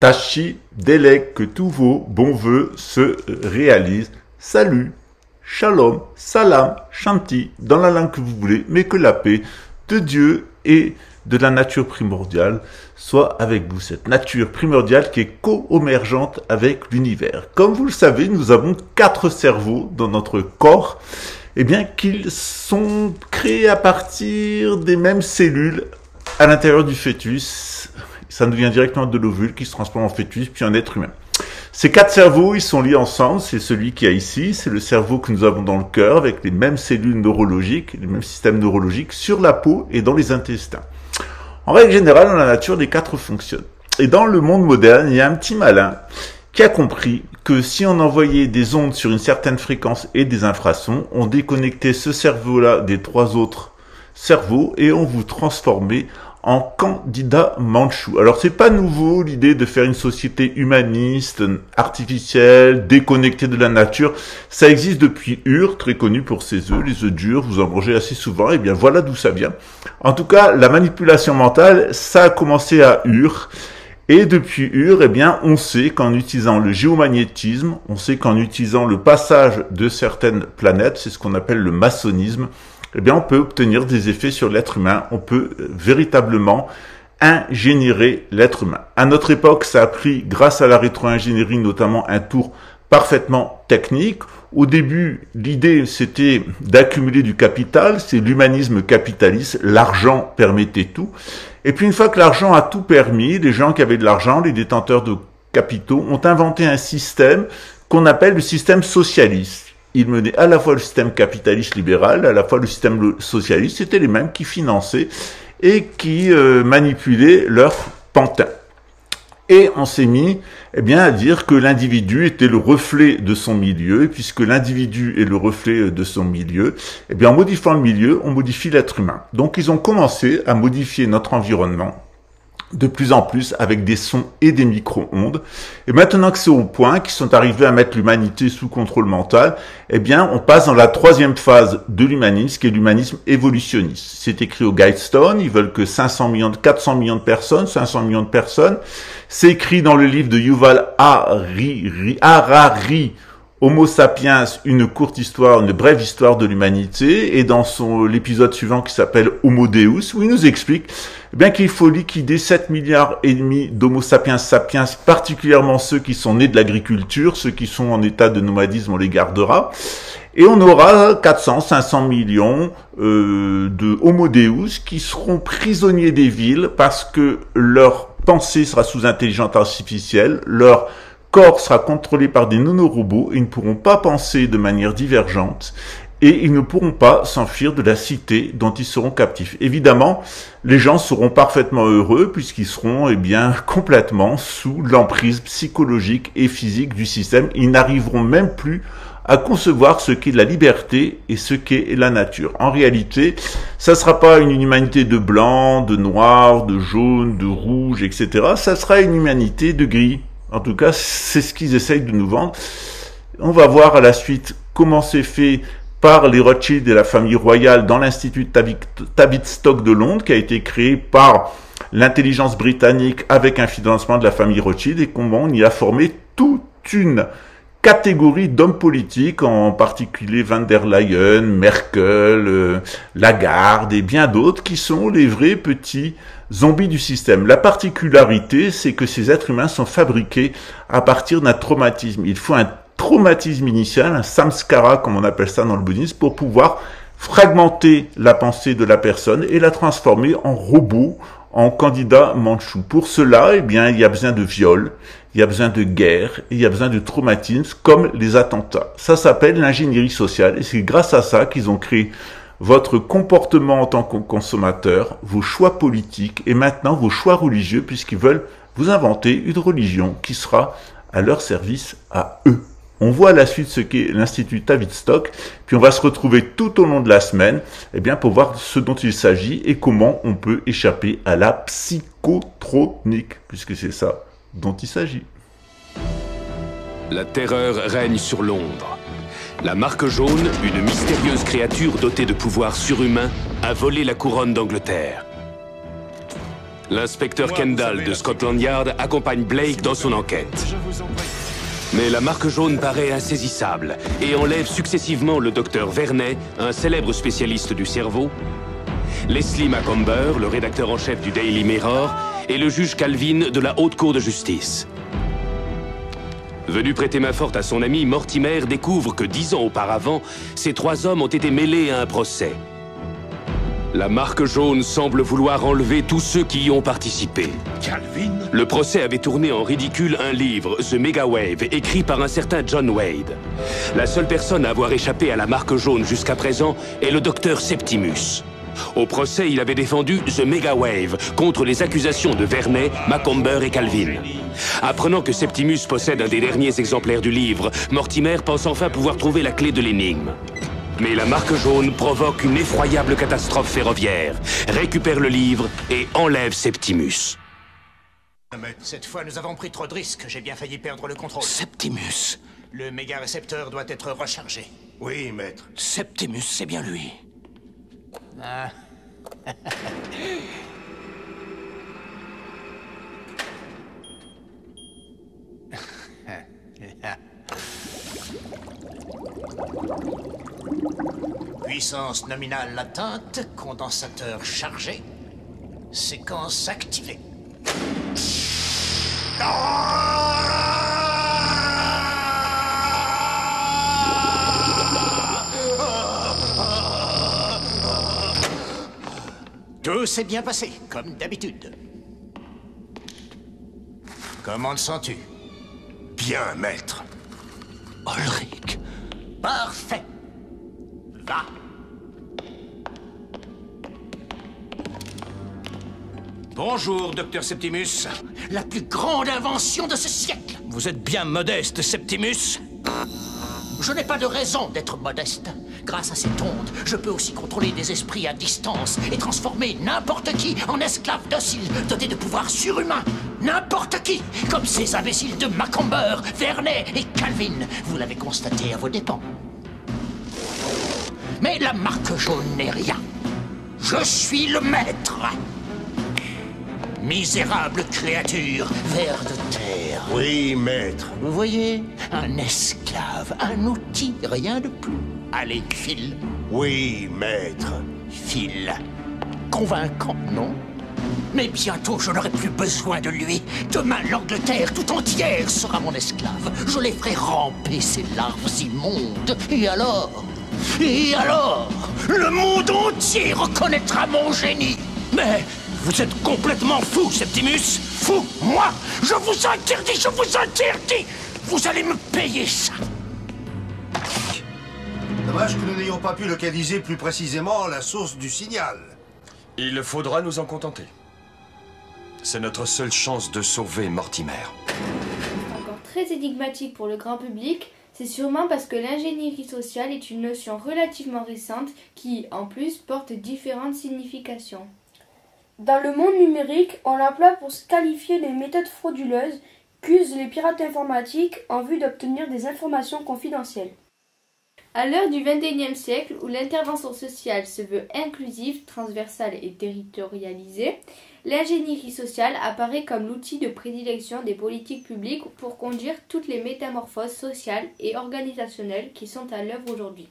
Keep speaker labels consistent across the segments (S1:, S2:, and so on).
S1: Tachi délègue que tous vos bons vœux se réalisent. Salut, shalom, salam, shanti, dans la langue que vous voulez, mais que la paix de Dieu et de la nature primordiale soit avec vous. Cette nature primordiale qui est co-émergente avec l'univers. Comme vous le savez, nous avons 4 cerveaux dans notre corps, et bien qu'ils sont créés à partir des mêmes cellules à l'intérieur du fœtus. Ça nous vient directement de l'ovule qui se transforme en fœtus, puis en être humain. Ces 4 cerveaux, ils sont liés ensemble. C'est celui qu'il y a ici, c'est le cerveau que nous avons dans le cœur, avec les mêmes cellules neurologiques, les mêmes systèmes neurologiques sur la peau et dans les intestins. En règle générale, dans la nature, les 4 fonctionnent. Et dans le monde moderne, il y a un petit malin qui a compris que si on envoyait des ondes sur une certaine fréquence et des infrasons, on déconnectait ce cerveau-là des 3 autres cerveaux et on vous transformait en candidat mandchou. Alors c'est pas nouveau l'idée de faire une société humaniste, artificielle, déconnectée de la nature. Ça existe depuis Ur, très connu pour ses œufs, les œufs durs, vous en mangez assez souvent, et bien voilà d'où ça vient. En tout cas, la manipulation mentale, ça a commencé à Ur. Et depuis Ur, eh bien, on sait qu'en utilisant le géomagnétisme, on sait qu'en utilisant le passage de certaines planètes, c'est ce qu'on appelle le maçonnisme, eh bien, on peut obtenir des effets sur l'être humain. On peut véritablement ingénierer l'être humain. À notre époque, ça a pris, grâce à la rétro-ingénierie, notamment un tour parfaitement technique. Au début, l'idée, c'était d'accumuler du capital. C'est l'humanisme capitaliste. L'argent permettait tout. Et puis, une fois que l'argent a tout permis, les gens qui avaient de l'argent, les détenteurs de capitaux, ont inventé un système qu'on appelle le système socialiste. Il menait à la fois le système capitaliste libéral, à la fois le système socialiste, c'était les mêmes qui finançaient et qui manipulaient leur pantin. Et on s'est mis à dire que l'individu était le reflet de son milieu, et puisque l'individu est le reflet de son milieu, en modifiant le milieu, on modifie l'être humain. Donc ils ont commencé à modifier notre environnement, de plus en plus avec des sons et des micro-ondes. Et maintenant que c'est au point, qu'ils sont arrivés à mettre l'humanité sous contrôle mental, on passe dans la 3e phase de l'humanisme, qui est l'humanisme évolutionniste. C'est écrit au Guidestone, ils veulent que 400 millions de personnes, 500 millions de personnes. C'est écrit dans le livre de Yuval Harari, Homo sapiens, une courte histoire, une brève histoire de l'humanité, et dans l'épisode suivant qui s'appelle Homo Deus, où il nous explique qu'il faut liquider 7 milliards et demi d'Homo sapiens sapiens, particulièrement ceux qui sont nés de l'agriculture, ceux qui sont en état de nomadisme, on les gardera, et on aura 400, 500 millions de Homo Deus qui seront prisonniers des villes parce que leur pensée sera sous intelligence artificielle, leur corps sera contrôlé par des nanorobots, ils ne pourront pas penser de manière divergente et ils ne pourront pas s'enfuir de la cité dont ils seront captifs. Évidemment, les gens seront parfaitement heureux puisqu'ils seront complètement sous l'emprise psychologique et physique du système. Ils n'arriveront même plus à concevoir ce qu'est la liberté et ce qu'est la nature. En réalité, ça ne sera pas une humanité de blanc, de noir, de jaune, de rouge, etc. Ça sera une humanité de gris. En tout cas, c'est ce qu'ils essayent de nous vendre. On va voir à la suite comment c'est fait par les Rothschild et la famille royale dans l'Institut Tavistock de Londres, qui a été créé par l'intelligence britannique avec un financement de la famille Rothschild, et comment on y a formé toute une catégorie d'hommes politiques, en particulier Van der Leyen, Merkel, Lagarde et bien d'autres, qui sont les vrais petits zombies du système. La particularité, c'est que ces êtres humains sont fabriqués à partir d'un traumatisme. Il faut un traumatisme initial, un samskara, comme on appelle ça dans le bouddhisme, pour pouvoir fragmenter la pensée de la personne et la transformer en robot, en candidat mandchou. Pour cela, il y a besoin de viol, il y a besoin de guerre, et il y a besoin de traumatisme, comme les attentats. Ça s'appelle l'ingénierie sociale, et c'est grâce à ça qu'ils ont créé votre comportement en tant que consommateur, vos choix politiques, et maintenant vos choix religieux, puisqu'ils veulent vous inventer une religion qui sera à leur service à eux. On voit à la suite ce qu'est l'Institut Tavistock, puis on va se retrouver tout au long de la semaine pour voir ce dont il s'agit et comment on peut échapper à la psychotronique, puisque c'est ça dont il s'agit.
S2: La terreur règne sur Londres. La Marque Jaune, une mystérieuse créature dotée de pouvoirs surhumains, a volé la couronne d'Angleterre. L'inspecteur Kendall de Scotland Yard accompagne Blake dans son enquête. Mais la marque jaune paraît insaisissable et enlève successivement le docteur Vernet, un célèbre spécialiste du cerveau, Leslie Macomber, le rédacteur en chef du Daily Mirror, et le juge Calvin de la Haute Cour de Justice. Venu prêter main forte à son ami, Mortimer découvre que 10 ans auparavant, ces 3 hommes ont été mêlés à un procès. La marque jaune semble vouloir enlever tous ceux qui y ont participé.
S3: Calvin?
S2: Le procès avait tourné en ridicule un livre, The Megawave, écrit par un certain John Wade. La seule personne à avoir échappé à la marque jaune jusqu'à présent est le docteur Septimus. Au procès, il avait défendu The Megawave contre les accusations de Vernet, Macomber et Calvin. Apprenant que Septimus possède un des derniers exemplaires du livre, Mortimer pense enfin pouvoir trouver la clé de l'énigme. Mais la marque jaune provoque une effroyable catastrophe ferroviaire, récupère le livre et enlève Septimus.
S3: Cette fois, nous avons pris trop de risques. J'ai bien failli perdre le contrôle.
S4: Septimus.
S3: Le méga-récepteur doit être rechargé.
S5: Oui, maître.
S4: Septimus, c'est bien lui.
S3: Ah. Puissance nominale atteinte, condensateur chargé, séquence activée. Tout s'est bien passé, comme d'habitude. Comment te sens-tu?
S5: Bien, maître.
S4: Ulrich.
S3: Parfait. Va.
S4: Bonjour, docteur Septimus.
S3: La plus grande invention de ce siècle.
S4: Vous êtes bien modeste, Septimus.
S3: Je n'ai pas de raison d'être modeste. Grâce à cette onde, je peux aussi contrôler des esprits à distance et transformer n'importe qui en esclave docile, doté de pouvoirs surhumains. N'importe qui, comme ces imbéciles de Macomber, Vernet et Calvin. Vous l'avez constaté à vos dépens. Mais la marque jaune n'est rien. Je suis le maître. Misérable créature, ver de terre.
S5: Oui, maître.
S3: Vous voyez, un esclave, un outil, rien de plus. Allez, file.
S5: Oui, maître.
S3: File. Convaincant, non? Mais bientôt, je n'aurai plus besoin de lui. Demain, l'Angleterre tout entière sera mon esclave. Je les ferai ramper, ces larves immondes. Et alors? Le monde entier reconnaîtra mon génie. Mais vous êtes complètement fou, Septimus. Fou, moi. Je vous interdis. Vous allez me payer ça.
S5: Dommage que nous n'ayons pas pu localiser plus précisément la source du signal.
S6: Il faudra nous en contenter. C'est notre seule chance de sauver Mortimer.
S7: Encore très énigmatique pour le grand public, c'est sûrement parce que l'ingénierie sociale est une notion relativement récente qui, en plus, porte différentes significations.
S8: Dans le monde numérique, on l'emploie pour qualifier les méthodes frauduleuses qu'usent les pirates informatiques en vue d'obtenir des informations confidentielles.
S7: À l'heure du XXIe siècle, où l'intervention sociale se veut inclusive, transversale et territorialisée, l'ingénierie sociale apparaît comme l'outil de prédilection des politiques publiques pour conduire toutes les métamorphoses sociales et organisationnelles qui sont à l'œuvre aujourd'hui.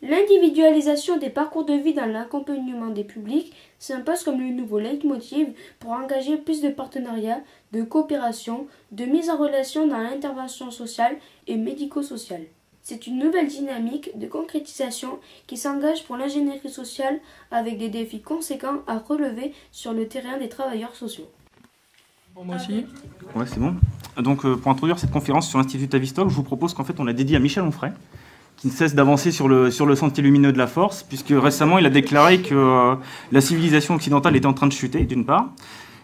S8: L'individualisation des parcours de vie dans l'accompagnement des publics s'impose comme le nouveau leitmotiv pour engager plus de partenariats, de coopération, de mise en relation dans l'intervention sociale et médico-sociale. C'est une nouvelle dynamique de concrétisation qui s'engage pour l'ingénierie sociale avec des défis conséquents à relever sur le terrain des travailleurs sociaux.
S9: Pour moi aussi. Ouais, c'est bon. Donc, pour introduire cette conférence sur l'Institut Tavistock, je vous propose qu'en fait on la dédie à Michel Onfray, qui ne cesse d'avancer sur le sentier lumineux de la force, puisque récemment il a déclaré que la civilisation occidentale était en train de chuter, d'une part,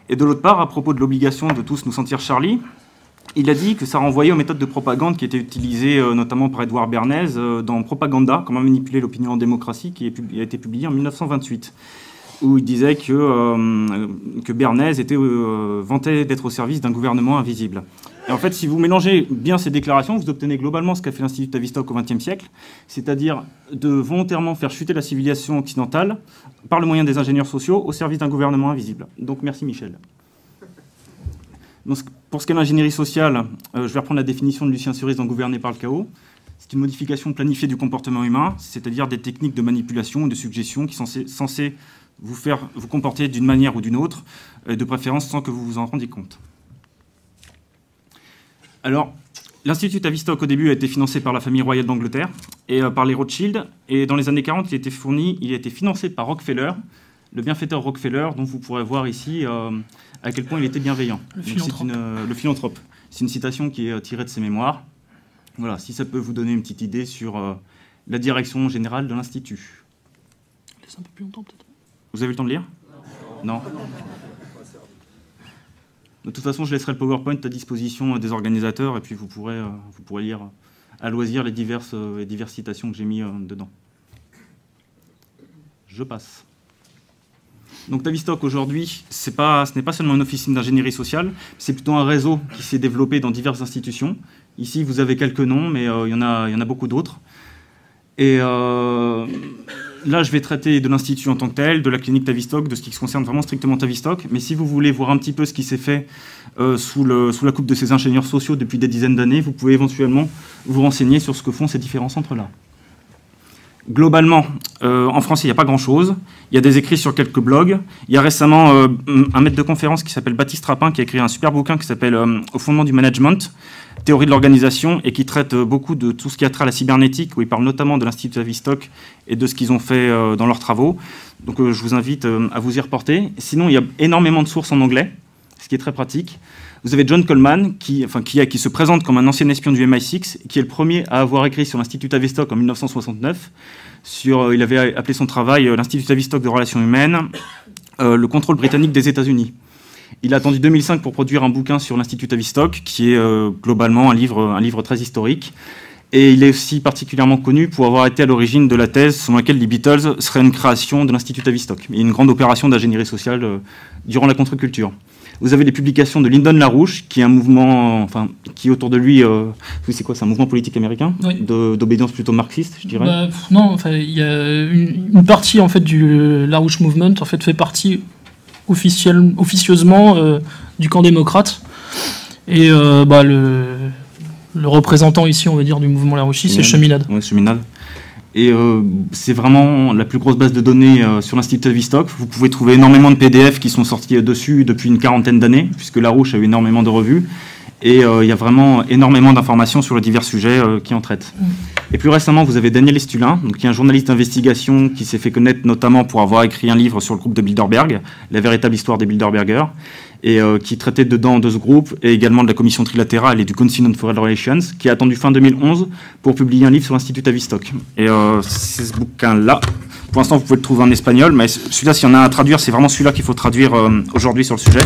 S9: et de l'autre part, à propos de l'obligation de tous nous sentir Charlie, il a dit que ça renvoyait aux méthodes de propagande qui étaient utilisées notamment par Edouard Bernays dans Propaganda, comment manipuler l'opinion en démocratie, qui a été publié en 1928, où il disait que Bernays vantait d'être au service d'un gouvernement invisible. Et en fait, si vous mélangez bien ces déclarations, vous obtenez globalement ce qu'a fait l'Institut Tavistock au XXe siècle, c'est-à-dire de volontairement faire chuter la civilisation occidentale par le moyen des ingénieurs sociaux au service d'un gouvernement invisible. Donc merci Michel. Donc, pour ce qui est de l'ingénierie sociale, je vais reprendre la définition de Lucien Suris dans Gouverner par le chaos. C'est une modification planifiée du comportement humain, c'est-à-dire des techniques de manipulation ou de suggestion qui sont censées vous faire vous comporter d'une manière ou d'une autre, de préférence sans que vous vous en rendiez compte. Alors, l'Institut Tavistock, au début, a été financé par la famille royale d'Angleterre et par les Rothschild. Et dans les années 40, il a été financé par Rockefeller, le bienfaiteur Rockefeller, dont vous pourrez voir ici à quel point il était bienveillant.
S10: Le philanthrope.
S9: Le philanthrope. C'est une citation qui est tirée de ses mémoires. Voilà, si ça peut vous donner une petite idée sur la direction générale de l'Institut.
S10: Laisse un peu plus longtemps, peut-être.
S9: Vous avez eu le temps de lire ? Non. De toute façon, je laisserai le PowerPoint à disposition des organisateurs et puis vous pourrez lire à loisir les diverses citations que j'ai mis dedans. Je passe. Donc Tavistock aujourd'hui, ce n'est pas seulement une officine d'ingénierie sociale, c'est plutôt un réseau qui s'est développé dans diverses institutions. Ici, vous avez quelques noms, mais il y en a beaucoup d'autres. Et là, je vais traiter de l'Institut en tant que tel, de la clinique Tavistock, de ce qui concerne vraiment strictement Tavistock. Mais si vous voulez voir un petit peu ce qui s'est fait sous la coupe de ces ingénieurs sociaux depuis des dizaines d'années, vous pouvez éventuellement vous renseigner sur ce que font ces différents centres-là. Globalement, en français, il n'y a pas grand-chose. Il y a des écrits sur quelques blogs. Il y a récemment un maître de conférence qui s'appelle Baptiste Rapin, qui a écrit un super bouquin qui s'appelle « Au fondement du management ». Théorie de l'organisation, et qui traite beaucoup de tout ce qui a trait à la cybernétique, où il parle notamment de l'Institut Tavistock et de ce qu'ils ont fait dans leurs travaux. Donc je vous invite à vous y reporter. Sinon, il y a énormément de sources en anglais, ce qui est très pratique. Vous avez John Coleman, qui se présente comme un ancien espion du MI6, qui est le premier à avoir écrit sur l'Institut Tavistock en 1969. Il avait appelé son travail l'Institut Tavistock de relations humaines, le contrôle britannique des États-Unis. Il a attendu 2005 pour produire un bouquin sur l'Institut Tavistock, qui est globalement un livre très historique. Et il est aussi particulièrement connu pour avoir été à l'origine de la thèse selon laquelle les Beatles seraient une création de l'Institut Tavistock, une grande opération d'ingénierie sociale durant la contre-culture. Vous avez les publications de Lyndon LaRouche, qui est un mouvement, qui autour de lui, c'est quoi, c'est un mouvement politique américain, oui, d'obédience plutôt marxiste, je dirais.
S10: Non, il y a une partie en fait du LaRouche Movement en fait partie officieusement du camp démocrate, et le représentant ici, on va dire, du mouvement LaRouchiste, c'est Cheminade.
S9: Oui, Cheminade. Et c'est vraiment la plus grosse base de données sur l'Institut Tavistock. Vous pouvez trouver énormément de PDF qui sont sortis dessus depuis une quarantaine d'années, puisque LaRouche a eu énormément de revues. Et il y a vraiment énormément d'informations sur les divers sujets qui en traitent. Et plus récemment, vous avez Daniel Estulin, qui est un journaliste d'investigation qui s'est fait connaître notamment pour avoir écrit un livre sur le groupe de Bilderberg, la véritable histoire des Bilderbergers, et qui traitait dedans de ce groupe, et également de la commission trilatérale et du Council on Foreign Relations, qui a attendu fin 2011 pour publier un livre sur l'Institut Tavistock. Et c'est ce bouquin-là. Pour l'instant, vous pouvez le trouver en espagnol, mais celui-là, s'il y en a un à traduire, c'est vraiment celui-là qu'il faut traduire aujourd'hui sur le sujet.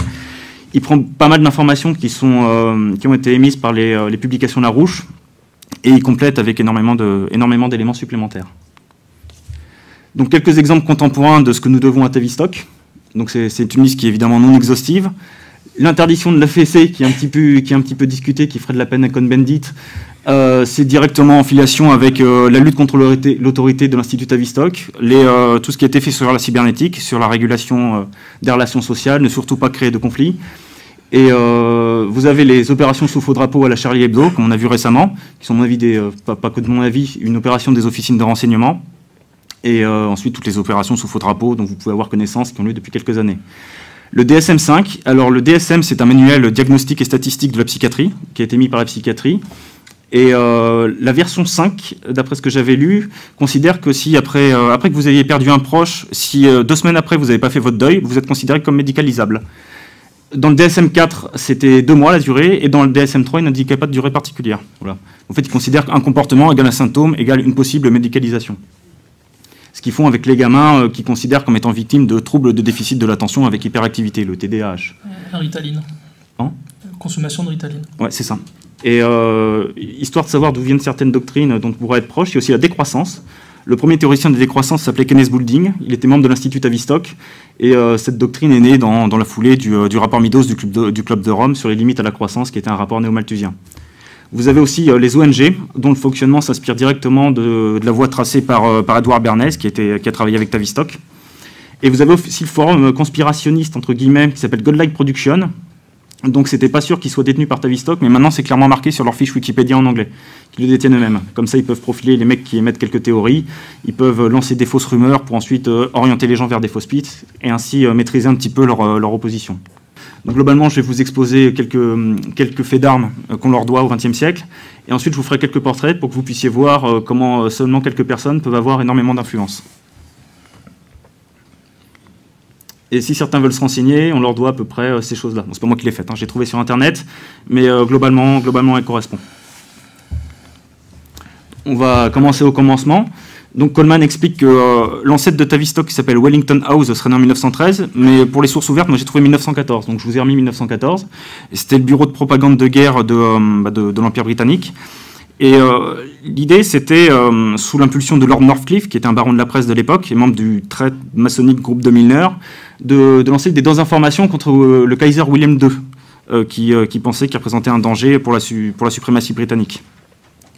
S9: Il prend pas mal d'informations qui ont été émises par les publications LaRouche, et il complète avec énormément d'éléments supplémentaires. Donc quelques exemples contemporains de ce que nous devons à Tavistock. Donc c'est une liste qui est évidemment non exhaustive. L'interdiction de la fessée, qui est un petit peu discutée, qui ferait de la peine à Cohn-Bendit, c'est directement en filiation avec la lutte contre l'autorité de l'Institut Tavistock, tout ce qui a été fait sur la cybernétique, sur la régulation des relations sociales, ne surtout pas créer de conflits. Et vous avez les opérations sous faux drapeau à la Charlie Hebdo, comme on a vu récemment, qui sont, à mon avis, pas que de mon avis, une opération des officines de renseignement. Et ensuite, toutes les opérations sous faux drapeau dont vous pouvez avoir connaissance, qui ont lieu depuis quelques années. Le DSM-5, alors le DSM, c'est un manuel diagnostique et statistique de la psychiatrie, qui a été mis par la psychiatrie. Et la version 5, d'après ce que j'avais lu, considère que si après que vous ayez perdu un proche, si 2 semaines après vous n'avez pas fait votre deuil, vous êtes considéré comme médicalisable. Dans le DSM-4, c'était 2 mois la durée, et dans le DSM-3, il n'indiquait pas de durée particulière. Voilà. En fait, ils considèrent qu'un comportement égale un symptôme égale une possible médicalisation. Ce qu'ils font avec les gamins qui considèrent comme étant victimes de troubles de déficit de l'attention avec hyperactivité, le TDAH.
S10: Ritaline. Consommation de Ritaline.
S9: Ouais, c'est ça. Et histoire de savoir d'où viennent certaines doctrines dont on pourrait être proche, il y a aussi la décroissance. Le premier théoricien des décroissances s'appelait Kenneth Boulding, il était membre de l'Institut Tavistock, et cette doctrine est née dans la foulée du rapport Meadows du Club de Rome sur les limites à la croissance, qui était un rapport néo-malthusien. Vous avez aussi les ONG, dont le fonctionnement s'inspire directement de la voie tracée par Edward Bernays, qui a travaillé avec Tavistock. Et vous avez aussi le forum conspirationniste, entre guillemets, qui s'appelle Godlike Production. Donc c'était pas sûr qu'il soit détenu par Tavistock, mais maintenant c'est clairement marqué sur leur fiche Wikipédia en anglais, qu'ils le détiennent eux-mêmes. Comme ça, ils peuvent profiler les mecs qui émettent quelques théories, ils peuvent lancer des fausses rumeurs pour ensuite orienter les gens vers des fausses pistes, et ainsi maîtriser un petit peu leur opposition. Donc globalement, je vais vous exposer quelques faits d'armes qu'on leur doit au XXe siècle, et ensuite je vous ferai quelques portraits pour que vous puissiez voir comment seulement quelques personnes peuvent avoir énormément d'influence. Et si certains veulent se renseigner, on leur doit à peu près ces choses-là. Bon, c'est pas moi qui les faites, hein, j'ai trouvé sur Internet, mais globalement, elle correspond. On va commencer au commencement. Donc Coleman explique que l'ancêtre de Tavistock, qui s'appelle Wellington House, serait né en 1913, mais pour les sources ouvertes, moi j'ai trouvé 1914, donc je vous ai remis 1914. C'était le bureau de propagande de guerre de l'Empire britannique. Et l'idée, c'était, sous l'impulsion de Lord Northcliffe, qui était un baron de la presse de l'époque et membre du très maçonnique groupe de Milner, de lancer des désinformations contre le Kaiser William II, qui pensait qu'il représentait un danger pour la suprématie britannique.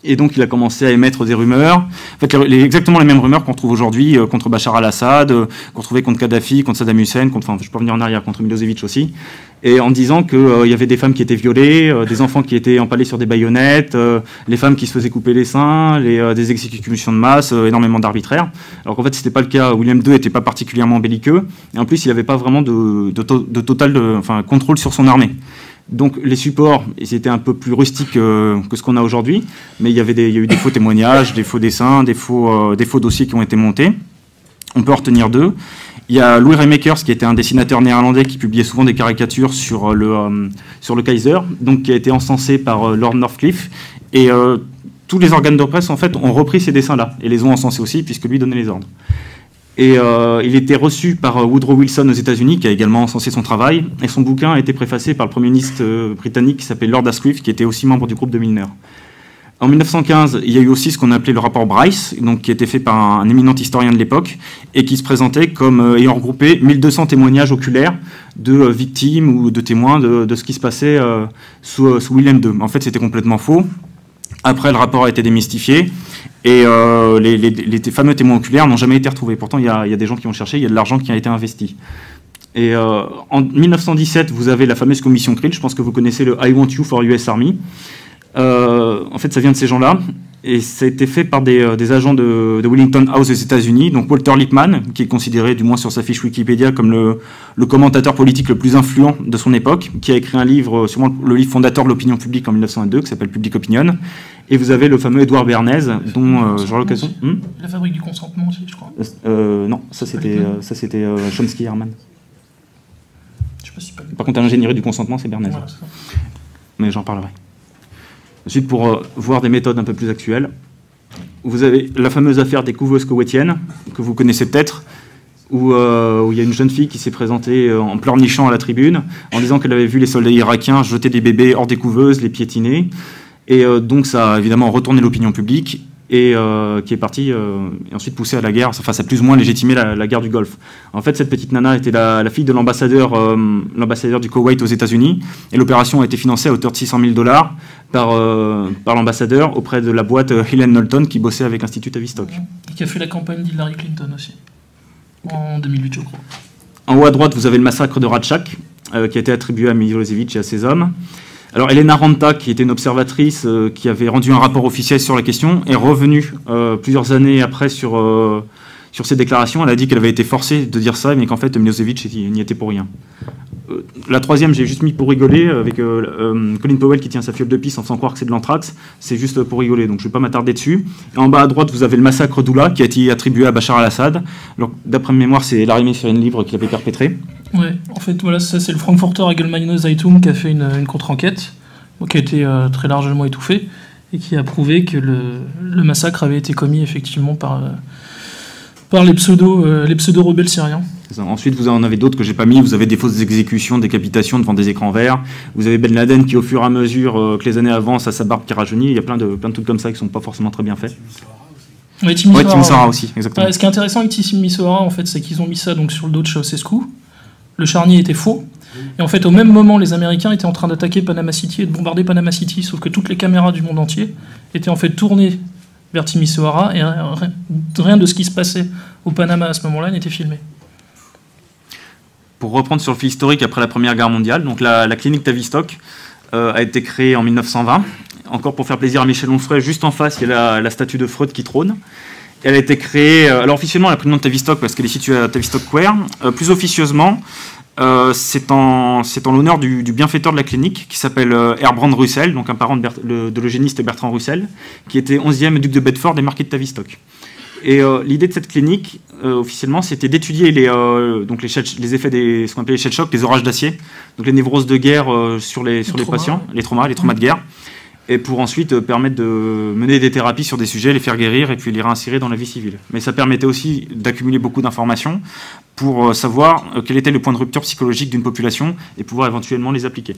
S9: Et donc il a commencé à émettre des rumeurs, en fait exactement les mêmes rumeurs qu'on trouve aujourd'hui contre Bachar al-Assad, qu'on trouvait contre Kadhafi, contre Saddam Hussein, je peux revenir en arrière, contre Milosevic aussi, et en disant qu'il y avait des femmes qui étaient violées, des enfants qui étaient empalés sur des baïonnettes, les femmes qui se faisaient couper les seins, des exécutions de masse, énormément d'arbitraires. Alors qu'en fait c'était pas le cas, William II n'était pas particulièrement belliqueux, et en plus il n'avait pas vraiment de total contrôle sur son armée. Donc les supports, ils étaient un peu plus rustiques que ce qu'on a aujourd'hui, mais il y a eu des faux témoignages, des faux dessins, des faux dossiers qui ont été montés. On peut en retenir deux. Il y a Louis Raymakers, qui était un dessinateur néerlandais qui publiait souvent des caricatures sur le Kaiser, donc qui a été encensé par Lord Northcliffe, et tous les organes de presse en fait ont repris ces dessins-là et les ont encensés aussi, puisque lui donnait les ordres. Et il était reçu par Woodrow Wilson aux États-Unis, qui a également encensé son travail, et son bouquin a été préfacé par le Premier ministre britannique qui s'appelait Lord Asquith, qui était aussi membre du groupe de Milner. En 1915, il y a eu aussi ce qu'on appelait le rapport Bryce, donc qui a été fait par un éminent historien de l'époque, et qui se présentait comme ayant regroupé 1200 témoignages oculaires de victimes ou de témoins de ce qui se passait sous William II. En fait, c'était complètement faux. Après, le rapport a été démystifié, et les fameux témoins oculaires n'ont jamais été retrouvés. Pourtant, il y a des gens qui ont cherché, il y a de l'argent qui a été investi. Et en 1917, vous avez la fameuse commission Krill, je pense que vous connaissez le I Want You for US Army. En fait, ça vient de ces gens-là, et ça a été fait par des agents de Wellington House aux États-Unis, donc Walter Lippmann, qui est considéré, du moins sur sa fiche Wikipédia, comme le commentateur politique le plus influent de son époque, qui a écrit un livre, sûrement le livre fondateur de l'opinion publique en 1902, qui s'appelle Public Opinion. Et vous avez le fameux Edward Bernays, dont j'aurai l'occasion...
S10: La fabrique du consentement aussi, je crois.
S9: Non, ça c'était Chomsky-Hermann. Par contre, l'ingénierie du consentement, c'est Bernays. Voilà, mais j'en parlerai. Ensuite, pour voir des méthodes un peu plus actuelles, vous avez la fameuse affaire des couveuses koweïtiennes, que vous connaissez peut-être, où il y a une jeune fille qui s'est présentée en pleurnichant à la tribune, en disant qu'elle avait vu les soldats irakiens jeter des bébés hors des couveuses, les piétiner. Et donc ça a évidemment retourné l'opinion publique, et qui est partie et ensuite poussée à la guerre, enfin ça a plus ou moins légitimé la guerre du Golfe. En fait, cette petite nana était la fille de l'ambassadeur du Koweït aux États-Unis, et l'opération a été financée à hauteur de $600 000 par l'ambassadeur auprès de la boîte Hill & Knowlton qui bossait avec l'Institut Tavistock.
S10: Et qui a fait la campagne d'Hillary Clinton aussi, en 2008 je crois.
S9: En haut à droite, vous avez le massacre de Radchak, qui a été attribué à Milosevic et à ses hommes. Alors Elena Ranta, qui était une observatrice qui avait rendu un rapport officiel sur la question, est revenue plusieurs années après sur ses déclarations. Elle a dit qu'elle avait été forcée de dire ça, mais qu'en fait Milosevic n'y était pour rien. La troisième, j'ai juste mis pour rigoler, avec Colin Powell qui tient sa fiole de pisse en faisant croire que c'est de l'anthrax. C'est juste pour rigoler, donc je ne vais pas m'attarder dessus. Et en bas à droite, vous avez le massacre d'Oula, qui a été attribué à Bachar al-Assad. D'après mémoire, c'est Larry Messerine Livre qui l'avait perpétré.
S10: Ouais, en fait, voilà, ça c'est le Frankfurter Allgemeine Zeitung qui a fait une contre-enquête, qui a été très largement étouffée, et qui a prouvé que le massacre avait été commis effectivement par les pseudo-rebelles syriens.
S9: Ensuite, vous en avez d'autres que j'ai pas mis. Vous avez des fausses exécutions, décapitations devant des écrans verts. Vous avez Ben Laden qui, au fur et à mesure que les années avancent, a sa barbe qui rajeunit. Il y a plein de trucs comme ça qui sont pas forcément très bien faits.
S10: Oui, Timisoara
S9: aussi, exactement.
S10: Ce qui est intéressant avec Timisoara, en fait, c'est qu'ils ont mis ça donc, sur le dos de Ceausescu. Le charnier était faux. Et en fait, au même moment, les Américains étaient en train d'attaquer Panama City et de bombarder Panama City, sauf que toutes les caméras du monde entier étaient en fait tournées vers Timisoara et rien de ce qui se passait au Panama à ce moment-là n'était filmé.
S9: Pour reprendre sur le fil historique après la Première Guerre mondiale, donc la clinique Tavistock a été créée en 1920. Encore pour faire plaisir à Michel Onfray, juste en face, il y a la statue de Freud qui trône. Elle a été créée, alors officiellement elle a pris le nom de Tavistock parce qu'elle est située à Tavistock Square. Plus officieusement, c'est en l'honneur du bienfaiteur de la clinique qui s'appelle Herbrand Russell, donc un parent de l'eugéniste Bertrand Russell, qui était 11e duc de Bedford et marquis de Tavistock. Et l'idée de cette clinique, officiellement, c'était d'étudier les effets ce qu'on appelait les shell shocks, les orages d'acier, donc les névroses de guerre sur les patients, les traumas de guerre, et pour ensuite permettre de mener des thérapies sur des sujets, les faire guérir et puis les réinsérer dans la vie civile. Mais ça permettait aussi d'accumuler beaucoup d'informations pour savoir quel était le point de rupture psychologique d'une population et pouvoir éventuellement les appliquer,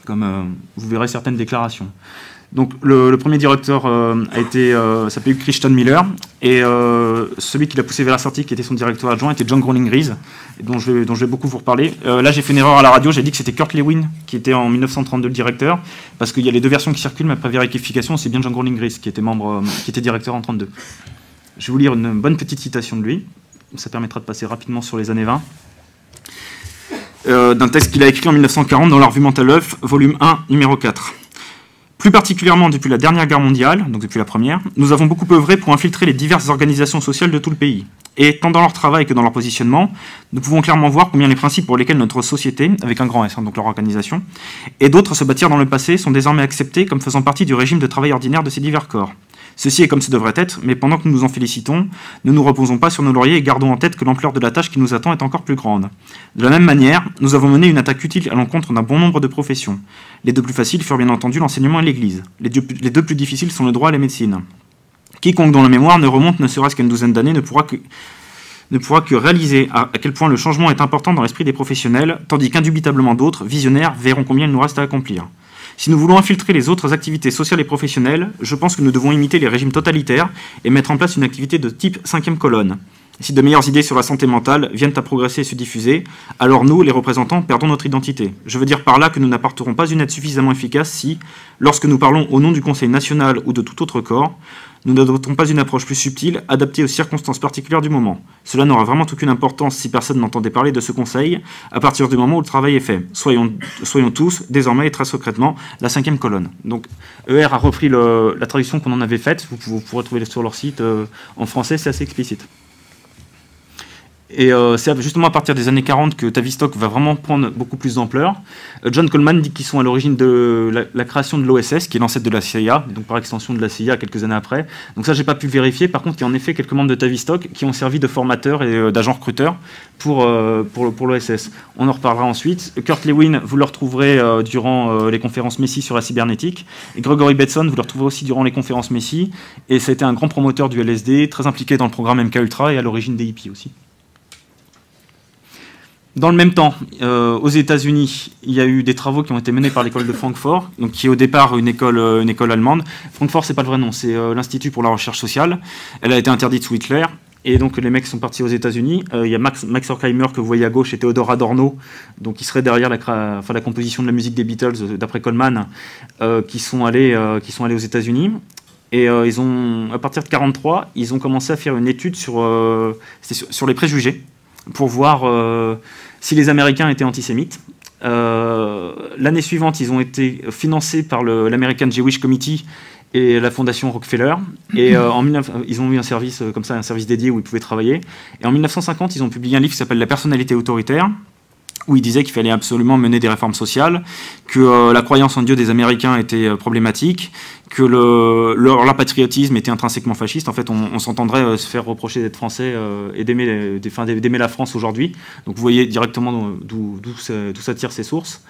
S9: comme vous verrez certaines déclarations. Donc le premier directeur s'appelait Christian Miller, et celui qui l'a poussé vers la sortie, qui était son directeur adjoint, était John Growling Rees, dont je vais beaucoup vous reparler. Là j'ai fait une erreur à la radio, j'ai dit que c'était Kurt Lewin qui était en 1932 le directeur, parce qu'il y a les deux versions qui circulent, mais après vérification, c'est bien John Growling Rees qui était directeur en 1932. Je vais vous lire une bonne petite citation de lui, ça permettra de passer rapidement sur les années 20. D'un texte qu'il a écrit en 1940 dans la revue Mental Health, volume 1, numéro 4. Plus particulièrement depuis la dernière guerre mondiale, donc depuis la première, nous avons beaucoup œuvré pour infiltrer les diverses organisations sociales de tout le pays. Et tant dans leur travail que dans leur positionnement, nous pouvons clairement voir combien les principes pour lesquels notre société, avec un grand S, donc leur organisation, et d'autres se bâtirent dans le passé sont désormais acceptés comme faisant partie du régime de travail ordinaire de ces divers corps. Ceci est comme ce devrait être, mais pendant que nous nous en félicitons, ne nous reposons pas sur nos lauriers et gardons en tête que l'ampleur de la tâche qui nous attend est encore plus grande. De la même manière, nous avons mené une attaque utile à l'encontre d'un bon nombre de professions. Les deux plus faciles furent bien entendu l'enseignement et l'Église. Les deux plus difficiles sont le droit et la médecine. Quiconque dont la mémoire ne remonte ne serait-ce qu'à une douzaine d'années ne pourra que réaliser à quel point le changement est important dans l'esprit des professionnels, tandis qu'indubitablement d'autres, visionnaires, verront combien il nous reste à accomplir. Si nous voulons infiltrer les autres activités sociales et professionnelles, je pense que nous devons imiter les régimes totalitaires et mettre en place une activité de type 5e colonne. Si de meilleures idées sur la santé mentale viennent à progresser et se diffuser, alors nous, les représentants, perdons notre identité. Je veux dire par là que nous n'apporterons pas une aide suffisamment efficace si, lorsque nous parlons au nom du Conseil national ou de tout autre corps, nous n'adoptons pas une approche plus subtile, adaptée aux circonstances particulières du moment. Cela n'aura vraiment aucune importance si personne n'entendait parler de ce conseil, à partir du moment où le travail est fait. Soyons tous, désormais et très secrètement, la 5e colonne. Donc, ER a repris la traduction qu'on en avait faite, vous pourrez trouver sur leur site en français, c'est assez explicite. Et c'est justement à partir des années 40 que Tavistock va vraiment prendre beaucoup plus d'ampleur. John Coleman dit qu'ils sont à l'origine de la création de l'OSS, qui est l'ancêtre de la CIA, donc par extension de la CIA quelques années après. Donc ça, j'ai pas pu vérifier. Par contre, il y a en effet quelques membres de Tavistock qui ont servi de formateurs et d'agents recruteurs pour l'OSS. On en reparlera ensuite. Kurt Lewin, vous le retrouverez durant les conférences Messi sur la cybernétique. Et Gregory Bateson, vous le retrouverez aussi durant les conférences Messi. Et ça a été un grand promoteur du LSD, très impliqué dans le programme MKUltra et à l'origine des hippies aussi. Dans le même temps, aux États-Unis, il y a eu des travaux qui ont été menés par l'école de Francfort, donc qui est au départ une école allemande. Francfort, c'est pas le vrai nom, c'est l'Institut pour la recherche sociale. Elle a été interdite sous Hitler, et donc les mecs sont partis aux États-Unis. Il y a Max Horkheimer que vous voyez à gauche et Theodore Adorno, donc qui serait derrière la composition de la musique des Beatles, d'après Coleman, qui sont allés aux États-Unis. Et ils ont, à partir de 1943, ils ont commencé à faire une étude sur les préjugés, pour voir si les Américains étaient antisémites. L'année suivante, ils ont été financés par l'American Jewish Committee et la fondation Rockefeller. Et ils ont eu un service comme ça, un service dédié où ils pouvaient travailler. Et en 1950, ils ont publié un livre qui s'appelle La personnalité autoritaire, où il disait qu'il fallait absolument mener des réformes sociales, que la croyance en Dieu des Américains était problématique, que leur patriotisme était intrinsèquement fasciste. En fait, on s'entendrait se faire reprocher d'être français et d'aimer la France aujourd'hui. Donc vous voyez directement d'où ça tire ses sources.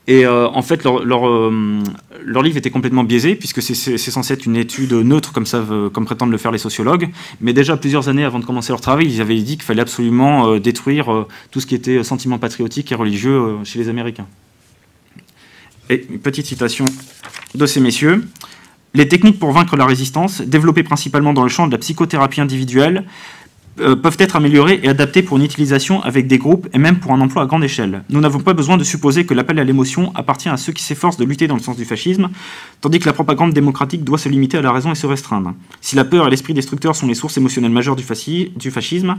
S9: Et en fait, leur livre était complètement biaisé, puisque c'est censé être une étude neutre, comme prétendent le faire les sociologues. Mais déjà plusieurs années avant de commencer leur travail, ils avaient dit qu'il fallait absolument détruire tout ce qui était sentiment patriotique et religieux chez les Américains. Et une petite citation de ces messieurs. Les techniques pour vaincre la résistance, développées principalement dans le champ de la psychothérapie individuelle, peuvent être améliorées et adaptées pour une utilisation avec des groupes et même pour un emploi à grande échelle. Nous n'avons pas besoin de supposer que l'appel à l'émotion appartient à ceux qui s'efforcent de lutter dans le sens du fascisme, tandis que la propagande démocratique doit se limiter à la raison et se restreindre. Si la peur et l'esprit destructeur sont les sources émotionnelles majeures du fascisme,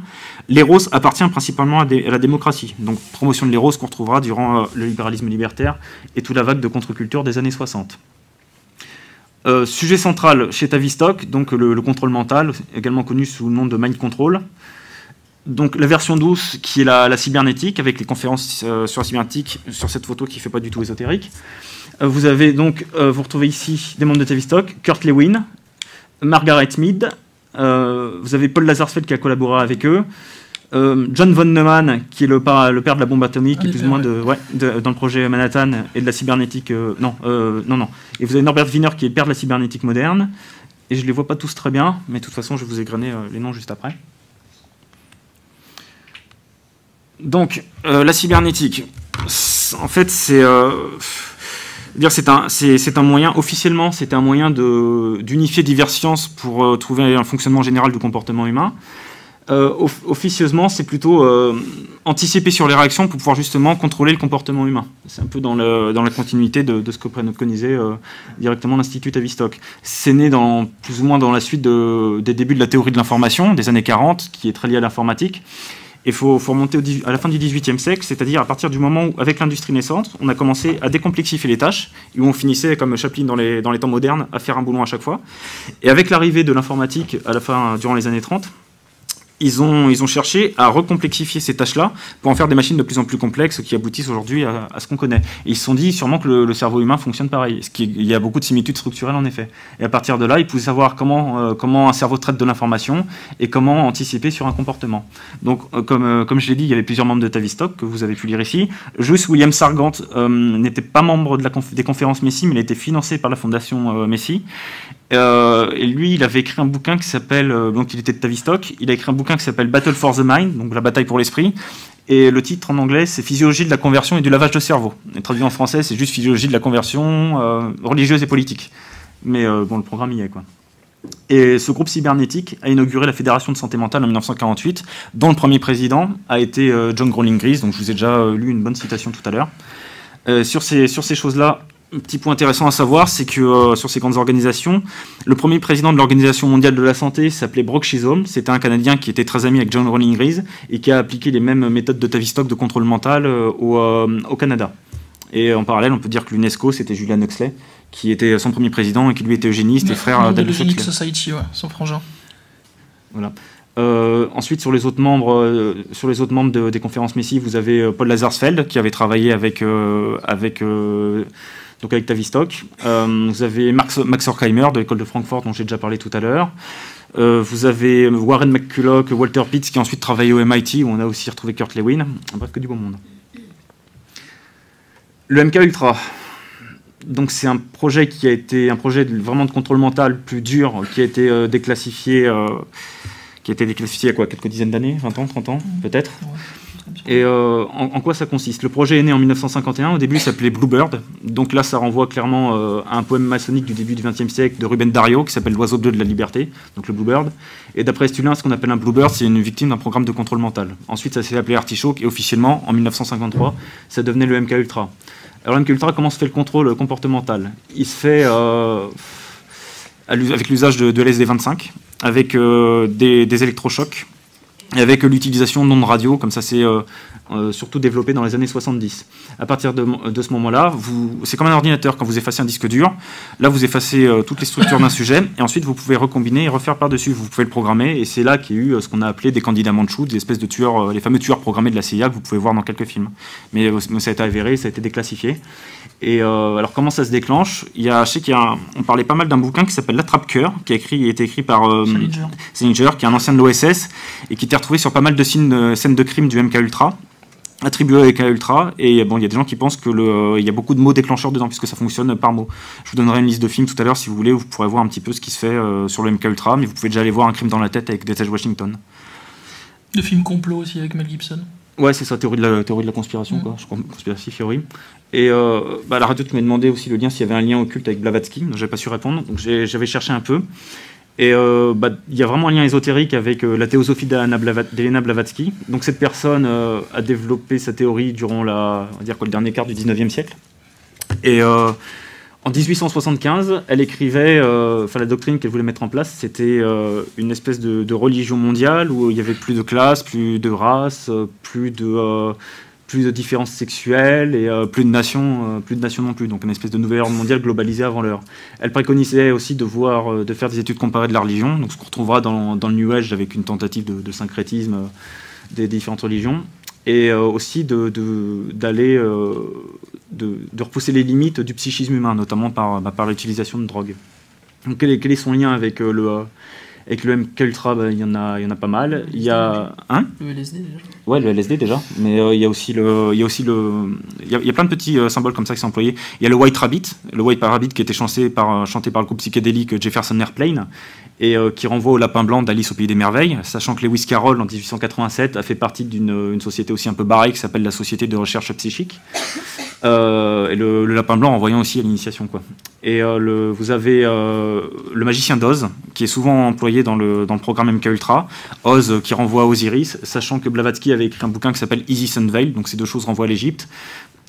S9: l'éros appartient principalement à la démocratie. Donc promotion de l'éros qu'on retrouvera durant le libéralisme libertaire et toute la vague de contre-culture des années 60. Sujet central chez Tavistock, donc le contrôle mental, également connu sous le nom de mind control. Donc la version douce qui est la cybernétique, avec les conférences sur la cybernétique, sur cette photo qui ne fait pas du tout ésotérique. Vous avez donc, vous retrouvez ici des membres de Tavistock, Kurt Lewin, Margaret Mead, vous avez Paul Lazarsfeld qui a collaboré avec eux, John von Neumann, qui est le père de la bombe atomique, et plus ou moins dans le projet Manhattan, et de la cybernétique... non. Et vous avez Norbert Wiener, qui est le père de la cybernétique moderne. Et je ne les vois pas tous très bien, mais de toute façon, je vais vous égrener les noms juste après. Donc, la cybernétique, en fait, c'est un moyen, officiellement, c'est un moyen d'unifier diverses sciences pour trouver un fonctionnement général du comportement humain. Officieusement, c'est plutôt anticiper sur les réactions pour pouvoir justement contrôler le comportement humain. C'est un peu dans la continuité de ce que préconisait directement l'Institut Tavistock. C'est né plus ou moins dans la suite des débuts de la théorie de l'information, des années 40, qui est très liée à l'informatique. Il faut remonter à la fin du XVIIIe siècle, c'est-à-dire à partir du moment où, avec l'industrie naissante, on a commencé à décomplexifier les tâches, et où on finissait, comme Chaplin dans les temps modernes, à faire un boulon à chaque fois. Et avec l'arrivée de l'informatique durant les années 30, ils ont cherché à recomplexifier ces tâches-là pour en faire des machines de plus en plus complexes qui aboutissent aujourd'hui à ce qu'on connaît. Et ils se sont dit sûrement que le cerveau humain fonctionne pareil. Il y a beaucoup de similitudes structurelles en effet. Et à partir de là, ils pouvaient savoir comment un cerveau traite de l'information et comment anticiper sur un comportement. Donc, comme je l'ai dit, il y avait plusieurs membres de Tavistock que vous avez pu lire ici. Juste William Sargant n'était pas membre des conférences Messi, mais il était financé par la fondation Messi. Et lui, il avait écrit un bouquin qui s'appelle, donc il était de Tavistock, il a écrit un bouquin qui s'appelle Battle for the Mind, donc la bataille pour l'esprit, et le titre en anglais c'est Physiologie de la conversion et du lavage de cerveau. Et traduit en français, c'est juste Physiologie de la conversion religieuse et politique. Mais bon, le programme y est, quoi. Et ce groupe cybernétique a inauguré la Fédération de santé mentale en 1948, dont le premier président a été John Growling-Grise, donc je vous ai déjà lu une bonne citation tout à l'heure. Sur ces choses-là, un petit point intéressant à savoir, c'est que sur ces grandes organisations, le premier président de l'Organisation mondiale de la santé s'appelait Brock Chisholm. C'était un Canadien qui était très ami avec John Growling-Grise et qui a appliqué les mêmes méthodes de Tavistock de contrôle mental au Canada. Et en parallèle, on peut dire que l'UNESCO, c'était Julian Huxley, qui était son premier président et qui lui était eugéniste et frère d'Aldous Huxley.
S10: Society, ouais, son frangin.
S9: Voilà. Ensuite, sur les autres membres des conférences Messi, vous avez Paul Lazarsfeld, qui avait travaillé avec Tavistock. Vous avez Max Horkheimer de l'école de Francfort, dont j'ai déjà parlé tout à l'heure. Vous avez Warren McCulloch, Walter Pitts, qui a ensuite travaillé au MIT, où on a aussi retrouvé Kurt Lewin. Bref, que du beau monde. Le MK Ultra. Donc c'est un projet qui a été vraiment de contrôle mental plus dur, qui a été déclassifié. Qui a été déclassifié il y a quelques dizaines d'années, 20 ans, 30 ans, peut-être. Et en quoi ça consiste? Le projet est né en 1951, au début il s'appelait Bluebird, donc là ça renvoie clairement à un poème maçonnique du début du XXe siècle de Ruben Dario qui s'appelle L'oiseau bleu de la liberté, donc le Bluebird. Et d'après Stulin, ce qu'on appelle un Bluebird, c'est une victime d'un programme de contrôle mental. Ensuite ça s'est appelé Artichoke et officiellement en 1953 ça devenait le MK Ultra. Alors le MK Ultra, comment se fait le contrôle comportemental? Il se fait avec l'usage de LSD-25, avec des électrochocs, et avec l'utilisation d'ondes radio, comme ça c'est surtout développé dans les années 70. À partir de ce moment-là, c'est comme un ordinateur, quand vous effacez un disque dur, là vous effacez toutes les structures d'un sujet, et ensuite vous pouvez recombiner et refaire par-dessus, vous pouvez le programmer, et c'est là qu'il y a eu ce qu'on a appelé des candidats Manchou, des espèces de tueurs, les fameux tueurs programmés de la CIA que vous pouvez voir dans quelques films. Mais ça a été avéré, ça a été déclassifié. Et alors comment ça se déclenche? Je sais on parlait pas mal d'un bouquin qui s'appelle L'Attrape-Cœur, qui a été écrit par Salinger, qui est un ancien de l'OSS, et qui était retrouvé sur pas mal de scènes de crime du MK Ultra, attribué à MK Ultra, et bon, il y a des gens qui pensent qu'il y a beaucoup de mots déclencheurs dedans, puisque ça fonctionne par mots. Je vous donnerai une liste de films tout à l'heure, si vous voulez, où vous pourrez voir un petit peu ce qui se fait sur le MK Ultra, mais vous pouvez déjà aller voir Un crime dans la tête avec Denzel Washington.
S10: De films complot aussi avec Mel Gibson.
S9: Ouais, c'est ça, théorie de la conspiration, quoi. Je crois, conspiracy theory. Et la radio, tu m'as demandé aussi le lien, s'il y avait un lien occulte avec Blavatsky, donc j'avais pas su répondre, donc j'avais cherché un peu. Et il y a vraiment un lien ésotérique avec la théosophie d'Elena Blavatsky. Donc cette personne a développé sa théorie durant on va dire quoi, le dernier quart du 19e siècle. Et en 1875, elle écrivait, la doctrine qu'elle voulait mettre en place, c'était une espèce de religion mondiale où il y avait plus de classes, plus de races, plus de différences sexuelles et plus de nations non plus. Donc une espèce de nouvel ordre mondial globalisé avant l'heure. Elle préconisait aussi de faire des études comparées de la religion, donc ce qu'on retrouvera dans le New Age avec une tentative de syncrétisme des différentes religions, et aussi de repousser les limites du psychisme humain, notamment par l'utilisation de drogue. Donc quel est son lien avec le MK Ultra? Il y en a pas mal. Il y a
S10: le LSD déjà.
S9: Ouais, le LSD déjà, mais il y a aussi il y a plein de petits symboles comme ça qui sont employés. Il y a le White Rabbit qui était chanté par le groupe psychédélique Jefferson Airplane et qui renvoie au lapin blanc d'Alice au pays des merveilles, sachant que Lewis Carroll en 1887 a fait partie d'une société aussi un peu barrée qui s'appelle la Société de recherche psychique. Et le lapin blanc renvoyant aussi à l'initiation, quoi. Et vous avez le magicien d'Oz qui est souvent employé dans le programme MK Ultra. Oz qui renvoie à Osiris, sachant que Blavatsky avait écrit un bouquin qui s'appelle Isis Unveiled, donc ces deux choses renvoient à l'Égypte.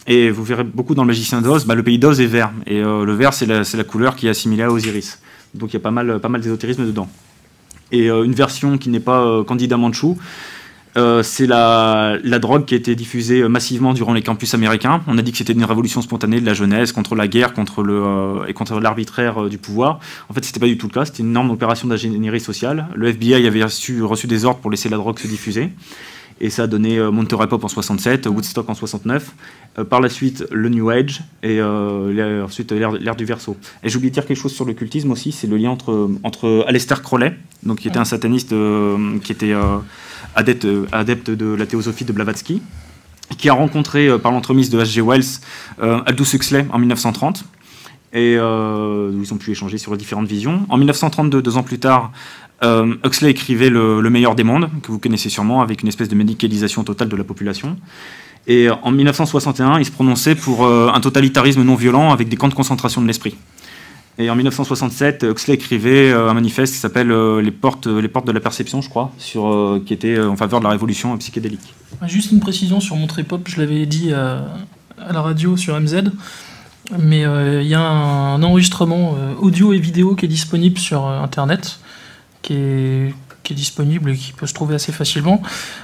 S9: Et vous verrez beaucoup dans le magicien d'Oz, le pays d'Oz est vert, et le vert c'est la couleur qui est assimilée à Osiris. Donc il y a pas mal d'ésotérisme dedans. Et une version qui n'est pas Candida Manchou, c'est la drogue qui a été diffusée massivement durant les campus américains. On a dit que c'était une révolution spontanée de la jeunesse contre la guerre, contre l'arbitraire du pouvoir. En fait, c'était pas du tout le cas. C'était une énorme opération d'ingénierie sociale. Le FBI avait reçu des ordres pour laisser la drogue se diffuser. Et ça a donné Monterey Pop en 67, Woodstock en 69. Par la suite, le New Age et ensuite l'ère du Verseau. Et j'ai oublié de dire quelque chose sur l'occultisme aussi. C'est le lien entre Aleister Crowley, donc qui était un sataniste qui était adepte de la théosophie de Blavatsky, qui a rencontré par l'entremise de H.G. Wells Aldous Huxley en 1930. Et ils ont pu échanger sur les différentes visions. En 1932, 2 ans plus tard, Huxley écrivait le meilleur des mondes, que vous connaissez sûrement, avec une espèce de médicalisation totale de la population. Et en 1961, il se prononçait pour un totalitarisme non violent avec des camps de concentration de l'esprit. Et en 1967, Huxley écrivait un manifeste qui s'appelle les portes de la perception, je crois, qui était en faveur de la révolution psychédélique.
S10: Juste une précision sur Monterey Pop, je l'avais dit à la radio sur MZ, mais il y a un enregistrement audio et vidéo qui est disponible sur Internet, qui est disponible et qui peut se trouver assez facilement,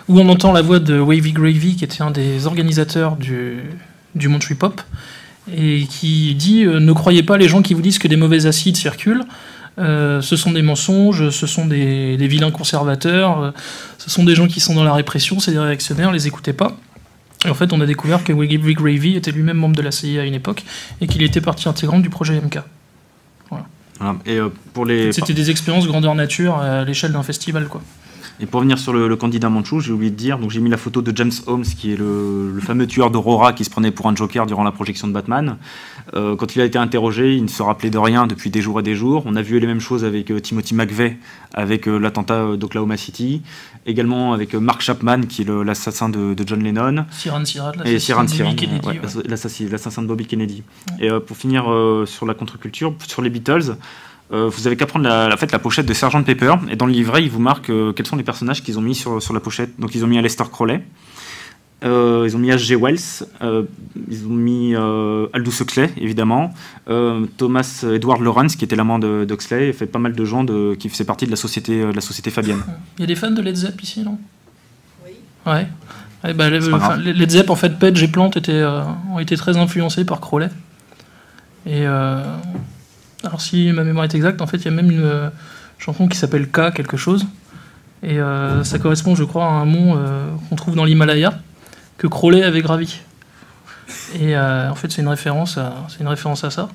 S10: où on entend la voix de Wavy Gravy, qui était un des organisateurs du Monterey Pop, et qui dit ne croyez pas les gens qui vous disent que des mauvais acides circulent, ce sont des mensonges, ce sont des vilains conservateurs, ce sont des gens qui sont dans la répression, c'est des réactionnaires, les écoutez pas. Et en fait, on a découvert que Wavy Gravy était lui-même membre de la CIA à une époque et qu'il était partie intégrante du projet MK. Voilà.
S9: Et
S10: c'était des expériences grandeur nature à l'échelle d'un festival, quoi.
S9: Et pour revenir sur le candidat Manchou, j'ai oublié de dire, donc j'ai mis la photo de James Holmes, qui est le fameux tueur d'Aurora qui se prenait pour un Joker durant la projection de Batman. Quand il a été interrogé, il ne se rappelait de rien depuis des jours et des jours. On a vu les mêmes choses avec Timothy McVeigh, avec l'attentat d'Oklahoma City, également avec Mark Chapman, qui est l'assassin de John Lennon.
S10: Ciaran Ciaran,
S9: l'assassin de Bobby Kennedy. Et pour finir sur la contre-culture, sur les Beatles, vous avez qu'à prendre la pochette de Sgt Pepper, et dans le livret, il vous marque quels sont les personnages qu'ils ont mis sur la pochette. Donc ils ont mis Aleister Crowley, ils ont mis H.G. Wells, ils ont mis Aldous Huxley, évidemment, Thomas Edward Lawrence, qui était l'amant d'Huxley, et fait pas mal de gens qui faisaient partie de la société fabienne.
S10: Il y a des fans de Led Zepp ici, non? Oui. Ouais. Led Zepp, en fait, Page et Plant ont été très influencés par Crowley. Et alors si ma mémoire est exacte, en fait, il y a même une chanson qui s'appelle K quelque chose, et ça correspond, je crois, à un mont qu'on trouve dans l'Himalaya que Crowley avait gravi. Et en fait, c'est une référence à ça.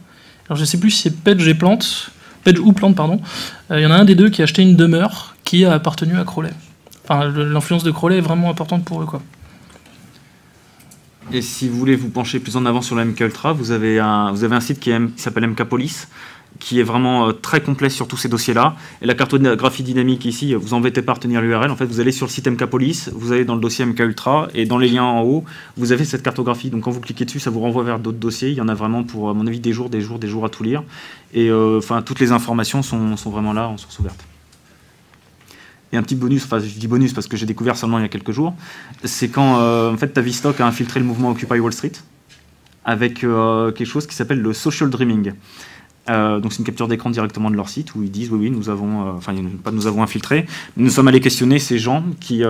S10: Alors je sais plus si c'est Page ou Plant, pardon. Il y en a un des deux qui a acheté une demeure qui a appartenu à Crowley. Enfin, l'influence de Crowley est vraiment importante pour eux, quoi.
S9: Et si vous voulez vous pencher plus en avant sur le MK Ultra, vous avez un site qui s'appelle MK Police, qui est vraiment très complet sur tous ces dossiers-là. Et la cartographie dynamique ici, vous embêtez pas à retenir l'URL. En fait, vous allez sur le site MKPolice, vous allez dans le dossier MKUltra, et dans les liens en haut, vous avez cette cartographie. Donc quand vous cliquez dessus, ça vous renvoie vers d'autres dossiers. Il y en a vraiment pour, à mon avis, des jours à tout lire. Et toutes les informations sont vraiment là en source ouverte. Et un petit bonus, enfin je dis bonus parce que j'ai découvert seulement il y a quelques jours, c'est quand en fait Tavistock a infiltré le mouvement Occupy Wall Street avec quelque chose qui s'appelle le social dreaming. Donc c'est une capture d'écran directement de leur site où ils disent oui nous avons nous avons infiltré, nous sommes allés questionner ces gens qui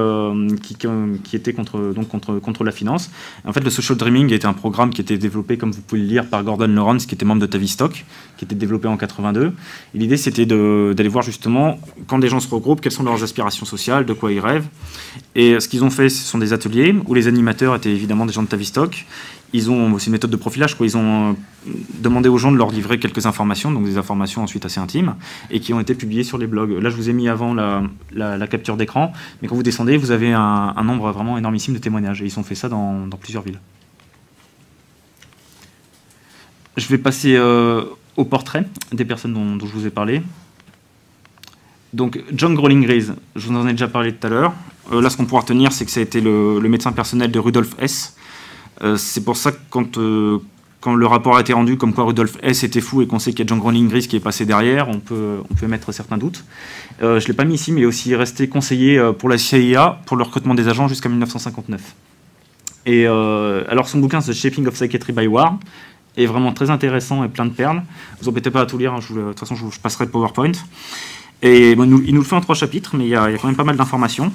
S9: étaient contre la finance. En fait le social dreaming était un programme qui était développé, comme vous pouvez le lire, par Gordon Lawrence, qui était membre de Tavistock, qui était développé en 82. Et l'idée c'était d'aller voir justement quand des gens se regroupent quelles sont leurs aspirations sociales, de quoi ils rêvent. Et ce qu'ils ont fait, ce sont des ateliers où les animateurs étaient évidemment des gens de Tavistock. C'est une méthode de profilage, quoi. Ils ont demandé aux gens de leur livrer quelques informations, donc des informations ensuite assez intimes, et qui ont été publiées sur les blogs. Là, je vous ai mis avant la capture d'écran, mais quand vous descendez, vous avez un nombre vraiment énormissime de témoignages, et ils ont fait ça dans plusieurs villes. Je vais passer au portrait des personnes dont je vous ai parlé. Donc, John Growling-Rees, je vous en ai déjà parlé tout à l'heure. Là, ce qu'on pourra retenir, c'est que ça a été le médecin personnel de Rudolf Hess. C'est pour ça que quand le rapport a été rendu comme quoi Rudolf Hess était fou et qu'on sait qu'il y a John Growling-Rees qui est passé derrière, on peut émettre certains doutes. Je ne l'ai pas mis ici, mais il est aussi resté conseiller pour la CIA pour le recrutement des agents jusqu'à 1959. Et alors son bouquin The Shaping of Psychiatry by War est vraiment très intéressant et plein de perles. Vous embêtez pas à tout lire, hein, de toute façon je passerai le PowerPoint. Et bon, il nous le fait en 3 chapitres, mais il y a quand même pas mal d'informations.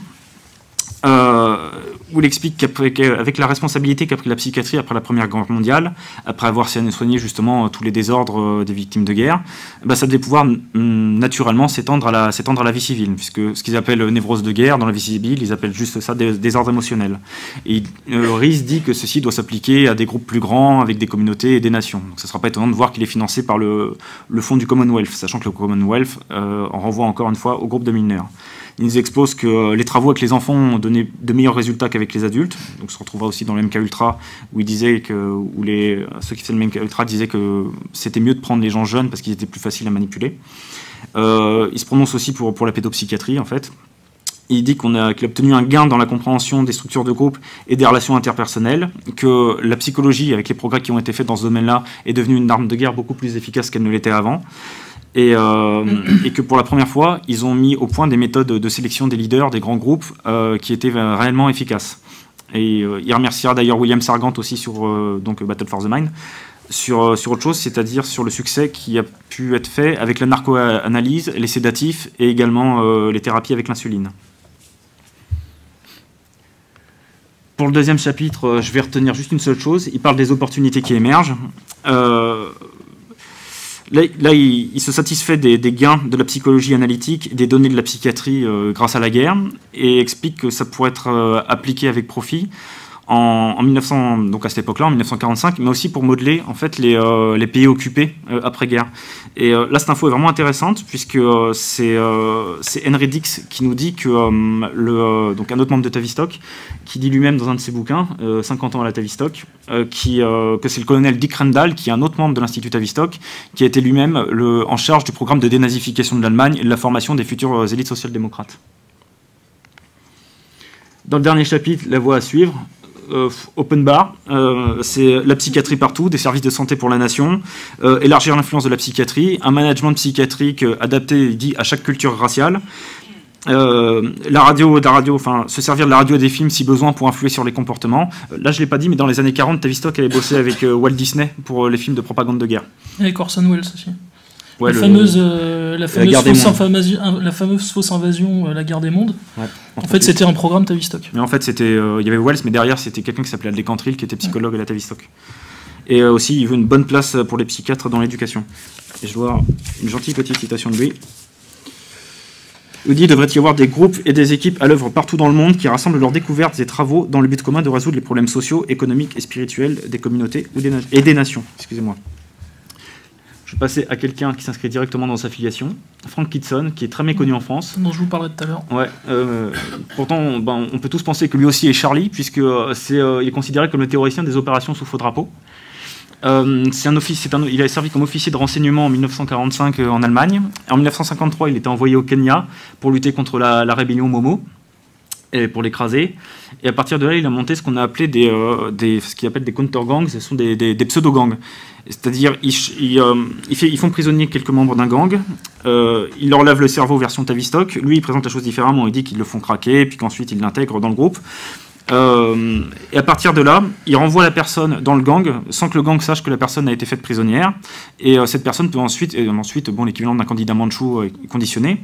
S9: Où il explique qu'avec la responsabilité qu'a pris la psychiatrie après la Première Guerre mondiale, après avoir soigné justement tous les désordres des victimes de guerre, ça devait pouvoir naturellement s'étendre à la vie civile, puisque ce qu'ils appellent névrose de guerre, dans la vie civile, ils appellent juste ça des désordres émotionnels. Et Rees dit que ceci doit s'appliquer à des groupes plus grands, avec des communautés et des nations. Donc ce ne sera pas étonnant de voir qu'il est financé par le fonds du Commonwealth, sachant que le Commonwealth en renvoie encore une fois au groupe de mineurs. Il nous expose que les travaux avec les enfants ont donné de meilleurs résultats qu'avec les adultes. Donc, on se retrouvera aussi dans le MKUltra où il disait ceux qui faisaient le MKUltra disaient que c'était mieux de prendre les gens jeunes parce qu'ils étaient plus faciles à manipuler. Il se prononce aussi pour la pédopsychiatrie en fait. Il dit qu'il a obtenu un gain dans la compréhension des structures de groupe et des relations interpersonnelles, que la psychologie, avec les progrès qui ont été faits dans ce domaine-là, est devenue une arme de guerre beaucoup plus efficace qu'elle ne l'était avant. Et que pour la première fois, ils ont mis au point des méthodes de sélection des leaders, des grands groupes, qui étaient réellement efficaces. Et il remerciera d'ailleurs William Sargant aussi sur Battle for the Mind, sur autre chose, c'est-à-dire sur le succès qui a pu être fait avec la narco-analyse, les sédatifs et également les thérapies avec l'insuline. Pour le deuxième chapitre, je vais retenir juste une seule chose. Il parle des opportunités qui émergent. Là, il se satisfait des gains de la psychologie analytique, des données de la psychiatrie grâce à la guerre, et explique que ça pourrait être appliqué avec profit en 1900, donc à cette époque-là, en 1945, mais aussi pour modeler en fait les pays occupés après-guerre. Et là, cette info est vraiment intéressante puisque c'est Henry Dix qui nous dit que donc un autre membre de Tavistock, qui dit lui-même dans un de ses bouquins, 50 ans à la Tavistock, que c'est le colonel Dick Rendall, qui est un autre membre de l'Institut Tavistock, qui a été lui-même en charge du programme de dénazification de l'Allemagne et de la formation des futures élites social-démocrates. Dans le dernier chapitre, la voie à suivre, open bar, c'est la psychiatrie partout, des services de santé pour la nation, élargir l'influence de la psychiatrie, un management psychiatrique adapté, il dit, à chaque culture raciale, se servir de la radio et des films si besoin pour influer sur les comportements. Là, je ne l'ai pas dit, mais dans les années 40, Tavistock avait bossé avec Walt Disney pour les films de propagande de guerre.
S10: Et avec Orson Welles aussi.
S9: Ouais,
S10: la fameuse fausse invasion, la guerre des mondes. Ouais. En fait, c'était un programme Tavistock.
S9: Mais en fait, il y avait Wells, mais derrière, c'était quelqu'un qui s'appelait Adlai Cantril, qui était psychologue à la Tavistock. Et aussi, il veut une bonne place pour les psychiatres dans l'éducation. Et je dois une gentille petite citation de lui. Il dit: devrait y avoir des groupes et des équipes à l'œuvre partout dans le monde qui rassemblent leurs découvertes et travaux dans le but commun de résoudre les problèmes sociaux, économiques et spirituels des communautés et des nations. Excusez-moi. Je vais passer à quelqu'un qui s'inscrit directement dans sa filiation, Frank Kitson, qui est très méconnu en France.
S10: Dont je vous parlais tout à l'heure.
S9: Ouais. Pourtant, on peut tous penser que lui aussi est Charlie, puisque il est considéré comme le théoricien des opérations sous faux drapeau. Il a servi comme officier de renseignement en 1945 en Allemagne. En 1953, il était envoyé au Kenya pour lutter contre la rébellion Momo et pour l'écraser. Et à partir de là, il a monté ce qu'on a appelé ce qu'il appelle des counter-gangs. Ce sont des pseudo-gangs. C'est-à-dire, ils font prisonnier quelques membres d'un gang. Il leur lave le cerveau version Tavistock. Lui, il présente la chose différemment. Il dit qu'ils le font craquer, puis qu'ensuite, il l'intègre dans le groupe. Et à partir de là, il renvoie la personne dans le gang sans que le gang sache que la personne a été faite prisonnière. Et cette personne peut ensuite l'équivalent d'un candidat mandchou conditionné,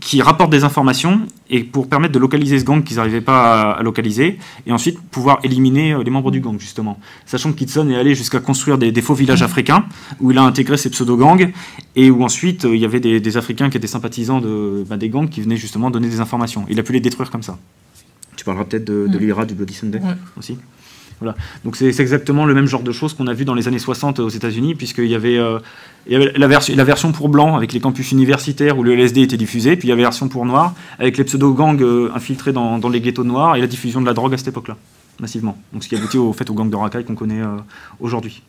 S9: qui rapporte des informations et pour permettre de localiser ce gang qu'ils n'arrivaient pas à localiser, et ensuite pouvoir éliminer les membres du gang, justement. Sachant que Kitson est allé jusqu'à construire des faux villages africains, où il a intégré ces pseudo-gangs, et où ensuite il y avait des Africains qui étaient sympathisants des gangs qui venaient justement donner des informations. Il a pu les détruire comme ça. Tu parleras peut-être de l'IRA, du Bloody Sunday aussi. Voilà. Donc c'est exactement le même genre de choses qu'on a vu dans les années 60 aux États-Unis, puisqu'il y avait, la version pour blanc avec les campus universitaires où le LSD était diffusé, puis il y avait la version pour noir avec les pseudo-gangs infiltrés dans les ghettos noirs et la diffusion de la drogue à cette époque-là, massivement. Donc ce qui aboutit au gang de racailles qu'on connaît aujourd'hui.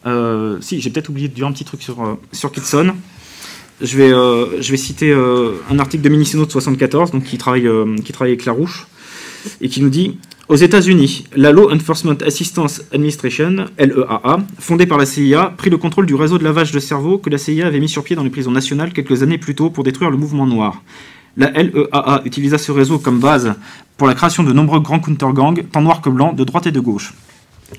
S9: J'ai peut-être oublié de dire un petit truc sur Kitson. Je vais citer un article de Minicello de 74, donc qui travaille avec Larouche, et qui nous dit: aux États-Unis, la Law Enforcement Assistance Administration, LEAA, fondée par la CIA, prit le contrôle du réseau de lavage de cerveau que la CIA avait mis sur pied dans les prisons nationales quelques années plus tôt pour détruire le mouvement noir. La LEAA utilisa ce réseau comme base pour la création de nombreux grands counter-gangs, tant noirs que blancs, de droite et de gauche.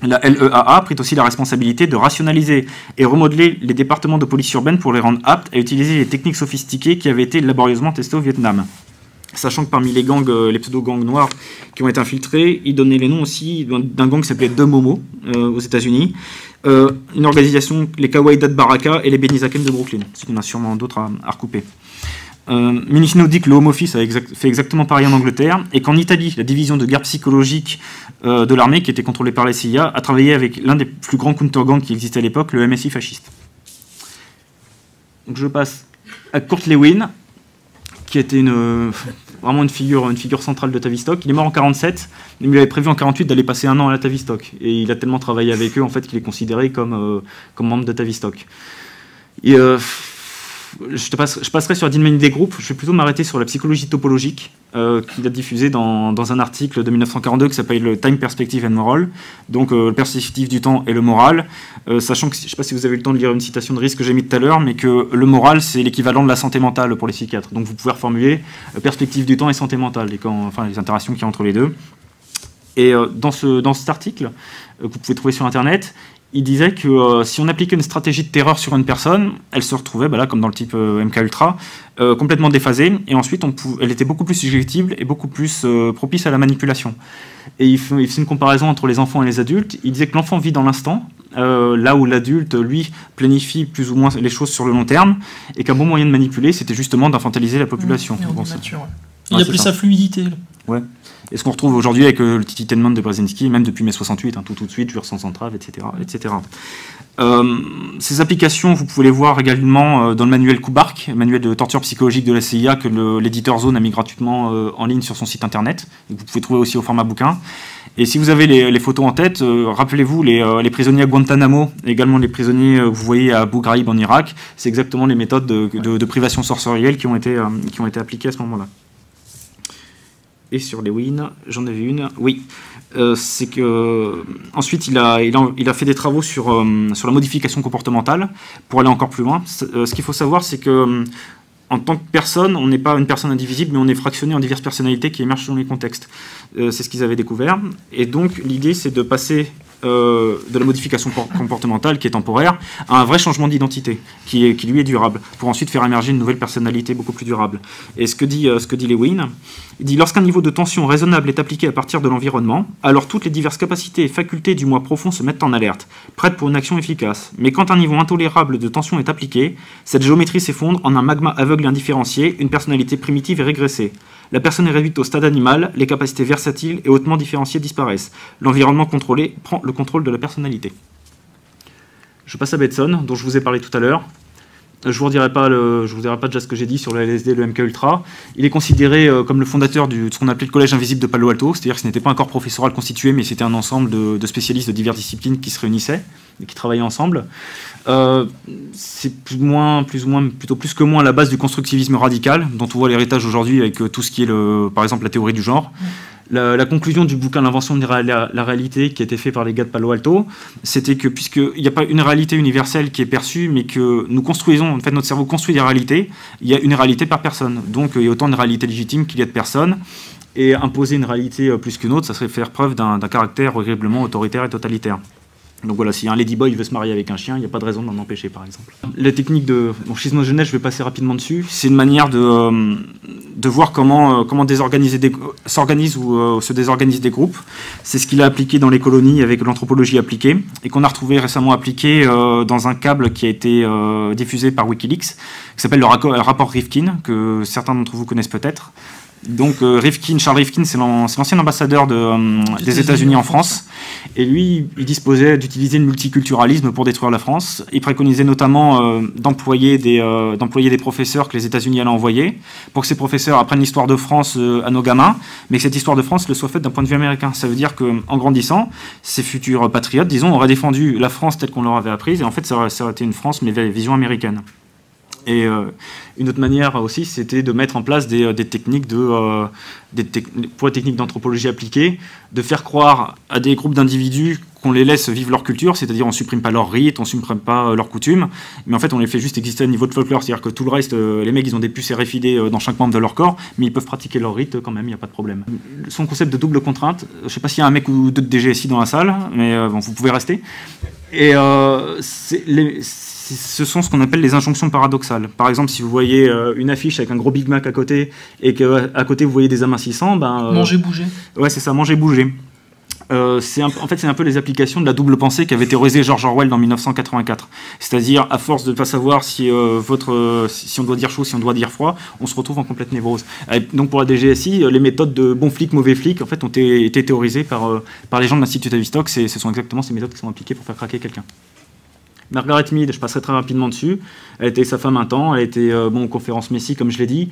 S9: La LEAA prit aussi la responsabilité de rationaliser et remodeler les départements de police urbaine pour les rendre aptes à utiliser les techniques sophistiquées qui avaient été laborieusement testées au Vietnam. Sachant que parmi les gangs, les pseudo-gangs noirs qui ont été infiltrés, ils donnaient les noms aussi d'un gang qui s'appelait The Momo aux États-Unis, une organisation, les Kawaii Dat Baraka et les Benizaken de Brooklyn. Il y en a sûrement d'autres à recouper. Minicino dit que le Home Office a fait exactement pareil en Angleterre, et qu'en Italie, la division de guerre psychologique de l'armée, qui était contrôlée par la CIA, a travaillé avec l'un des plus grands counter-gangs qui existait à l'époque, le MSI fasciste. Donc je passe à Kurt Lewin, qui était vraiment une figure centrale de Tavistock. Il est mort en 47, mais il avait prévu en 48 d'aller passer 1 an à la Tavistock, et il a tellement travaillé avec eux en fait qu'il est considéré comme membre de Tavistock. Et je passerai sur la dynamique des groupes. Je vais plutôt m'arrêter sur la psychologie topologique qu'il a diffusée dans un article de 1942 qui s'appelle le Time Perspective and Moral, donc le perspective du temps et le moral, sachant que, je ne sais pas si vous avez eu le temps de lire une citation de Rice que j'ai mis tout à l'heure, mais que le moral c'est l'équivalent de la santé mentale pour les psychiatres, donc vous pouvez reformuler perspective du temps et santé mentale, les interactions qu'il y a entre les deux. Et dans cet article que vous pouvez trouver sur internet, il disait que si on appliquait une stratégie de terreur sur une personne, elle se retrouvait, là, comme dans le type MK Ultra, complètement déphasée, et ensuite elle était beaucoup plus susceptible et beaucoup plus propice à la manipulation. Et il fait une comparaison entre les enfants et les adultes. Il disait que l'enfant vit dans l'instant, là où l'adulte, lui, planifie plus ou moins les choses sur le long terme, et qu'un bon moyen de manipuler, c'était justement d'infantiliser la population.
S10: Il a pris sa fluidité.
S9: Ouais. Et ce qu'on retrouve aujourd'hui avec le titillament de Brzezinski, même depuis mai 68, tout de suite, jure sans entrave, etc. etc. Ces applications, vous pouvez les voir également dans le manuel Kubark, manuel de torture psychologique de la CIA, que l'éditeur Zone a mis gratuitement en ligne sur son site internet, et que vous pouvez trouver aussi au format bouquin. Et si vous avez les photos en tête, rappelez-vous les prisonniers à Guantanamo, et également les prisonniers que vous voyez à Abu Ghraib en Irak, c'est exactement les méthodes de privation sensorielle qui ont été appliquées à ce moment-là. Et sur Lewin, j'en avais une, oui. C'est que ensuite il a fait des travaux sur la modification comportementale pour aller encore plus loin. Ce qu'il faut savoir, c'est que en tant que personne, on n'est pas une personne indivisible, mais on est fractionné en diverses personnalités qui émergent selon les contextes. C'est ce qu'ils avaient découvert. Et donc l'idée, c'est de passer de la modification comportementale qui est temporaire à un vrai changement d'identité qui lui est durable, pour ensuite faire émerger une nouvelle personnalité beaucoup plus durable. Et ce que dit Lewin, il dit: lorsqu'un niveau de tension raisonnable est appliqué à partir de l'environnement, alors toutes les diverses capacités et facultés du moi profond se mettent en alerte, prêtes pour une action efficace. Mais quand un niveau intolérable de tension est appliqué, cette géométrie s'effondre en un magma aveugle et indifférencié, une personnalité primitive est régressée. La personne est réduite au stade animal, les capacités versatiles et hautement différenciées disparaissent. L'environnement contrôlé prend le contrôle de la personnalité. Je passe à Bateson, dont je vous ai parlé tout à l'heure. je vous redirai pas déjà ce que j'ai dit sur le LSD et le MK Ultra. Il est considéré comme le fondateur de ce qu'on appelait le Collège Invisible de Palo Alto, c'est-à-dire que ce n'était pas un corps professoral constitué, mais c'était un ensemble de spécialistes de diverses disciplines qui se réunissaient et qui travaillaient ensemble. C'est plutôt plus que moins la base du constructivisme radical, dont on voit l'héritage aujourd'hui avec tout ce qui est, par exemple, la théorie du genre. La conclusion du bouquin L'invention de la réalité, qui a été fait par les gars de Palo Alto, c'était que puisqu'il n'y a pas une réalité universelle qui est perçue, mais que nous construisons, en fait notre cerveau construit des réalités, il y a une réalité par personne. Donc il y a autant de réalités légitimes qu'il y a de personnes. Et imposer une réalité plus qu'une autre, ça serait faire preuve d'un caractère horriblement autoritaire et totalitaire. Donc voilà, si un ladyboy veut se marier avec un chien, il n'y a pas de raison d'en empêcher, par exemple. La technique de schismogenèse, je vais passer rapidement dessus. C'est une manière de voir comment s'organisent ou se désorganisent des groupes. C'est ce qu'il a appliqué dans les colonies avec l'anthropologie appliquée, et qu'on a retrouvé récemment appliqué dans un câble qui a été diffusé par Wikileaks, qui s'appelle le rapport Rifkin, que certains d'entre vous connaissent peut-être. Donc Charles Rifkin, c'est l'ancien ambassadeur des États-Unis en France, et lui, il disposait d'utiliser le multiculturalisme pour détruire la France. Il préconisait notamment d'employer des professeurs que les États-Unis allaient envoyer, pour que ces professeurs apprennent l'histoire de France à nos gamins, mais que cette histoire de France le soit faite d'un point de vue américain. Ça veut dire qu'en grandissant, ces futurs patriotes, disons, auraient défendu la France telle qu'on leur avait apprise, et en fait ça aurait été une France mais vision américaine. Et une autre manière aussi, c'était de mettre en place des techniques pour les techniques d'anthropologie appliquée, de faire croire à des groupes d'individus qu'on les laisse vivre leur culture, c'est-à-dire on ne supprime pas leurs rites, on ne supprime pas leurs coutumes, mais en fait on les fait juste exister à niveau de folklore, c'est-à-dire que tout le reste, les mecs ils ont des puces RFID dans chaque membre de leur corps, mais ils peuvent pratiquer leurs rites quand même, il n'y a pas de problème. Son concept de double contrainte, je ne sais pas s'il y a un mec ou deux de DGSI dans la salle, mais bon, vous pouvez rester. Et ce sont ce qu'on appelle les injonctions paradoxales. Par exemple, si vous voyez une affiche avec un gros Big Mac à côté, et qu'à côté vous voyez des amincissants,
S10: manger, bouger.
S9: Ouais, c'est ça, manger, bouger. En fait, c'est un peu les applications de la double pensée qu'avait théorisé George Orwell en 1984. C'est-à-dire, à force de ne pas savoir si on doit dire chaud, si on doit dire froid, on se retrouve en complète névrose. Donc pour la DGSI, les méthodes de bon flic, mauvais flic, en fait, ont été théorisées par les gens de l'Institut Tavistock. Ce sont exactement ces méthodes qui sont appliquées pour faire craquer quelqu'un. Margaret Mead, je passerai très rapidement dessus. Elle était sa femme un temps, elle était aux conférences Messi, comme je l'ai dit.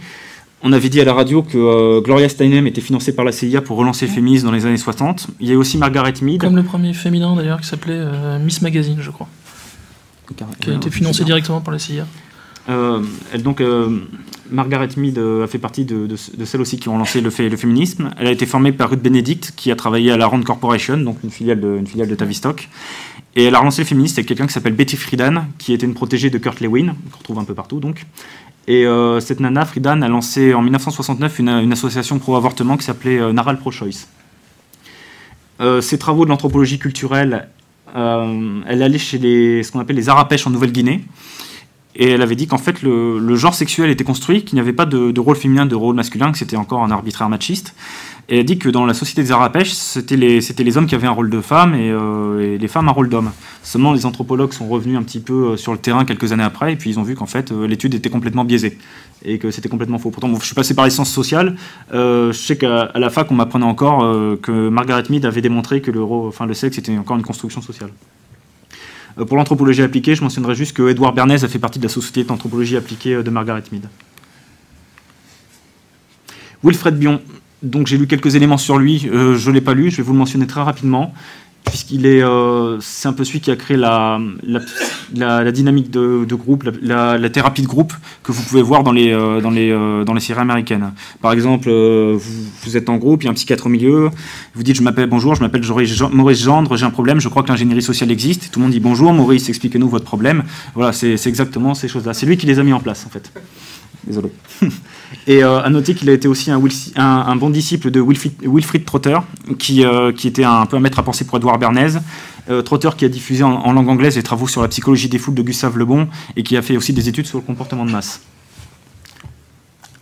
S9: On avait dit à la radio que Gloria Steinem était financée par la CIA pour relancer le féminisme dans les années 60. Il y a aussi Margaret Mead.
S10: Comme le premier féminin d'ailleurs, qui s'appelait Miss Magazine, je crois. Qui a été financé directement par la CIA.
S9: Margaret Mead a fait partie de celles aussi qui ont lancé le féminisme. Elle a été formée par Ruth Benedict, qui a travaillé à la Rand Corporation, donc une filiale de Tavistock. Et elle a relancé le féminisme avec quelqu'un qui s'appelle Betty Friedan, qui était une protégée de Kurt Lewin, qu'on retrouve un peu partout donc. Et cette nana, Friedan, a lancé en 1969 une association pro-avortement qui s'appelait Naral Pro-Choice. Ses travaux de l'anthropologie culturelle, elle allait chez ce qu'on appelle les Arapèches en Nouvelle-Guinée. Et elle avait dit qu'en fait, le genre sexuel était construit, qu'il n'y avait pas de rôle féminin, de rôle masculin, que c'était encore un arbitraire machiste. Et elle a dit que dans la société des Arapèches, c'était les hommes qui avaient un rôle de femme et les femmes un rôle d'homme. Seulement, les anthropologues sont revenus un petit peu sur le terrain quelques années après, et puis ils ont vu qu'en fait, l'étude était complètement biaisée, et que c'était complètement faux. Pourtant, je suis passé par les sciences sociales, je sais qu'à la fac, on m'apprenait encore que Margaret Mead avait démontré que le sexe était encore une construction sociale. Pour l'anthropologie appliquée, je mentionnerai juste que Edward Bernays a fait partie de la société d'anthropologie appliquée de Margaret Mead. Wilfred Bion, donc j'ai lu quelques éléments sur lui, je ne l'ai pas lu, je vais vous le mentionner très rapidement, puisqu'il c'est un peu celui qui a créé la dynamique de groupe, la thérapie de groupe que vous pouvez voir dans les séries américaines. Par exemple, vous êtes en groupe, il y a un psychiatre au milieu, vous dites bonjour, je m'appelle Maurice Gendre, j'ai un problème, je crois que l'ingénierie sociale existe. Tout le monde dit bonjour Maurice, expliquez-nous votre problème. Voilà, c'est exactement ces choses-là. C'est lui qui les a mis en place en fait. Désolé. Et à noter qu'il a été aussi un bon disciple de Wilfrid Trotter, qui était un peu un maître à penser pour Edward Bernays. Trotter qui a diffusé en langue anglaise les travaux sur la psychologie des foules de Gustave Le Bon et qui a fait aussi des études sur le comportement de masse.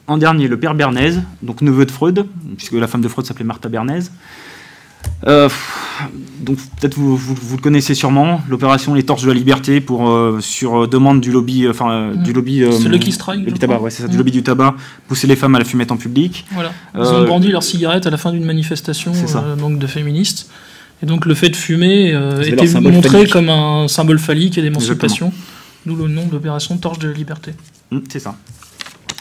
S9: En dernier, le père Bernays, donc neveu de Freud, puisque la femme de Freud s'appelait Martha Bernays. Donc peut-être vous le connaissez sûrement, l'opération Les Torches de la Liberté sur demande du lobby,
S10: c'est Lucky Strike,
S9: du tabac, ouais, c'est ça, du lobby du tabac, pousser les femmes à la fumette en public.
S10: Voilà. Ils ont brandi leurs cigarettes à la fin d'une manifestation donc de féministes. Et donc le fait de fumer était montré comme un symbole phallique et d'émancipation. d'où le nom d'opération Torche de Liberté.
S9: C'est ça.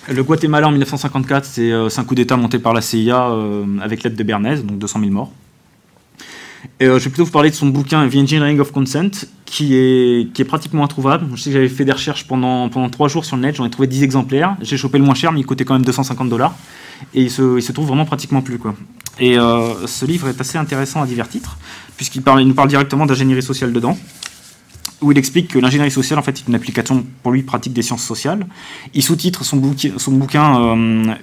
S9: Le Guatemala en 1954, c'est un coup d'État monté par la CIA avec l'aide de Bernays, donc 200 000 morts. Et je vais plutôt vous parler de son bouquin The Engineering of Consent, qui est pratiquement introuvable. Je sais que j'avais fait des recherches pendant 3 jours sur le net, j'en ai trouvé 10 exemplaires. J'ai chopé le moins cher, mais il coûtait quand même $250. Et il se trouve vraiment pratiquement plus, quoi. Et ce livre est assez intéressant à divers titres, puisqu'il nous parle directement d'ingénierie sociale dedans, où il explique que l'ingénierie sociale, en fait, est une application, pour lui, pratique des sciences sociales. Il sous-titre son bouquin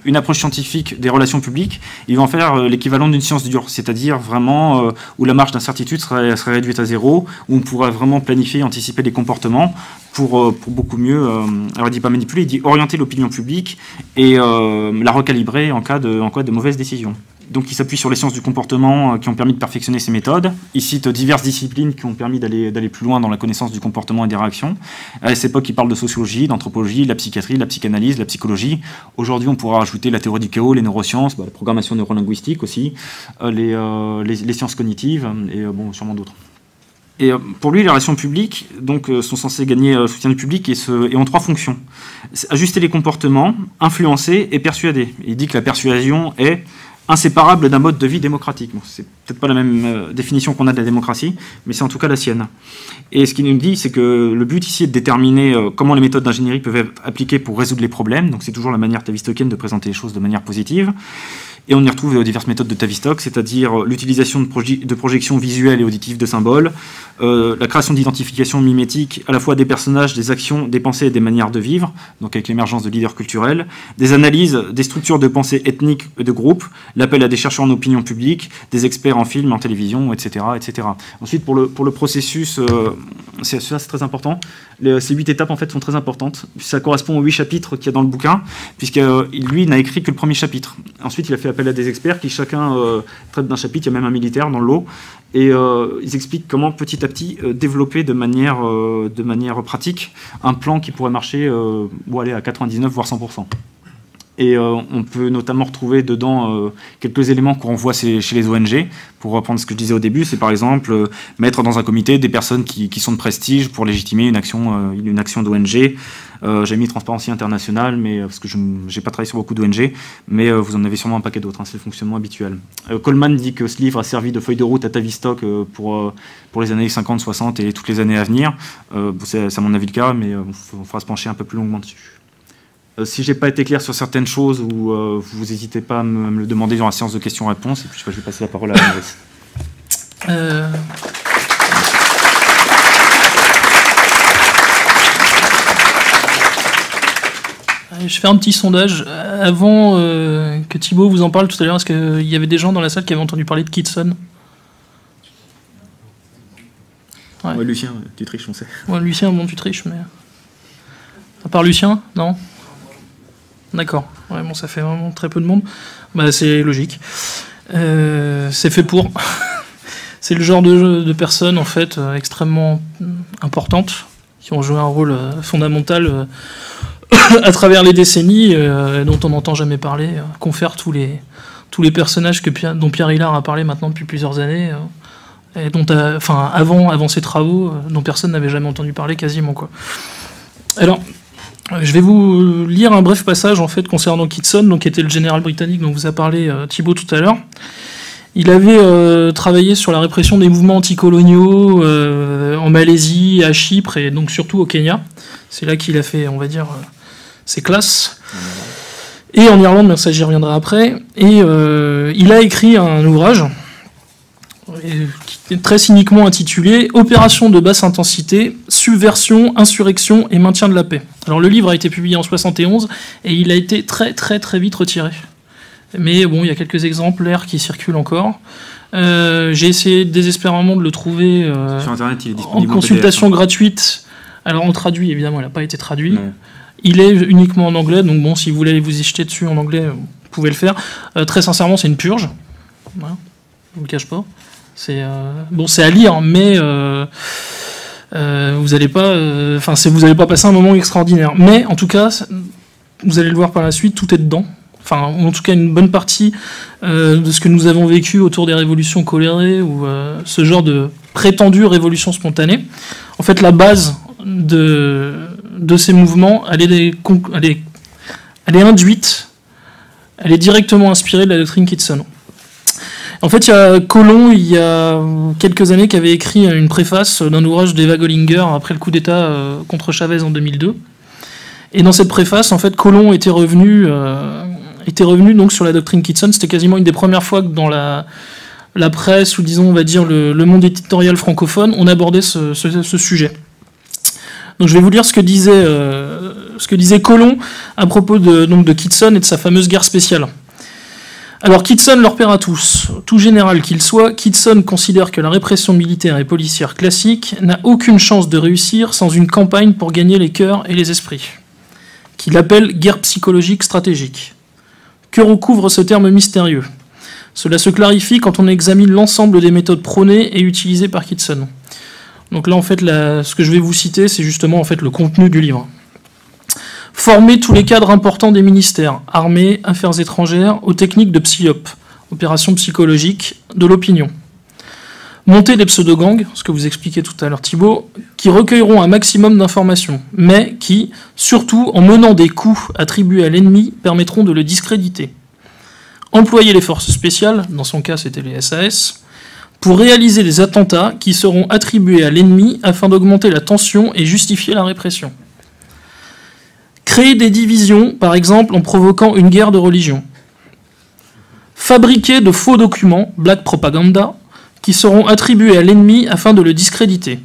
S9: Une approche scientifique des relations publiques. Il va en faire l'équivalent d'une science dure, c'est-à-dire vraiment où la marge d'incertitude serait réduite à 0, où on pourrait vraiment planifier et anticiper les comportements pour beaucoup mieux, alors il dit pas manipuler, il dit orienter l'opinion publique et la recalibrer en cas de mauvaise décision. Donc il s'appuie sur les sciences du comportement qui ont permis de perfectionner ces méthodes. Il cite diverses disciplines qui ont permis d'aller plus loin dans la connaissance du comportement et des réactions. À cette époque, il parle de sociologie, d'anthropologie, de la psychiatrie, de la psychanalyse, de la psychologie. Aujourd'hui, on pourra rajouter la théorie du chaos, les neurosciences, la programmation neurolinguistique aussi, les sciences cognitives et sûrement d'autres. Et pour lui, les relations publiques sont censées gagner le soutien du public et ont 3 fonctions. Ajuster les comportements, influencer et persuader. Il dit que la persuasion est inséparable d'un mode de vie démocratique. Bon, c'est peut-être pas la même définition qu'on a de la démocratie, mais c'est en tout cas la sienne. Et ce qu'il nous dit, c'est que le but ici est de déterminer comment les méthodes d'ingénierie peuvent être appliquées pour résoudre les problèmes. Donc c'est toujours la manière tavistockienne de présenter les choses de manière positive. Et on y retrouve diverses méthodes de Tavistock, c'est-à-dire l'utilisation de projections visuelles et auditives de symboles, la création d'identifications mimétiques à la fois des personnages, des actions, des pensées et des manières de vivre, donc avec l'émergence de leaders culturels, des analyses, des structures de pensée ethniques et de groupes, l'appel à des chercheurs en opinion publique, des experts en film, en télévision, etc. etc. Ensuite, pour le processus, c'est très important. Ces 8 étapes en fait sont très importantes. Ça correspond aux 8 chapitres qu'il y a dans le bouquin, puisque lui n'a écrit que le premier chapitre. Ensuite, il a fait appel à des experts qui chacun traite d'un chapitre. Il y a même un militaire dans le lot, et ils expliquent comment petit à petit développer de manière pratique un plan qui pourrait marcher à 99 voire 100%. Et on peut notamment retrouver dedans quelques éléments qu'on voit chez les ONG. Pour reprendre ce que je disais au début, c'est par exemple mettre dans un comité des personnes qui sont de prestige pour légitimer une action d'ONG. J'ai mis Transparency International, mais parce que je n'ai pas travaillé sur beaucoup d'ONG, mais vous en avez sûrement un paquet d'autres, c'est le fonctionnement habituel. Coleman dit que ce livre a servi de feuille de route à Tavistock pour les années 50, 60 et toutes les années à venir. C'est à mon avis le cas, mais on fera se pencher un peu plus longuement dessus. Si j'ai pas été clair sur certaines choses, ou vous n'hésitez pas à me le demander dans la séance de questions-réponses, et puis je vais passer la parole à Maurice.
S10: Je fais un petit sondage. Avant que Thibaut vous en parle tout à l'heure, est-ce qu'il y avait des gens dans la salle qui avaient entendu parler de Kitson?
S9: Ouais, Lucien, tu triches, on sait.
S10: Ouais, Lucien, bon, tu triches, mais... À part Lucien, non? D'accord. Ouais, bon, ça fait vraiment très peu de monde. Bah, c'est logique. C'est fait pour. C'est le genre de personnes, en fait, extrêmement importantes, qui ont joué un rôle fondamental à travers les décennies, dont on n'entend jamais parler, confère tous les personnages dont Pierre Hillard a parlé maintenant depuis plusieurs années, et dont, avant ses travaux, dont personne n'avait jamais entendu parler quasiment, quoi. Alors, je vais vous lire un bref passage en fait concernant Kitson, donc qui était le général britannique dont vous a parlé Thibaut tout à l'heure. Il avait travaillé sur la répression des mouvements anticoloniaux en Malaisie, à Chypre et donc surtout au Kenya. C'est là qu'il a fait, on va dire, ses classes. Et en Irlande, mais ça j'y reviendrai après. Et il a écrit un ouvrage qui est très cyniquement intitulé « Opération de basse intensité, subversion, insurrection et maintien de la paix ». Alors le livre a été publié en 1971 et il a été très très très vite retiré. Mais bon, il y a quelques exemplaires qui circulent encore. J'ai essayé désespérément de le trouver
S9: sur Internet, il est disponible
S10: en consultation gratuite. Alors on traduit, évidemment, il n'a pas été traduit. Non. Il est uniquement en anglais, donc bon, si vous voulez vous y jeter dessus en anglais, vous pouvez le faire. Très sincèrement, c'est une purge. Voilà, je vous le cache pas. C'est à lire, mais vous n'allez pas passer un moment extraordinaire. Mais en tout cas, vous allez le voir par la suite, tout est dedans. Enfin, en tout cas, une bonne partie de ce que nous avons vécu autour des révolutions colérées ou ce genre de prétendue révolution spontanée. En fait, la base de de ces mouvements, elle est induite, elle est directement inspirée de la doctrine Kitson. En fait, il y a Colomb, il y a quelques années, qui avait écrit une préface d'un ouvrage d'Eva Gollinger après le coup d'État contre Chavez en 2002. Et dans cette préface, en fait, Colomb était revenu donc sur la doctrine Kitson. C'était quasiment une des premières fois que dans la presse, ou disons, on va dire, le monde éditorial francophone, on abordait ce sujet. Donc je vais vous lire ce que disait Colomb à propos de Kitson et de sa fameuse guerre spéciale. Alors Kitson leur père à tous. Tout général qu'il soit, Kitson considère que la répression militaire et policière classique n'a aucune chance de réussir sans une campagne pour gagner les cœurs et les esprits, qu'il appelle guerre psychologique stratégique. Que recouvre ce terme mystérieux ? Cela se clarifie quand on examine l'ensemble des méthodes prônées et utilisées par Kitson. Donc là, en fait, ce que je vais vous citer, c'est justement en fait le contenu du livre. Former tous les cadres importants des ministères, armée, affaires étrangères, aux techniques de psyop, opérations psychologiques, de l'opinion. Monter des pseudo-gangs, ce que vous expliquez tout à l'heure Thibault, qui recueilleront un maximum d'informations, mais qui, surtout en menant des coups attribués à l'ennemi, permettront de le discréditer. Employer les forces spéciales, dans son cas c'était les SAS, pour réaliser des attentats qui seront attribués à l'ennemi afin d'augmenter la tension et justifier la répression. Créer des divisions, par exemple en provoquant une guerre de religion. Fabriquer de faux documents, black propaganda, qui seront attribués à l'ennemi afin de le discréditer.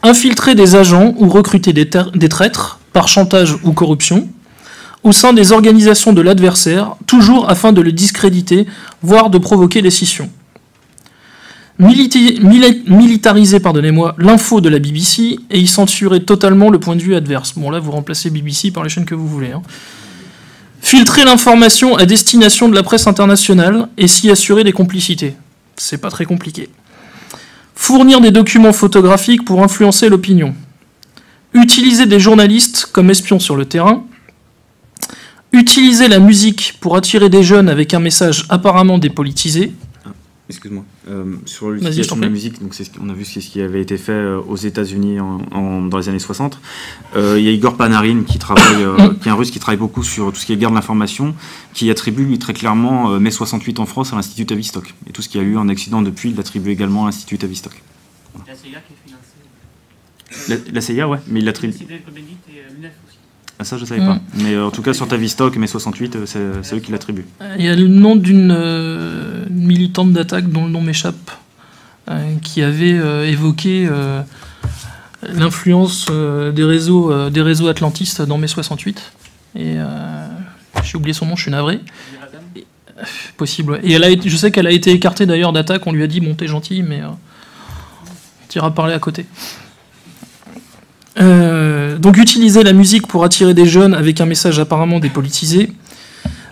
S10: Infiltrer des agents ou recruter des traîtres, par chantage ou corruption, au sein des organisations de l'adversaire, toujours afin de le discréditer, voire de provoquer des scissions. Militariser l'info de la BBC et y censurer totalement le point de vue adverse. Bon là, vous remplacez BBC par les chaînes que vous voulez. Filtrer l'information à destination de la presse internationale et s'y assurer des complicités. C'est pas très compliqué. Fournir des documents photographiques pour influencer l'opinion. Utiliser des journalistes comme espions sur le terrain. Utiliser la musique pour attirer des jeunes avec un message apparemment dépolitisé.
S9: Excuse-moi. Sur l'utilisation de la musique, donc on a vu ce qui avait été fait aux États-Unis dans les années 60. Il y a Igor Panarin qui est un Russe qui travaille beaucoup sur tout ce qui est guerre de l'information, qui attribue lui très clairement mai 68 en France à l'Institut Tavistock. Et tout ce qu'il y a eu en accident depuis, il l'attribue également à l'Institut Tavistock. Voilà. La CIA qui est financée. La CIA, ouais, mais il l'attribue. Ah, ça, je ne savais pas. Mais en tout cas, sur Tavistock, mai 68, c'est eux qui l'attribuent.
S10: Il y a le nom d'une militante d'attaque dont le nom m'échappe, qui avait évoqué l'influence des réseaux atlantistes dans mai 68. Et j'ai oublié son nom, je suis navré. Possible, ouais. Et je sais qu'elle a été écartée d'ailleurs d'attaque. On lui a dit, bon, t'es gentil, mais tu iras parler à côté. Donc utiliser la musique pour attirer des jeunes avec un message apparemment dépolitisé,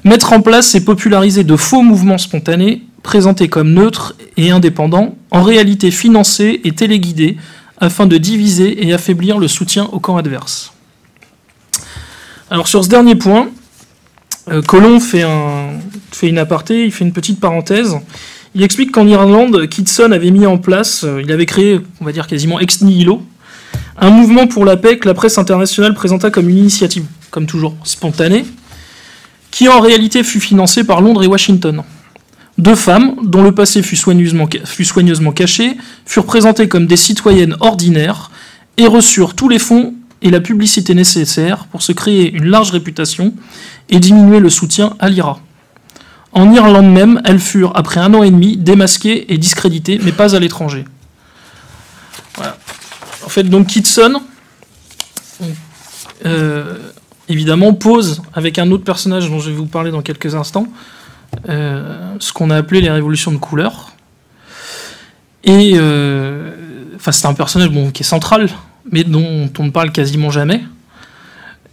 S10: mettre en place et populariser de faux mouvements spontanés, présentés comme neutres et indépendants, en réalité financés et téléguidés, afin de diviser et affaiblir le soutien au camp adverse. Alors sur ce dernier point, Colomb fait une aparté, il fait une petite parenthèse. Il explique qu'en Irlande, Kitson avait mis en place, il avait créé, on va dire quasiment ex nihilo, un mouvement pour la paix que la presse internationale présenta comme une initiative, comme toujours, spontanée, qui en réalité fut financée par Londres et Washington. Deux femmes, dont le passé fut soigneusement caché, furent présentées comme des citoyennes ordinaires et reçurent tous les fonds et la publicité nécessaires pour se créer une large réputation et diminuer le soutien à l'IRA. En Irlande même, elles furent, après 1 an et demi, démasquées et discréditées, mais pas à l'étranger. Voilà. En fait, donc Kitson, évidemment, pose, avec un autre personnage dont je vais vous parler dans quelques instants, ce qu'on a appelé les révolutions de couleur. Et c'est un personnage qui est central, mais dont on ne parle quasiment jamais.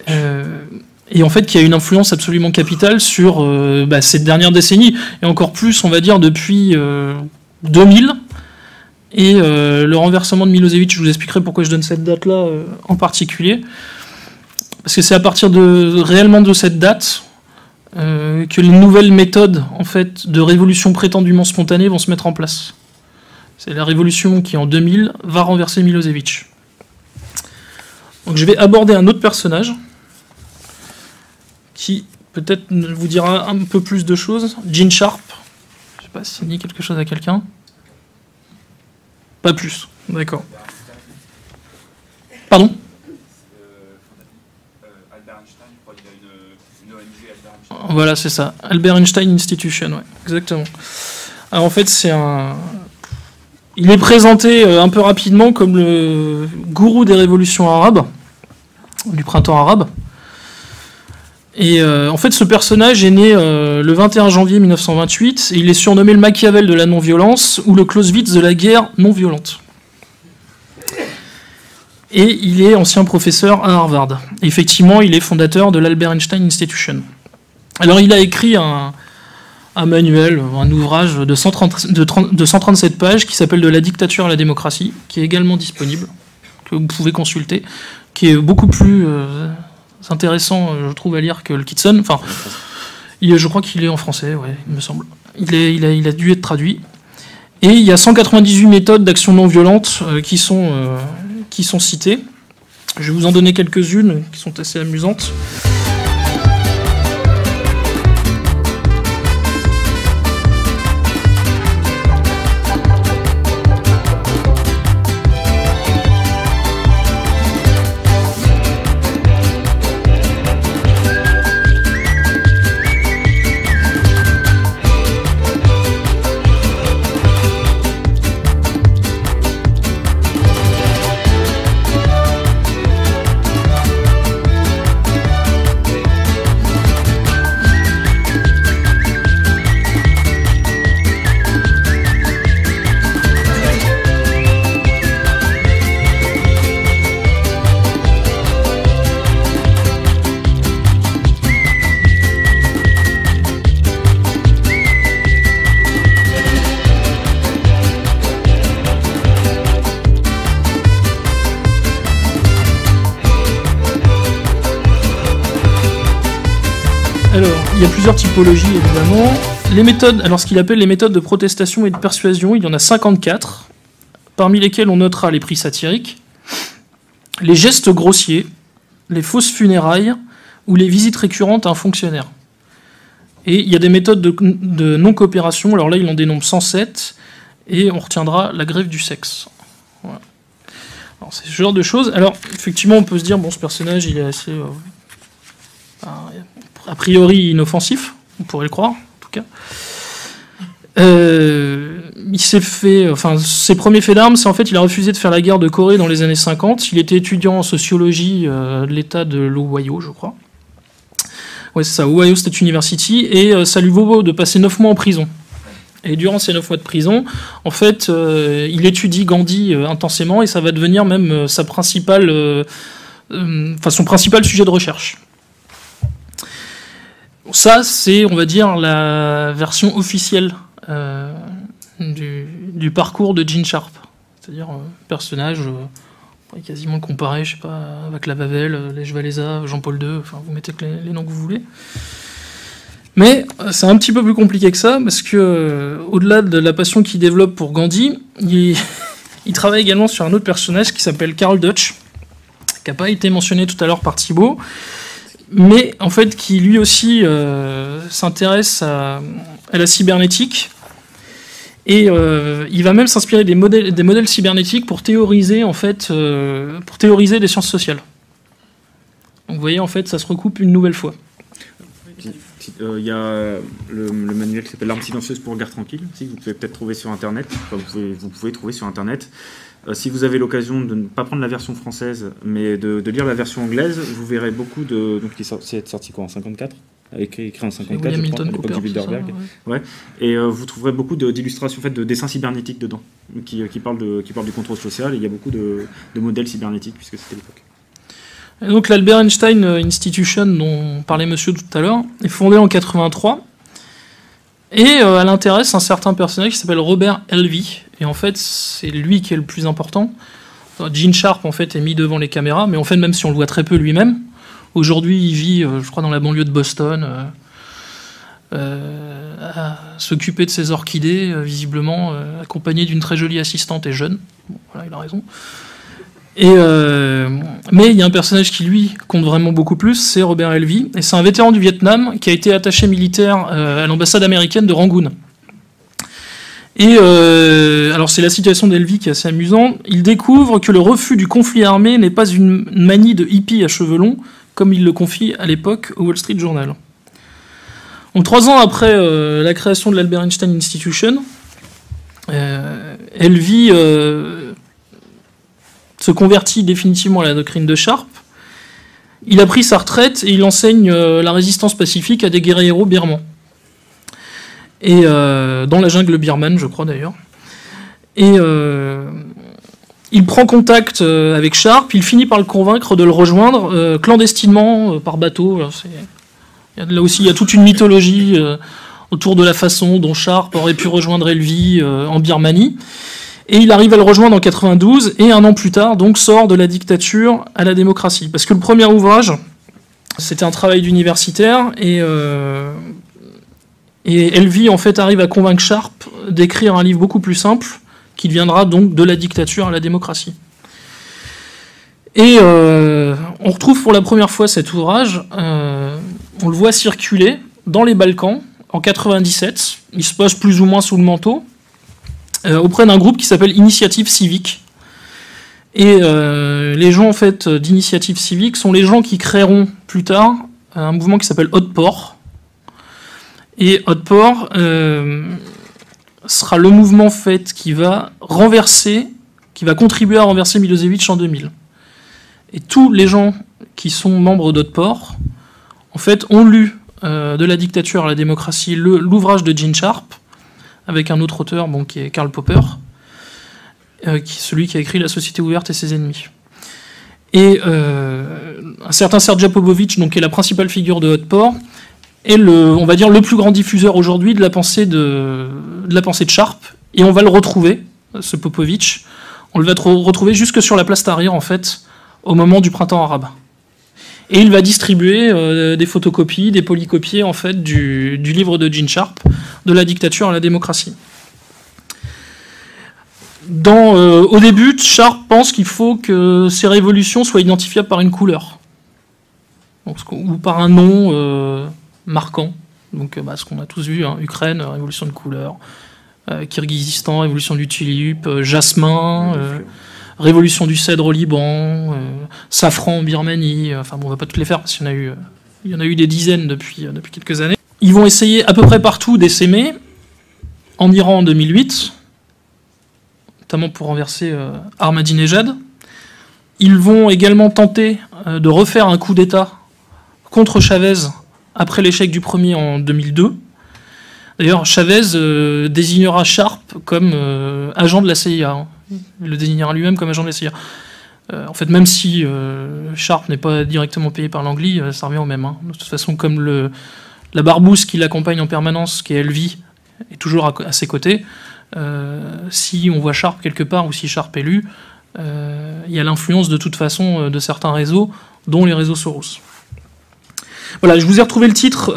S10: Et en fait, qui a une influence absolument capitale sur cette dernière décennie, et encore plus, on va dire, depuis 2000. Et le renversement de Milosevic, je vous expliquerai pourquoi je donne cette date-là en particulier. Parce que c'est à partir réellement de cette date que les nouvelles méthodes en fait, de révolution prétendument spontanée vont se mettre en place. C'est la révolution qui, en 2000, va renverser Milosevic. Donc je vais aborder un autre personnage qui peut-être vous dira un peu plus de choses. Gene Sharp. Je sais pas si ça dit quelque chose à quelqu'un. Pas plus. D'accord. Pardon ? Voilà, c'est ça. Albert Einstein Institution, ouais, exactement. Alors en fait, il est présenté un peu rapidement comme le gourou des révolutions arabes, du printemps arabe. Et en fait, ce personnage est né le 21 janvier 1928, et il est surnommé le Machiavel de la non-violence ou le Clausewitz de la guerre non-violente. Et il est ancien professeur à Harvard. Et effectivement, il est fondateur de l'Albert Einstein Institution. Alors, il a écrit un manuel, un ouvrage de 137 pages qui s'appelle « De la dictature à la démocratie », qui est également disponible, que vous pouvez consulter, qui est beaucoup plus intéressant, je trouve, à lire que le Kitson. Enfin, je crois qu'il est en français, ouais, il me semble. Il a dû être traduit. Et il y a 198 méthodes d'action non violente qui sont citées. Je vais vous en donner quelques-unes qui sont assez amusantes. Il y a plusieurs typologies, évidemment. Les méthodes, alors ce qu'il appelle les méthodes de protestation et de persuasion, il y en a 54, parmi lesquelles on notera les prix satiriques, les gestes grossiers, les fausses funérailles ou les visites récurrentes à un fonctionnaire. Et il y a des méthodes de non-coopération, alors là il en dénombre 107, et on retiendra la grève du sexe. Voilà. Alors c'est ce genre de choses. Alors effectivement on peut se dire, bon ce personnage il est assez... a priori inoffensif, on pourrait le croire, en tout cas. Il s'est fait... Enfin, ses premiers faits d'armes, c'est en fait, il a refusé de faire la guerre de Corée dans les années 50. Il était étudiant en sociologie de l'État de l'Ohio, je crois. Ouais, c'est ça, Ohio State University, et ça lui vaut de passer 9 mois en prison. Et durant ces 9 mois de prison, en fait, il étudie Gandhi intensément, et ça va devenir même son principal sujet de recherche. Ça, c'est, on va dire, la version officielle du parcours de Gene Sharp. C'est-à-dire personnage, on pourrait quasiment le comparer, je sais pas, avec la Vavel, Lech Walesa, Jean-Paul II, enfin, vous mettez les noms que vous voulez. Mais c'est un petit peu plus compliqué que ça, parce que au-delà de la passion qu'il développe pour Gandhi, il travaille également sur un autre personnage qui s'appelle Karl Deutsch, qui n'a pas été mentionné tout à l'heure par Thibaut, mais en fait qui lui aussi s'intéresse à la cybernétique, et il va même s'inspirer des modèles cybernétiques pour théoriser des sciences sociales. Donc vous voyez, en fait, ça se recoupe une nouvelle fois.
S9: Il y a le manuel qui s'appelle L'arme silencieuse pour guerre tranquille, aussi, que vous pouvez peut-être trouver sur Internet. Enfin, vous pouvez trouver sur Internet. Si vous avez l'occasion de ne pas prendre la version française, mais de lire la version anglaise, vous verrez beaucoup de... Donc, c'est sorti quoi, en 54 ? Écrit en 54, je crois, à l'époque de Bilderberg. Ouais. Et vous trouverez beaucoup d'illustrations, en fait, de dessins cybernétiques dedans, qui parlent du contrôle social, et il y a beaucoup de modèles cybernétiques, puisque c'était l'époque.
S10: Et donc l'Albert Einstein Institution, dont parlait monsieur tout à l'heure, est fondée en 83, et elle intéresse un certain personnage qui s'appelle Robert Elvey, et en fait c'est lui qui est le plus important. Gene Sharp en fait est mis devant les caméras, mais en fait même si on le voit très peu lui-même, aujourd'hui il vit, je crois, dans la banlieue de Boston, à s'occuper de ses orchidées, visiblement accompagné d'une très jolie assistante et jeune. Bon, voilà, il a raison. Mais il y a un personnage qui, lui, compte vraiment beaucoup plus, c'est Robert Elvie. Et c'est un vétéran du Vietnam qui a été attaché militaire à l'ambassade américaine de Rangoon. Et alors c'est la situation d'Elvie qui est assez amusante. Il découvre que le refus du conflit armé n'est pas une manie de hippie à cheveux longs, comme il le confie à l'époque au Wall Street Journal. Donc 3 ans après la création de l'Albert Einstein Institution, Elvie se convertit définitivement à la doctrine de Sharp. Il a pris sa retraite et il enseigne la résistance pacifique à des guerrieros birmans. Et dans la jungle birmane, je crois d'ailleurs. Et il prend contact avec Sharp, il finit par le convaincre de le rejoindre clandestinement par bateau. Alors, là aussi, il y a toute une mythologie autour de la façon dont Sharp aurait pu rejoindre Elvie en Birmanie. Et il arrive à le rejoindre en 92, et 1 an plus tard, donc, sort de la dictature à la démocratie. Parce que le premier ouvrage, c'était un travail d'universitaire, et Elvie, en fait, arrive à convaincre Sharp d'écrire un livre beaucoup plus simple, qui deviendra donc de la dictature à la démocratie. Et on retrouve pour la première fois cet ouvrage, on le voit circuler dans les Balkans, en 97, il se passe plus ou moins sous le manteau, auprès d'un groupe qui s'appelle Initiative Civique. Et les gens, en fait, d'Initiative Civique sont les gens qui créeront plus tard un mouvement qui s'appelle Otpor. Et Otpor sera le mouvement, en fait, qui va contribuer à renverser Milosevic en 2000. Et tous les gens qui sont membres d'Otpor, en fait, ont lu de la dictature à la démocratie l'ouvrage de Gene Sharp, avec un autre auteur, bon, qui est Karl Popper, celui qui a écrit La Société ouverte et ses ennemis. Et un certain Serge Popovic, donc, qui est la principale figure de Otpor, est on va dire, le plus grand diffuseur aujourd'hui de la pensée de Sharp, et on va le retrouver, ce Popovic, on le va retrouver jusque sur la place Tahrir, en fait, au moment du printemps arabe. Et il va distribuer des photocopies, des polycopiés, en fait, du livre de Gene Sharp, de la dictature à la démocratie. Au début, Sharp pense qu'il faut que ces révolutions soient identifiables par une couleur, donc, ou par un nom marquant. Donc, ce qu'on a tous vu, hein, Ukraine, révolution de couleur, Kirghizistan, révolution du tulipe, jasmin, révolution du cèdre au Liban, safran en Birmanie. Enfin, bon, on va pas toutes les faire parce qu'il y en a eu des dizaines depuis quelques années. Ils vont essayer à peu près partout d'essaimer. En Iran en 2008, notamment pour renverser Ahmadinejad. Ils vont également tenter de refaire un coup d'État contre Chavez après l'échec du premier en 2002. D'ailleurs, Chavez désignera Sharp comme agent de la CIA. Hein. Il le désignera lui-même comme agent de la CIA. En fait, même si Sharp n'est pas directement payé par l'Anglie, ça revient au même. Hein. De toute façon, comme la barbouze qui l'accompagne en permanence, qui est Elvie, est toujours à ses côtés, si on voit Sharp quelque part ou si Sharp est lu, il y a l'influence de toute façon de certains réseaux, dont les réseaux Soros. Voilà, je vous ai retrouvé le titre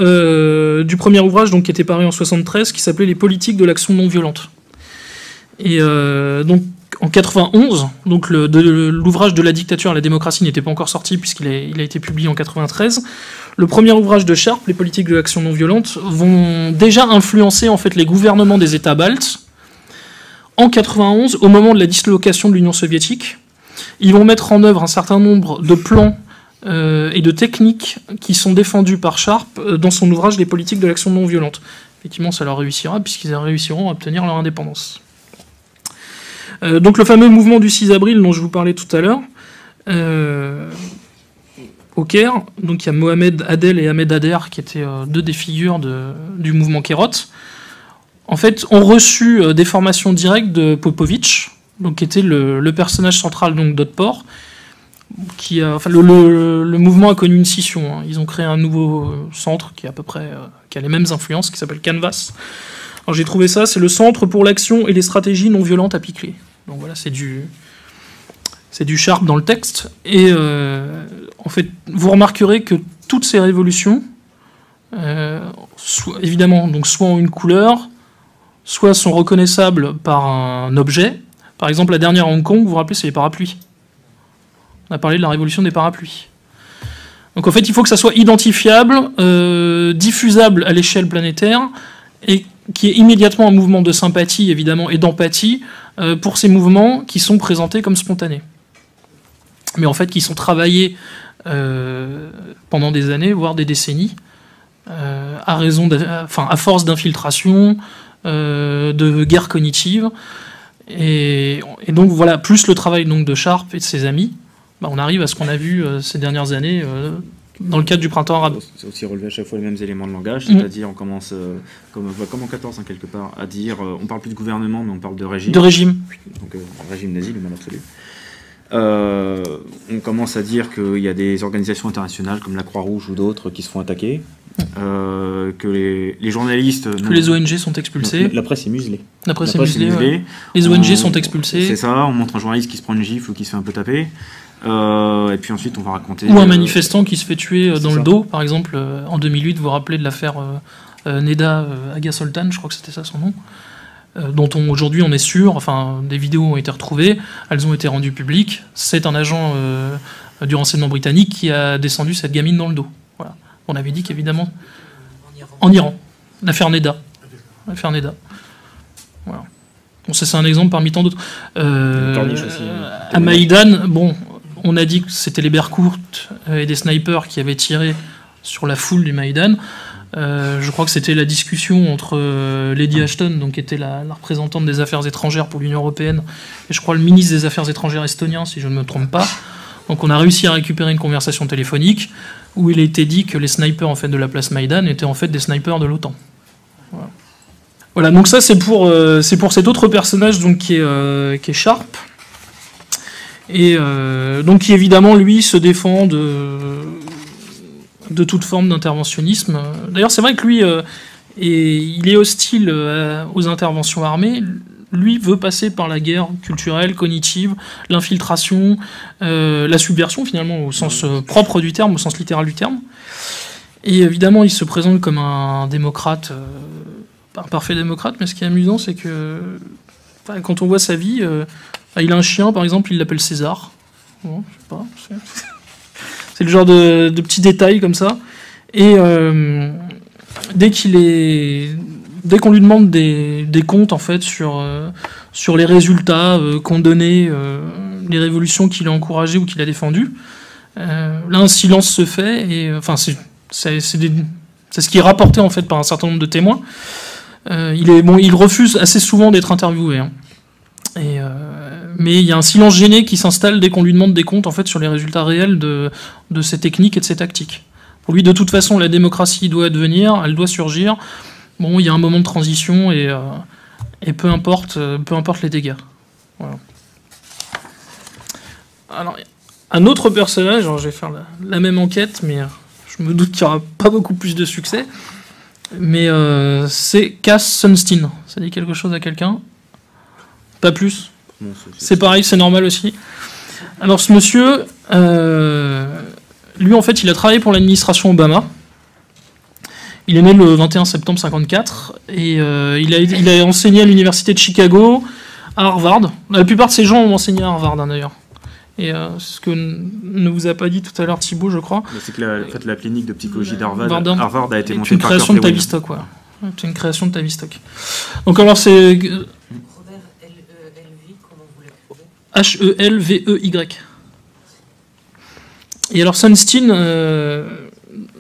S10: du premier ouvrage, donc, qui était paru en 1973, qui s'appelait « Les politiques de l'action non violente ». Et donc, en 91, donc l'ouvrage de la dictature à la démocratie n'était pas encore sorti puisqu'il a été publié en 93. Le premier ouvrage de Sharp, Les politiques de l'action non violente, vont déjà influencer, en fait, les gouvernements des États baltes. En 91, au moment de la dislocation de l'Union soviétique, ils vont mettre en œuvre un certain nombre de plans et de techniques qui sont défendus par Sharp dans son ouvrage Les politiques de l'action non violente. Effectivement, ça leur réussira puisqu'ils réussiront à obtenir leur indépendance. Donc le fameux mouvement du 6 avril dont je vous parlais tout à l'heure, au Caire, donc il y a Mohamed Adel et Ahmed Ader qui étaient deux des figures du mouvement Kérot, en fait ont reçu des formations directes de Popovic, donc qui était le personnage central donc d'Otpor, le mouvement a connu une scission. Hein. Ils ont créé un nouveau centre qui est à peu près qui a les mêmes influences, qui s'appelle Canvas. Alors j'ai trouvé ça, c'est le Centre pour l'action et les stratégies non violentes appliquées. Donc voilà, c'est du Sharp dans le texte. Et en fait, vous remarquerez que toutes ces révolutions, évidemment, donc soit ont une couleur, soit sont reconnaissables par un objet. Par exemple, la dernière à Hong Kong, vous vous rappelez, c'est les parapluies. On a parlé de la révolution des parapluies. Donc en fait, il faut que ça soit identifiable, diffusable à l'échelle planétaire, et qui est immédiatement un mouvement de sympathie, évidemment, et d'empathie pour ces mouvements qui sont présentés comme spontanés. Mais en fait, qui sont travaillés pendant des années, voire des décennies, à force d'infiltration, de guerre cognitive. Et donc voilà, plus le travail donc, de Sharp et de ses amis, on arrive à ce qu'on a vu ces dernières années dans le cadre du printemps arabe.
S9: C'est aussi relever à chaque fois les mêmes éléments de langage, c'est-à-dire on commence, comme en 14 quelque part, à dire, on parle plus de gouvernement, mais on parle de régime.
S10: De régime.
S9: Donc régime nazi, le mal absolu. On commence à dire qu'il y a des organisations internationales comme la Croix-Rouge ou d'autres qui se font attaquer, que les journalistes...
S10: Que les ONG sont expulsés.
S9: La presse est muselée.
S10: La presse est muselée. Ouais. Les ONG sont expulsées.
S9: C'est ça, on montre un journaliste qui se prend une gifle ou qui se fait un peu taper. Et puis ensuite on va raconter...
S10: Ou un manifestant qui se fait tuer dans le dos, par exemple, en 2008, vous vous rappelez de l'affaire Neda Aga Soltan, je crois que c'était ça son nom, dont aujourd'hui on est sûr, enfin des vidéos ont été retrouvées, elles ont été rendues publiques, c'est un agent du renseignement britannique qui a descendu cette gamine dans le dos. Voilà. On avait dit qu'évidemment... En Iran. L'affaire Neda. L'affaire Neda. Voilà. Bon, ça c'est un exemple parmi tant d'autres. À Maïdan, bon... On a dit que c'était les Berkourt et des snipers qui avaient tiré sur la foule du Maïdan. Je crois que c'était la discussion entre Lady Ashton, donc, qui était la représentante des affaires étrangères pour l'Union européenne, et je crois le ministre des Affaires étrangères estonien, si je ne me trompe pas. Donc on a réussi à récupérer une conversation téléphonique où il a été dit que les snipers en fait, de la place Maïdan étaient en fait des snipers de l'OTAN. Voilà, donc ça c'est pour cet autre personnage donc, qui est Sharp. Et donc qui évidemment lui se défend de toute forme d'interventionnisme. D'ailleurs c'est vrai que lui il est hostile aux interventions armées. Lui veut passer par la guerre culturelle, cognitive, l'infiltration, la subversion finalement au sens propre du terme, au sens littéral du terme. Et évidemment il se présente comme un démocrate, pas un parfait démocrate, mais ce qui est amusant c'est que quand on voit sa vie... il a un chien, par exemple, il l'appelle César. Bon, je sais pas. C'est le genre de petits détails comme ça. Et dès qu'on lui demande des comptes en fait sur les résultats qu'ont donné les révolutions qu'il a encouragées ou qu'il a défendues, là un silence se fait. Et enfin, c'est ce qui est rapporté en fait par un certain nombre de témoins. Il refuse assez souvent d'être interviewé. Hein. Mais il y a un silence gêné qui s'installe dès qu'on lui demande des comptes en fait, sur les résultats réels de ses techniques et de ses tactiques. Pour lui, de toute façon, la démocratie doit advenir, elle doit surgir. Bon, il y a un moment de transition et peu importe les dégâts. Voilà. Alors, un autre personnage, alors je vais faire la même enquête, mais je me doute qu'il n'y aura pas beaucoup plus de succès. Mais c'est Cass Sunstein. Ça dit quelque chose à quelqu'un ? Pas plus. Non, c'est pareil, c'est normal aussi. Alors ce monsieur, lui en fait, il a travaillé pour l'administration Obama. Il est né le 21 septembre 1954 et il a enseigné à l'université de Chicago, à Harvard. La plupart de ces gens ont enseigné à Harvard d'ailleurs. Et c'est ce que ne vous a pas dit tout à l'heure Thibaut, je crois.
S9: C'est que la clinique de psychologie d'Harvard a été montée
S10: une création de Tavistock, quoi. C'est une création de Tavistock. Donc alors c'est Helvey. Et alors Sunstein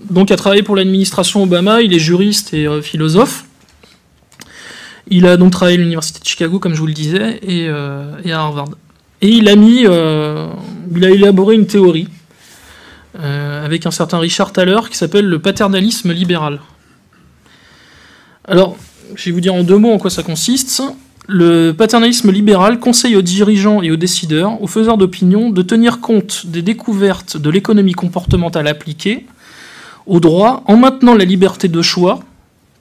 S10: donc a travaillé pour l'administration Obama, il est juriste et philosophe. Il a donc travaillé à l'université de Chicago, comme je vous le disais, et à Harvard. Et il a élaboré une théorie avec un certain Richard Thaler qui s'appelle le paternalisme libéral. Alors, je vais vous dire en 2 mots en quoi ça consiste. Le paternalisme libéral conseille aux dirigeants et aux décideurs, aux faiseurs d'opinion, de tenir compte des découvertes de l'économie comportementale appliquée au droit en maintenant la liberté de choix,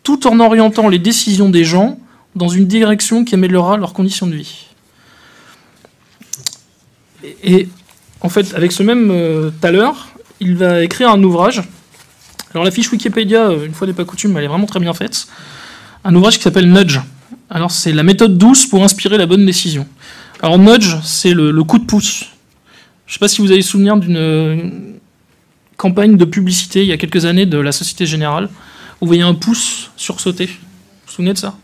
S10: tout en orientant les décisions des gens dans une direction qui améliorera leurs conditions de vie. Et en fait, avec ce même Thaler, il va écrire un ouvrage. Alors la fiche Wikipédia, une fois n'est pas coutume, elle est vraiment très bien faite. Un ouvrage qui s'appelle Nudge. Alors c'est la méthode douce pour inspirer la bonne décision. Alors nudge, c'est le coup de pouce. Je ne sais pas si vous avez souvenir d'une campagne de publicité il y a quelques années de la Société Générale, où vous voyez un pouce sursauter. Vous vous souvenez de ça?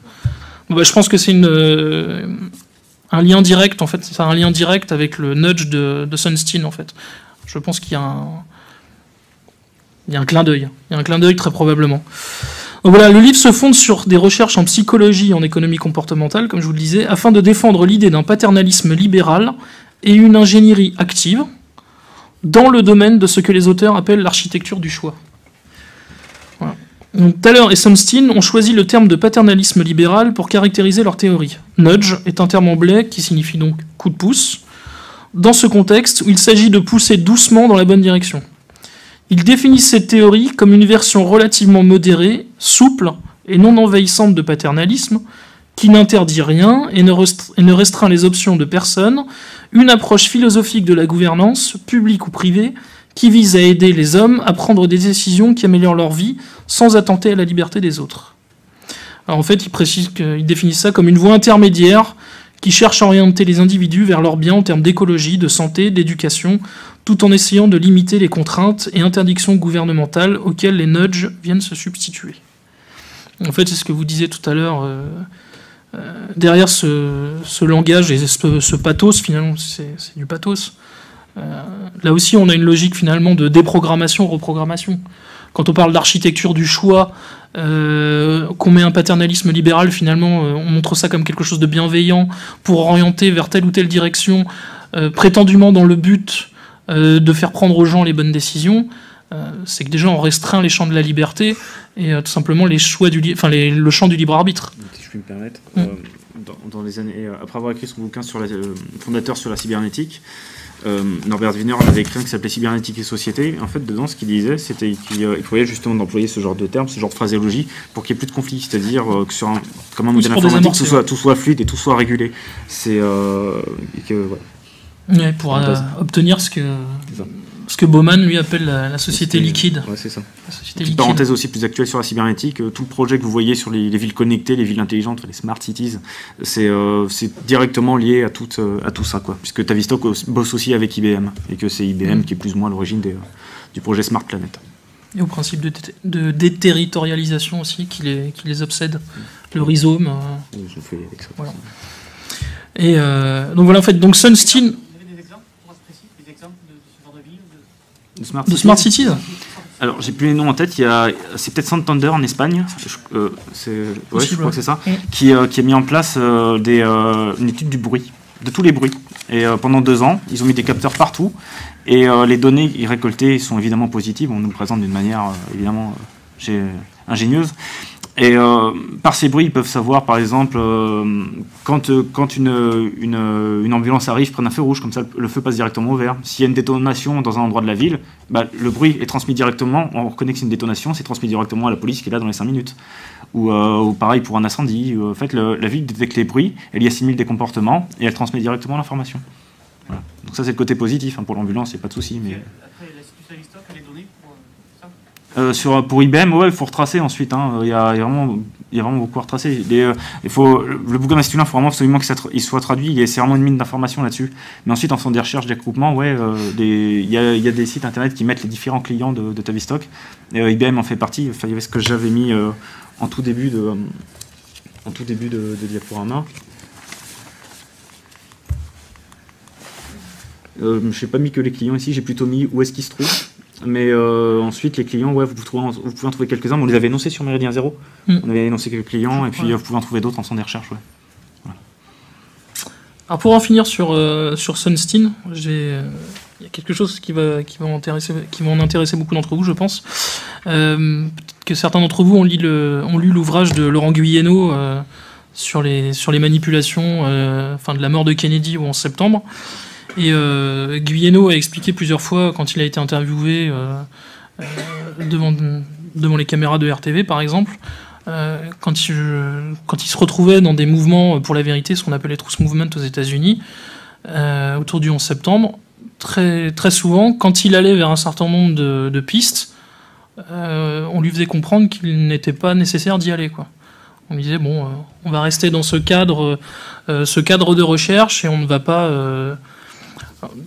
S10: Bon, bah, je pense que c'est un lien direct, en fait. C'est un lien direct avec le nudge de Sunstein, en fait. Je pense qu'il y a un clin d'œil. Il y a un clin d'œil très probablement. Donc voilà, le livre se fonde sur des recherches en psychologie et en économie comportementale, comme je vous le disais, afin de défendre l'idée d'un paternalisme libéral et une ingénierie active dans le domaine de ce que les auteurs appellent l'architecture du choix. Voilà. Donc, Thaler et Sunstein ont choisi le terme de paternalisme libéral pour caractériser leur théorie. Nudge est un terme anglais qui signifie donc coup de pouce, dans ce contexte où il s'agit de pousser doucement dans la bonne direction. Ils définissent cette théorie comme une version relativement modérée, souple et non envahissante de paternalisme, qui n'interdit rien et ne restreint les options de personne, une approche philosophique de la gouvernance, publique ou privée, qui vise à aider les hommes à prendre des décisions qui améliorent leur vie sans attenter à la liberté des autres. Alors en fait, ils définissent ça comme une voie intermédiaire qui cherche à orienter les individus vers leur bien en termes d'écologie, de santé, d'éducation, tout en essayant de limiter les contraintes et interdictions gouvernementales auxquelles les nudges viennent se substituer. En fait, c'est ce que vous disiez tout à l'heure, derrière ce langage et ce pathos, finalement, c'est du pathos. Là aussi, on a une logique finalement de déprogrammation, reprogrammation. Quand on parle d'architecture du choix, qu'on met un paternalisme libéral, finalement, on montre ça comme quelque chose de bienveillant pour orienter vers telle ou telle direction, prétendument dans le but de faire prendre aux gens les bonnes décisions. C'est que déjà on restreint les champs de la liberté et tout simplement le champ du libre arbitre.
S9: Si je puis me permettre, dans les années, après avoir écrit son bouquin sur fondateur sur la cybernétique, Norbert Wiener avait écrit un qui s'appelait Cybernétique et Société. En fait, dedans, ce qu'il disait, c'était qu'il fallait justement d'employer ce genre de termes, ce genre de phraséologie, pour qu'il n'y ait plus de conflit. C'est-à-dire que comme un modèle informatique, tout soit fluide et tout soit régulé.
S10: Ouais, pour obtenir ce que Bauman lui appelle la société liquide.
S9: Ouais, c'est ça.
S10: La société
S9: Petite
S10: liquide.
S9: parenthèse aussi plus actuelle sur la cybernétique, tout le projet que vous voyez sur les villes connectées, les villes intelligentes, les smart cities, c'est directement lié à tout ça, quoi. Puisque Tavistock bosse aussi avec IBM, et que c'est IBM qui est plus ou moins à l'origine du projet Smart Planet.
S10: Et au principe de déterritorialisation aussi, qui les obsède. Le rhizome.
S9: Je fais avec ça.
S10: Voilà. Et donc voilà, en fait, donc Sunstein. De Smart Cities.
S9: Alors, j'ai plus les noms en tête. C'est peut-être Santander en Espagne. Je crois que c'est ça. Qui a mis en place une étude du bruit, de tous les bruits. Et pendant 2 ans, ils ont mis des capteurs partout. Et les données récoltées sont évidemment positives. On nous le présente d'une manière évidemment ingénieuse. Et par ces bruits, ils peuvent savoir, par exemple, quand une ambulance arrive, prenne un feu rouge, comme ça le feu passe directement au vert. S'il y a une détonation dans un endroit de la ville, le bruit est transmis directement, on reconnaît que c'est une détonation, c'est transmis directement à la police qui est là dans les 5 minutes. Ou pareil pour un incendie. En fait, la ville détecte les bruits, elle y assimile des comportements et elle transmet directement l'information. Voilà. Donc ça, c'est le côté positif. Pour l'ambulance, il n'y a pas de souci. Mais... Après, l'Institut Tavistock, elle est donnée pour IBM, il faut retracer ensuite. Il y a vraiment beaucoup à retracer. Le bouquin d'Institut, il faut vraiment absolument qu'il soit traduit. C'est vraiment une mine d'informations là-dessus. Mais ensuite, en faisant des recherches, des regroupements, il y a des sites internet qui mettent les différents clients de Tavistock. IBM en fait partie. Il y avait ce que j'avais mis en tout début de diaporama. Je n'ai pas mis que les clients ici. J'ai plutôt mis où est-ce qu'ils se trouvent. Mais ensuite, les clients, vous pouvez en trouver quelques-uns. On les avait énoncés sur Méridien Zéro. On avait énoncé quelques clients, et puis vous pouvez en trouver d'autres en faisant des recherches. Voilà.
S10: Alors pour en finir sur Sunstein, il y a quelque chose qui va en intéresser beaucoup d'entre vous, je pense. Peut-être que certains d'entre vous ont lu l'ouvrage de Laurent Guyeno sur les manipulations de la mort de Kennedy au 11 septembre. Et Guyeno a expliqué plusieurs fois, quand il a été interviewé devant les caméras de RTV par exemple, quand il se retrouvait dans des mouvements pour la vérité, ce qu'on appelle les Truth Movement aux États-Unis, autour du 11 septembre, très, très souvent, quand il allait vers un certain nombre de pistes, on lui faisait comprendre qu'il n'était pas nécessaire d'y aller, quoi. On lui disait, on va rester dans ce cadre de recherche et on ne va pas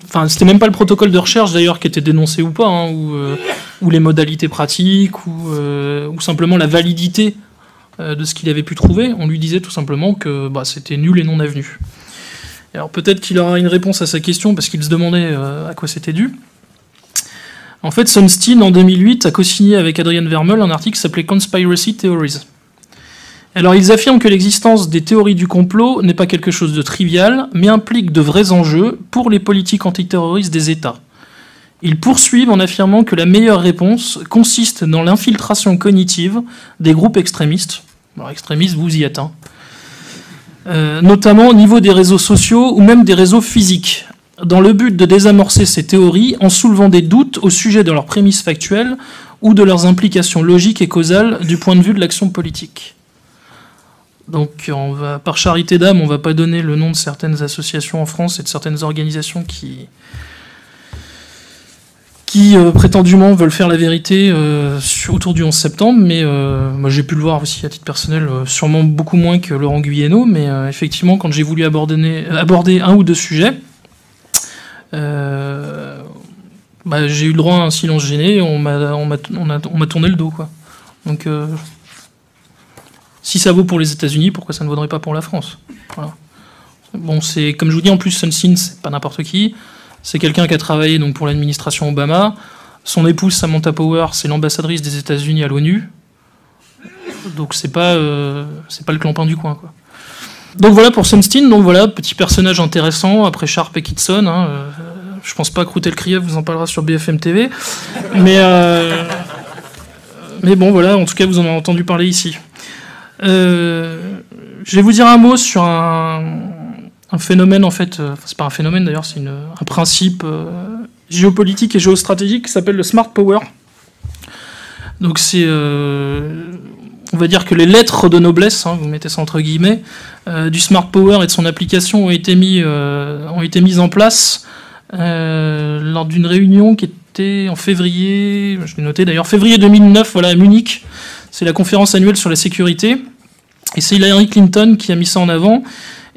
S10: Enfin, c'était même pas le protocole de recherche d'ailleurs qui était dénoncé ou pas, hein, ou les modalités pratiques, ou simplement la validité de ce qu'il avait pu trouver. On lui disait tout simplement que c'était nul et non avenu. Alors peut-être qu'il aura une réponse à sa question parce qu'il se demandait à quoi c'était dû. En fait, Sunstein, en 2008, a co-signé avec Adrian Vermeul un article qui s'appelait Conspiracy Theories. Alors, ils affirment que l'existence des théories du complot n'est pas quelque chose de trivial, mais implique de vrais enjeux pour les politiques antiterroristes des États. Ils poursuivent en affirmant que la meilleure réponse consiste dans l'infiltration cognitive des groupes extrémistes. Alors, extrémistes, vous y êtes, hein. Notamment au niveau des réseaux sociaux ou même des réseaux physiques, dans le but de désamorcer ces théories en soulevant des doutes au sujet de leurs prémices factuelles ou de leurs implications logiques et causales du point de vue de l'action politique. Donc, par charité d'âme, on ne va pas donner le nom de certaines associations en France et de certaines organisations qui prétendument veulent faire la vérité autour du 11 septembre, mais moi j'ai pu le voir aussi à titre personnel, sûrement beaucoup moins que Laurent Guyeno, mais effectivement, quand j'ai voulu aborder un ou deux sujets, j'ai eu le droit à un silence gêné, on m'a tourné le dos, quoi. Donc, si ça vaut pour les États-Unis, pourquoi ça ne vaudrait pas pour la France? Voilà. Bon, c'est comme je vous dis, en plus, Sunstein, c'est pas n'importe qui. C'est quelqu'un qui a travaillé donc pour l'administration Obama. Son épouse Samantha Power, c'est l'ambassadrice des États-Unis à l'ONU. Donc c'est pas le clampin du coin, quoi. Donc voilà pour Sunstein. Donc voilà, petit personnage intéressant après Sharp et Kitson. Hein, je pense pas que Routel-Kriev vous en parlera sur BFM TV, mais bon voilà. En tout cas, vous en avez entendu parler ici. Je vais vous dire un mot sur un phénomène, en fait, c'est pas un phénomène d'ailleurs, c'est un principe géopolitique et géostratégique qui s'appelle le Smart Power. Donc c'est, on va dire que les lettres de noblesse, hein, vous mettez ça entre guillemets, du Smart Power et de son application ont été mises en place lors d'une réunion qui était en février, je l'ai noté d'ailleurs, février 2009, voilà, à Munich. C'est la conférence annuelle sur la sécurité. Et c'est Hillary Clinton qui a mis ça en avant.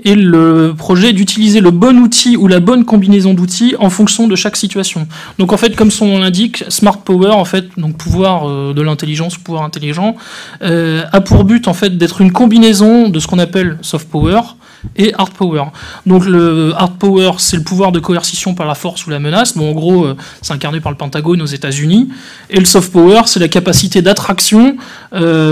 S10: Et le projet est d'utiliser le bon outil ou la bonne combinaison d'outils en fonction de chaque situation. Donc en fait, comme son nom l'indique, Smart Power, en fait, donc pouvoir de l'intelligence, pouvoir intelligent, a pour but en fait d'être une combinaison de ce qu'on appelle Soft Power et Hard Power. Donc le Hard Power, c'est le pouvoir de coercition par la force ou la menace. Bon, en gros, c'est incarné par le Pentagone aux États-Unis. Et le Soft Power, c'est la capacité d'attraction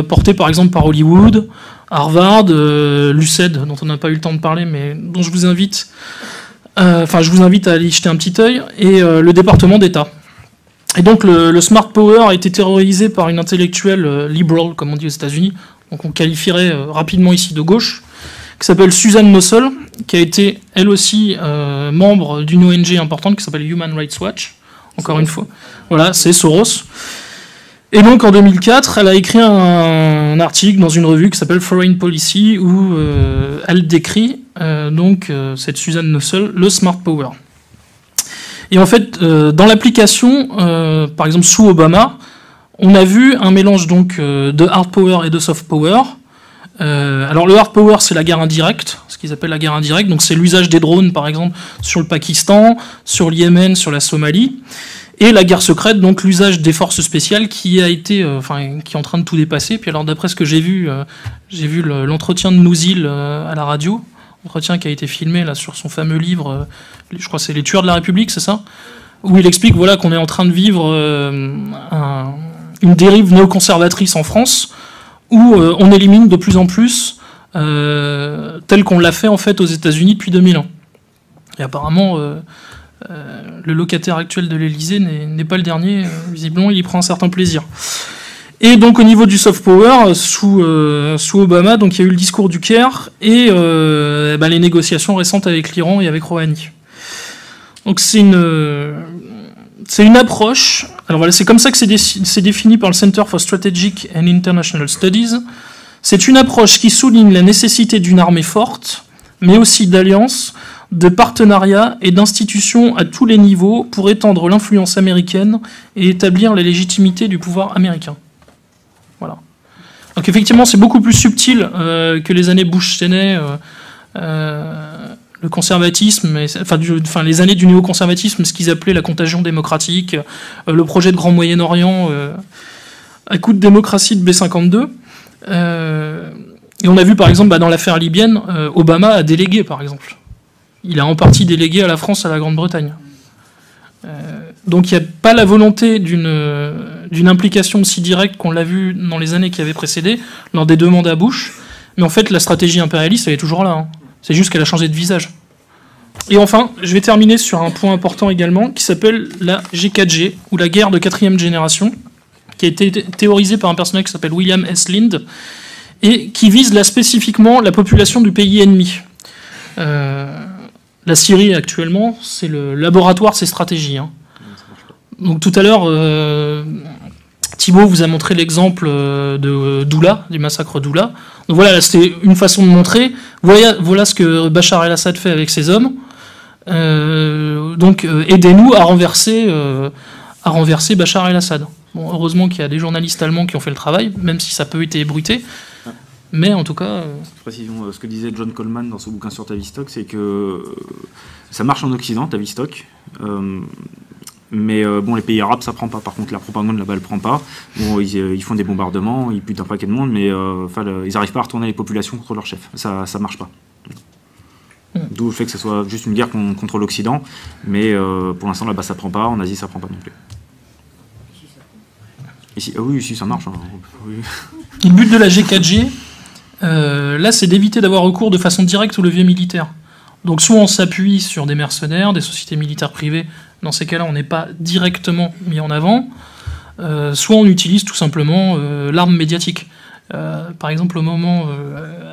S10: portée par exemple par Hollywood, Harvard, l'UCED, dont on n'a pas eu le temps de parler, mais dont je vous invite à aller y jeter un petit œil, et le département d'État. Et donc le Smart Power a été terrorisé par une intellectuelle liberal, comme on dit aux États-Unis, donc on qualifierait rapidement ici de gauche, qui s'appelle Suzanne Nossel, qui a été elle aussi membre d'une ONG importante qui s'appelle Human Rights Watch, encore une fois. Voilà, c'est Soros. Et donc en 2004, elle a écrit un article dans une revue qui s'appelle Foreign Policy où elle décrit cette Suzanne Nossel, le Smart Power. Et en fait, dans l'application, par exemple sous Obama, on a vu un mélange donc de Hard Power et de Soft Power. Alors le Hard Power, c'est la guerre indirecte, ce qu'ils appellent la guerre indirecte, donc c'est l'usage des drones par exemple sur le Pakistan, sur le Yémen, sur la Somalie. Et la guerre secrète, donc l'usage des forces spéciales qui est en train de tout dépasser. Puis alors d'après ce que j'ai vu l'entretien de Nouzil à la radio, entretien qui a été filmé là sur son fameux livre, je crois que c'est Les Tueurs de la République, c'est ça, où il explique voilà qu'on est en train de vivre une dérive néoconservatrice en France, où on élimine de plus en plus, tel qu'on l'a fait en fait aux États-Unis depuis 2001. Et apparemment. Le locataire actuel de l'Élysée n'est pas le dernier, visiblement il y prend un certain plaisir. Et donc au niveau du soft power, sous Obama, donc il y a eu le discours du Caire et les négociations récentes avec l'Iran et avec Rouhani. Donc c'est une approche, alors voilà, c'est comme ça que c'est défini par le Center for Strategic and International Studies. C'est une approche qui souligne la nécessité d'une armée forte, mais aussi d'alliances, de partenariats et d'institutions à tous les niveaux pour étendre l'influence américaine et établir la légitimité du pouvoir américain. Voilà. Donc effectivement, c'est beaucoup plus subtil que les années Bush-Cheney, le le conservatisme, les années du néoconservatisme, ce qu'ils appelaient la contagion démocratique, le projet de Grand Moyen-Orient à coup de démocratie de B-52. Et on a vu par exemple dans l'affaire libyenne, Obama a délégué par exemple. Il a en partie délégué à la France, à la Grande-Bretagne. Donc il n'y a pas la volonté d'une implication aussi directe qu'on l'a vu dans les années qui avaient précédé, lors des 2 mandats Bush. Mais en fait, la stratégie impérialiste, elle est toujours là. Hein. C'est juste qu'elle a changé de visage. Et enfin, je vais terminer sur un point important également, qui s'appelle la G4G, ou la guerre de 4e génération, qui a été théorisée par un personnage qui s'appelle William S. Lind, et qui vise là spécifiquement la population du pays ennemi. La Syrie, actuellement, c'est le laboratoire de ces stratégies. Hein. Donc tout à l'heure, Thibaut vous a montré l'exemple de Doula, du massacre Doula. Donc voilà, là, c'était une façon de montrer, voilà ce que Bachar el-Assad fait avec ses hommes. Aidez-nous à renverser Bachar el-Assad. Bon, heureusement qu'il y a des journalistes allemands qui ont fait le travail, même si ça peut être ébruité. Mais en tout cas...
S9: Précision, ce que disait John Coleman dans son bouquin sur Tavistock, c'est que ça marche en Occident, Tavistock, mais les pays arabes, ça prend pas. Par contre, la propagande là-bas, elle prend pas. Bon, ils font des bombardements, ils butent un paquet de monde, mais ils n'arrivent pas à retourner les populations contre leur chef. Ça marche pas. D'où le fait que ce soit juste une guerre contre l'Occident, mais pour l'instant, là-bas, ça prend pas. En Asie, ça prend pas non plus. Ici, oui, ici, ça marche. Hein. Oui.
S10: Le but de la G4G, là, c'est d'éviter d'avoir recours de façon directe au levier militaire. Donc soit on s'appuie sur des mercenaires, des sociétés militaires privées, dans ces cas-là on n'est pas directement mis en avant, soit on utilise tout simplement l'arme médiatique. Par exemple au moment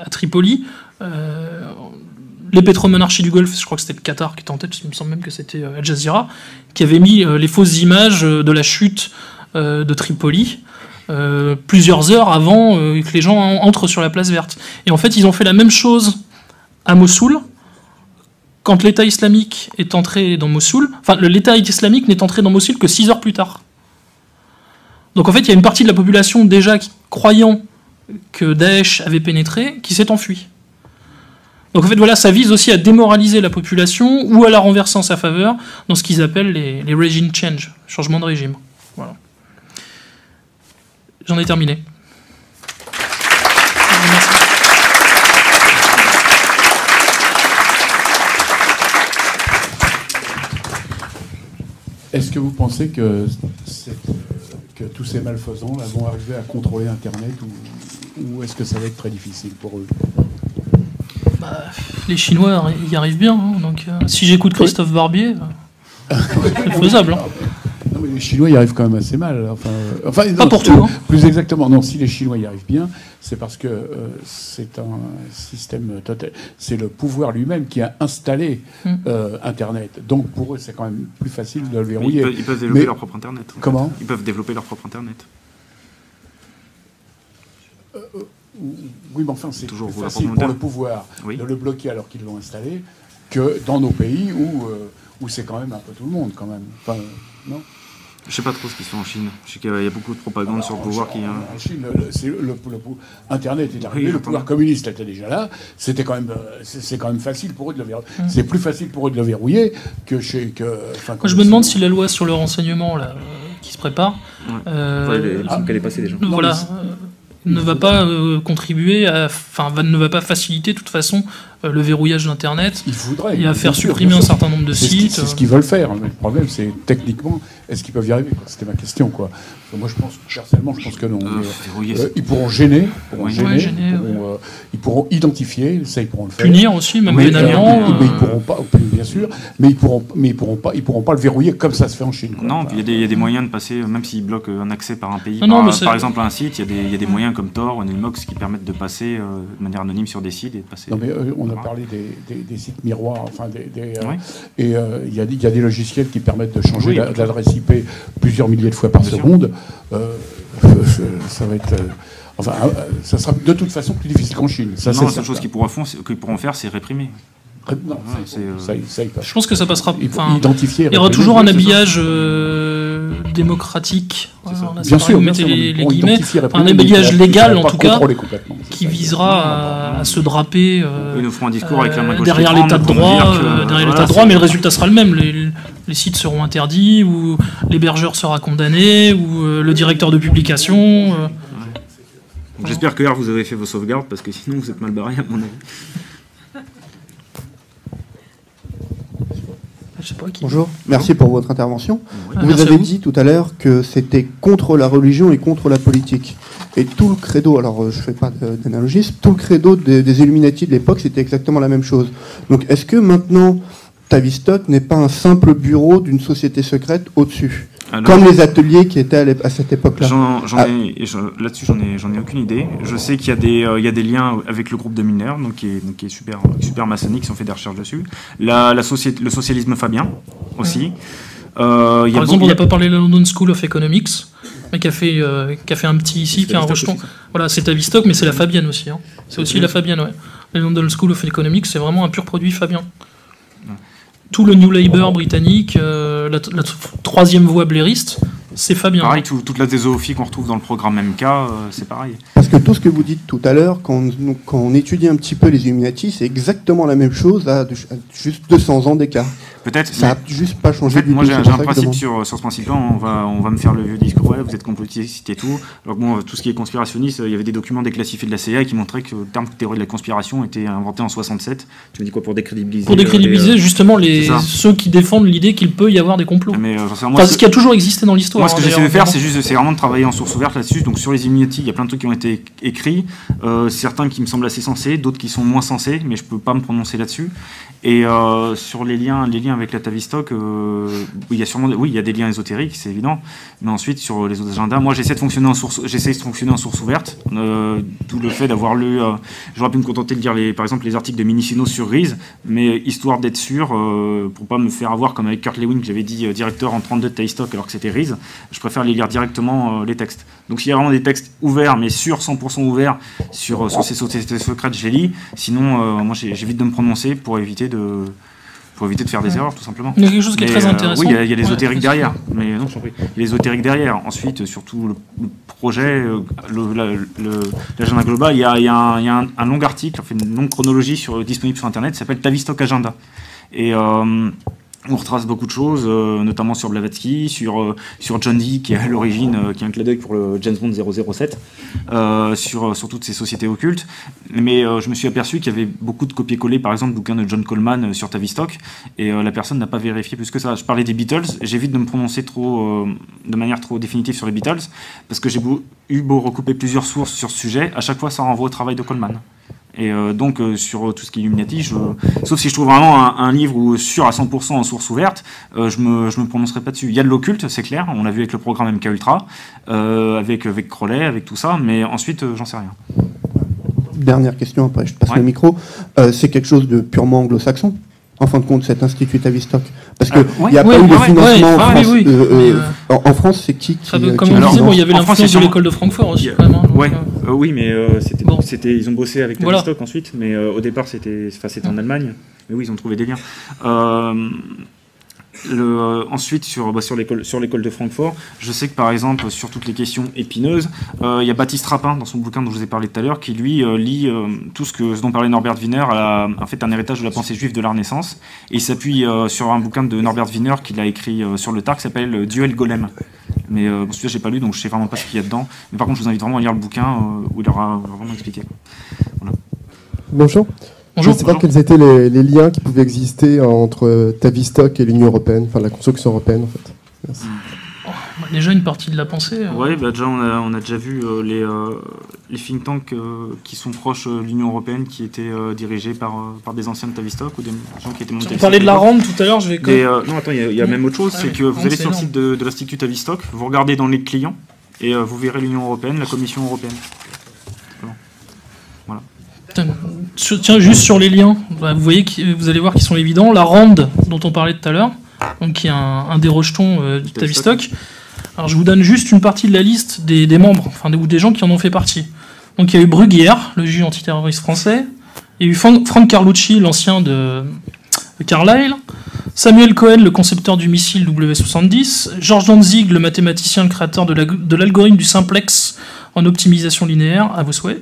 S10: à Tripoli, les pétromonarchies du Golfe, je crois que c'était le Qatar qui était en tête, il me semble même que c'était Al Jazeera, qui avait mis les fausses images de la chute de Tripoli, plusieurs heures avant que les gens entrent sur la place verte. Et en fait, ils ont fait la même chose à Mossoul, quand l'État islamique est entré dans Mossoul. Enfin, l'État islamique n'est entré dans Mossoul que 6 heures plus tard. Donc en fait, il y a une partie de la population déjà croyant que Daesh avait pénétré, qui s'est enfuie. Donc en fait, voilà, ça vise aussi à démoraliser la population ou à la renverser en sa faveur dans ce qu'ils appellent les regime change, changement de régime. Voilà. J'en ai terminé. Merci.
S11: Est-ce que vous pensez que tous ces malfaisants là, vont arriver à contrôler Internet ou est-ce que ça va être très difficile pour eux?
S10: Les Chinois y arrivent bien. Hein, donc, si j'écoute Christophe Barbier, c'est faisable. Hein.
S11: Non, mais les Chinois y arrivent quand même assez mal. Enfin,
S10: pas pour tout. Hein.
S11: Plus exactement. Non, si les Chinois y arrivent bien, c'est parce que c'est un système total. C'est le pouvoir lui-même qui a installé Internet. Donc pour eux, c'est quand même plus facile de le verrouiller.
S9: Ils peuvent développer leur propre Internet.
S11: Comment ?
S9: Ils peuvent développer leur propre Internet.
S11: Oui, mais enfin, c'est toujours plus facile pour le pouvoir de le bloquer alors qu'ils l'ont installé que dans nos pays où c'est quand même un peu tout le monde, quand même. Enfin, non ?
S9: Je sais pas trop ce qui se fait en Chine. Je sais qu'il y a beaucoup de propagande sur le pouvoir qui...
S11: En Chine, Internet est arrivé, le pouvoir communiste était déjà là. C'est quand même facile pour eux de le verrouiller. C'est plus facile pour eux de le verrouiller que chez...
S10: Moi, je me demande si la loi sur le renseignement là, qui se prépare...
S9: qu'elle est passée déjà.
S10: Voilà. Ne va pas contribuer ne va pas faciliter de toute façon le verrouillage d'Internet.
S11: Il faudrait.
S10: Et à faire supprimer un certain nombre de sites.
S11: C'est ce qu'ils veulent faire. Le problème, c'est techniquement, est-ce qu'ils peuvent y arriver ? C'était ma question, quoi. Moi, personnellement, je pense que non. Ils pourront gêner. Ils pourront identifier, ça, ils pourront le faire.
S10: Punir aussi, même pénalement.
S11: Mais ils pourront pas, bien sûr, mais ils pourront pas le verrouiller comme ça se fait en Chine. Quoi.
S9: Non, il y a des moyens de passer, même s'ils bloquent un accès par un pays, par exemple à un site, il y a des moyens comme Tor, Anonymox qui permettent de passer de manière anonyme sur des sites et de passer.
S11: Non, mais on a parlé des sites miroirs, et il y a des logiciels qui permettent de changer l'adresse IP plusieurs milliers de fois par seconde. Ça va être... ça sera de toute façon plus difficile qu'en Chine.
S9: La seule chose qu'ils pourront faire, c'est réprimer.
S11: Non, je
S10: pense que ça passera.
S11: Identifier.
S10: Il y aura toujours un habillage démocratique,
S11: bien sûr,
S10: vous mettez les guillemets, un habillage légal en tout cas, qui visera à se draper derrière l'état de droit, mais le résultat sera le même. Les sites seront interdits, ou l'hébergeur sera condamné, ou le directeur de publication.
S9: J'espère que hier vous avez fait vos sauvegardes, parce que sinon vous êtes mal barré à mon avis.
S12: Bonjour, merci pour votre intervention. Vous avez dit tout à l'heure que c'était contre la religion et contre la politique. Et tout le credo, alors je ne fais pas d'analogisme, tout le credo des Illuminati de l'époque, c'était exactement la même chose. Donc est-ce que maintenant, Tavistock n'est pas un simple bureau d'une société secrète au-dessus ? Comme les ateliers qui étaient à cette époque-là.
S9: Là-dessus, j'en ai aucune idée. Je sais qu'il y a des liens avec le groupe de mineurs, donc qui est super maçonnique, qui ont fait des recherches dessus. Le socialisme fabien aussi.
S10: Par exemple, on n'a pas parlé de la London School of Economics, mais qui a fait un petit ici, qui a un rejeton. Voilà, c'est Tavistock, mais c'est la Fabienne aussi. Hein. C'est aussi la Fabienne, ouais. La London School of Economics, c'est vraiment un pur produit Fabien. Tout le New Labour britannique, la troisième voie blairiste, c'est Fabien.
S9: Pareil, toute la théosophie qu'on retrouve dans le programme MK, c'est pareil.
S12: Parce que tout ce que vous dites tout à l'heure, quand on étudie un petit peu les Illuminati, c'est exactement la même chose à juste 200 ans d'écart.
S9: Peut-être.
S12: Ça n'a juste pas changé du tout.
S9: Moi, j'ai un principe sur ce principe-là. On va me faire le vieux discours, ouais, vous êtes complotiste et tout. Alors bon, tout ce qui est conspirationniste, il y avait des documents déclassifiés de la CIA qui montraient que le terme théorie de la conspiration était inventé en 67. Tu me dis quoi pour décrédibiliser ?
S10: Pour décrédibiliser justement ceux qui défendent l'idée qu'il peut y avoir des complots.
S9: Mais,
S10: ce qui a toujours existé dans l'histoire.
S9: Moi, ce que j'essaie de faire, c'est vraiment de travailler en source ouverte là-dessus. Donc sur les Illuminati, il y a plein de trucs qui ont été écrits, certains qui me semblent assez sensés, d'autres qui sont moins sensés, mais je peux pas me prononcer là-dessus. Et sur les liens avec la Tavistock, il y a des liens ésotériques, c'est évident. Mais ensuite, sur les autres agendas, moi, j'essaie de fonctionner en source ouverte. D'où le fait d'avoir lu. J'aurais pu me contenter de lire par exemple les articles de Minicino sur Reese, mais histoire d'être sûr, pour pas me faire avoir comme avec Kurt Lewin que j'avais dit directeur en 32 de Tavistock alors que c'était Reese, je préfère les lire directement les textes. Donc s'il y a vraiment des textes ouverts, mais sûrs, 100% ouverts sur ces sociétés secrètes, je les lis. Sinon, moi, j'évite de me prononcer pour éviter de faire des erreurs, tout simplement.
S10: Il y a quelque chose qui est très intéressant.
S9: Oui, il y a l'ésotérique derrière. Mais non, j'en prie. Il y a l'ésotérique derrière. Ensuite, surtout le projet, l'agenda global, il y a un long article, une longue chronologie disponible sur Internet, qui s'appelle Tavistock Agenda. Et on retrace beaucoup de choses, notamment sur Blavatsky, sur John Dee, qui est à l'origine, qui est un clin d'œil pour le James Bond 007, sur toutes ces sociétés occultes. Mais je me suis aperçu qu'il y avait beaucoup de copier-coller, par exemple, bouquin de John Coleman sur Tavistock, et la personne n'a pas vérifié plus que ça. Je parlais des Beatles, j'évite de me prononcer de manière trop définitive sur les Beatles, parce que j'ai eu beau recouper plusieurs sources sur ce sujet, à chaque fois ça renvoie au travail de Coleman. Et donc sur tout ce qui est Illuminati, sauf si je trouve vraiment un livre sûr à 100% en source ouverte, je me prononcerai pas dessus. Il y a de l'occulte, c'est clair, on l'a vu avec le programme MK Ultra, avec Crowley, avec tout ça, mais ensuite j'en sais rien.
S12: Dernière question, après je te passe le micro. C'est quelque chose de purement anglo-saxon, en fin de compte, cet institut Tavistock, parce qu'il n'y a pas eu de financement en France. En France, c'est qui
S10: comme on disait, il y avait l'influence de l'école de Francfort aussi.
S9: Oui, mais ils ont bossé avec Tavistock ensuite, mais au départ c'était en Allemagne. Mais oui, ils ont trouvé des liens. Ensuite, sur l'école de Francfort, je sais que par exemple, sur toutes les questions épineuses, il y a Baptiste Rapin, dans son bouquin dont je vous ai parlé tout à l'heure, qui lui lit tout ce dont parlait Norbert Wiener, en fait un héritage de la pensée juive de la Renaissance, et il s'appuie sur un bouquin de Norbert Wiener qu'il a écrit sur le tard, qui s'appelle Duel Golem. Mais celui-là, j'ai pas lu, donc je sais vraiment pas ce qu'il y a dedans. Mais par contre, je vous invite vraiment à lire le bouquin où il aura vraiment expliqué. Voilà.
S13: Bonjour. Je ne sais pas quels étaient les liens qui pouvaient exister entre Tavistock et l'Union européenne, enfin la construction européenne en fait. Merci.
S10: Déjà une partie de la pensée.
S9: Oui, déjà on a déjà vu les think tanks qui sont proches de l'Union européenne, qui étaient dirigés par des anciens de Tavistock ou des gens qui étaient montés.
S10: On parlait de la RAND tout à l'heure, je vais.
S9: Non, attends, il y a même autre chose, c'est que vous allez sur le site de l'Institut Tavistock, vous regardez dans les clients et vous verrez l'Union européenne, la Commission européenne. Voilà.
S10: Tiens, juste sur les liens, vous allez voir qu'ils sont évidents. La RAND dont on parlait tout à l'heure, donc qui est un des rejetons du Tavistock. Alors je vous donne juste une partie de la liste des membres, ou des gens qui en ont fait partie. Donc il y a eu Bruguière, le juge antiterroriste français. Il y a eu Frank Carlucci, l'ancien de Carlyle. Samuel Cohen, le concepteur du missile W-70. George Danzig, le mathématicien, le créateur de l'algorithme du simplex en optimisation linéaire, à vos souhaits.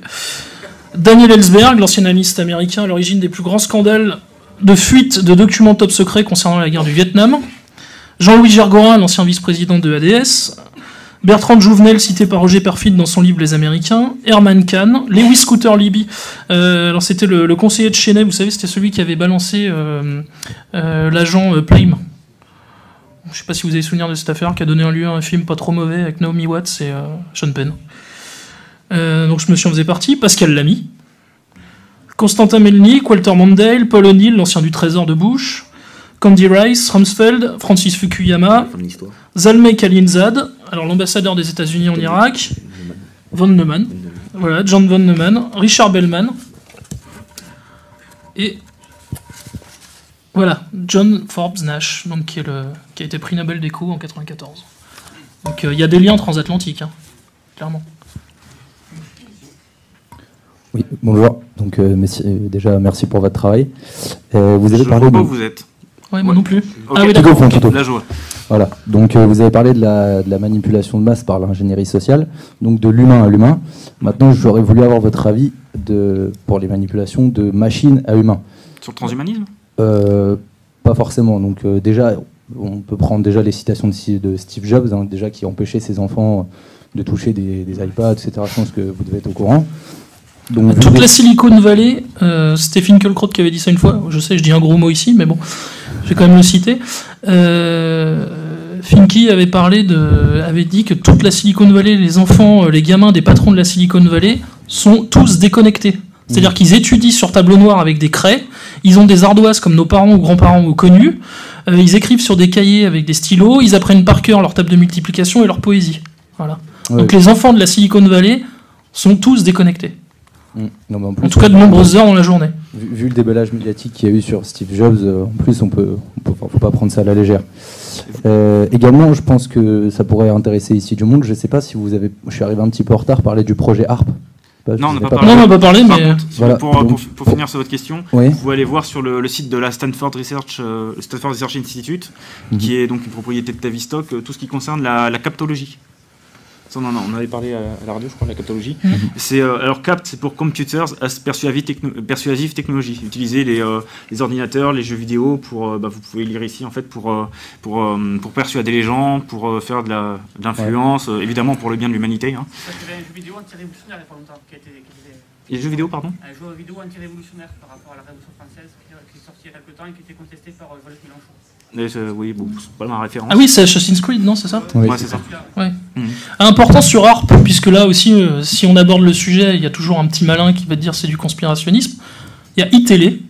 S10: Daniel Ellsberg, l'ancien analyste américain à l'origine des plus grands scandales de fuite de documents top secrets concernant la guerre du Vietnam. Jean-Louis Gergorin, l'ancien vice-président de ADS. Bertrand Jouvenel, cité par Roger Perfit dans son livre Les Américains. Herman Kahn. Lewis Scooter Libby. Alors c'était le conseiller de Cheney, vous savez, c'était celui qui avait balancé l'agent Plame. Je ne sais pas si vous avez souvenir de cette affaire, qui a donné lieu à un film pas trop mauvais avec Naomi Watts et Sean Penn. Donc je me suis en faisais partie. Pascal Lamy. Constantin Melnick, Walter Mondale, Paul O'Neill, l'ancien du Trésor de Bush. Candy Rice, Rumsfeld, Francis Fukuyama, Zalmay Khalilzad, alors l'ambassadeur des États-Unis en Irak, Von Neumann, voilà, John Von Neumann, Richard Bellman, et voilà, John Forbes Nash, donc qui a été prix Nobel d'éco en 1994. Donc il y a des liens transatlantiques, hein, clairement.
S14: Oui, bonjour. Donc déjà merci pour votre travail. Vous avez parlé
S10: de... où vous êtes. Ouais, moi non plus.
S14: Okay.
S10: Ah oui, d'accord.
S14: La joie. Voilà. Donc vous avez parlé de la manipulation de masse par l'ingénierie sociale, donc de l'humain à l'humain. Maintenant, j'aurais voulu avoir votre avis pour les manipulations de machine à humain.
S9: Sur le transhumanisme
S14: Pas forcément. Donc déjà, on peut prendre déjà les citations de Steve Jobs, hein, déjà qui empêchait ses enfants de toucher des iPads, etc. Je pense que vous devez être au courant. Donc,
S10: toute la Silicon Valley, c'était Finkielkraut qui avait dit ça une fois. Je sais, je dis un gros mot ici, mais bon, je vais quand même le citer. Finky avait dit que toute la Silicon Valley, les enfants, les gamins des patrons de la Silicon Valley sont tous déconnectés. C'est-à-dire qu'ils étudient sur tableau noir avec des craies, ils ont des ardoises comme nos parents ou grands-parents ou connus, ils écrivent sur des cahiers avec des stylos, ils apprennent par cœur leur table de multiplication et leur poésie. Voilà.
S14: Ouais.
S10: Donc les enfants de la Silicon Valley sont tous déconnectés.
S14: Non, mais en plus,
S10: tout cas de nombreuses heures dans la journée.
S14: Vu le déballage médiatique qu'il y a eu sur Steve Jobs, en plus, faut pas prendre ça à la légère. Également, je pense que ça pourrait intéresser ici du monde. Je ne sais pas si je suis arrivé un petit peu en retard, parler du projet ARP.
S9: Non, on n'a pas parlé. Mais voilà. Pour finir sur votre question,
S14: oui.
S9: Vous pouvez aller voir sur le site de la Stanford Research Institute, qui est donc une propriété de Tavistock, tout ce qui concerne la captologie. On en avait parlé à la radio, je crois, de la captologie. Alors CAPT, c'est pour Computers as Persuasive Technology. Utiliser les ordinateurs, les jeux vidéo pour, vous pouvez lire ici en fait pour persuader les gens, pour faire de l'influence, évidemment pour le bien de l'humanité. Hein.
S15: Il y avait un jeu vidéo anti-révolutionnaire il n'y a pas longtemps
S9: Les jeux vidéo, pardon.
S15: Un jeu vidéo anti-révolutionnaire par rapport à la Révolution française qui est sorti il y a quelque temps et qui était contesté par Joseph Mélenchon.
S9: Oui, bon, c'est pas ma référence.
S10: Ah oui, c'est Assassin's Creed, non, c'est ça?
S14: Oui,
S9: ouais, c'est ça.
S10: Ouais. Important sur ARP, puisque là aussi, si on aborde le sujet, il y a toujours un petit malin qui va te dire c'est du conspirationnisme. Il y a iTélé,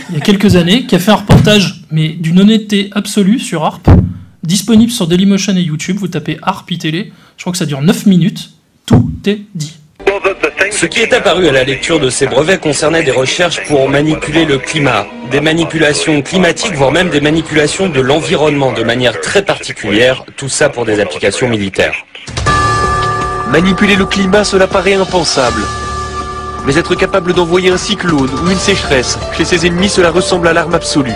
S10: il y a quelques années, qui a fait un reportage, mais d'une honnêteté absolue sur ARP, disponible sur Dailymotion et YouTube. Vous tapez ARP iTélé, je crois que ça dure 9 minutes, tout est dit.
S16: Ce qui est apparu à la lecture de ces brevets concernait des recherches pour manipuler le climat, des manipulations climatiques, voire même des manipulations de l'environnement de manière très particulière, tout ça pour des applications militaires.
S17: Manipuler le climat, cela paraît impensable. Mais être capable d'envoyer un cyclone ou une sécheresse chez ses ennemis, cela ressemble à l'arme absolue.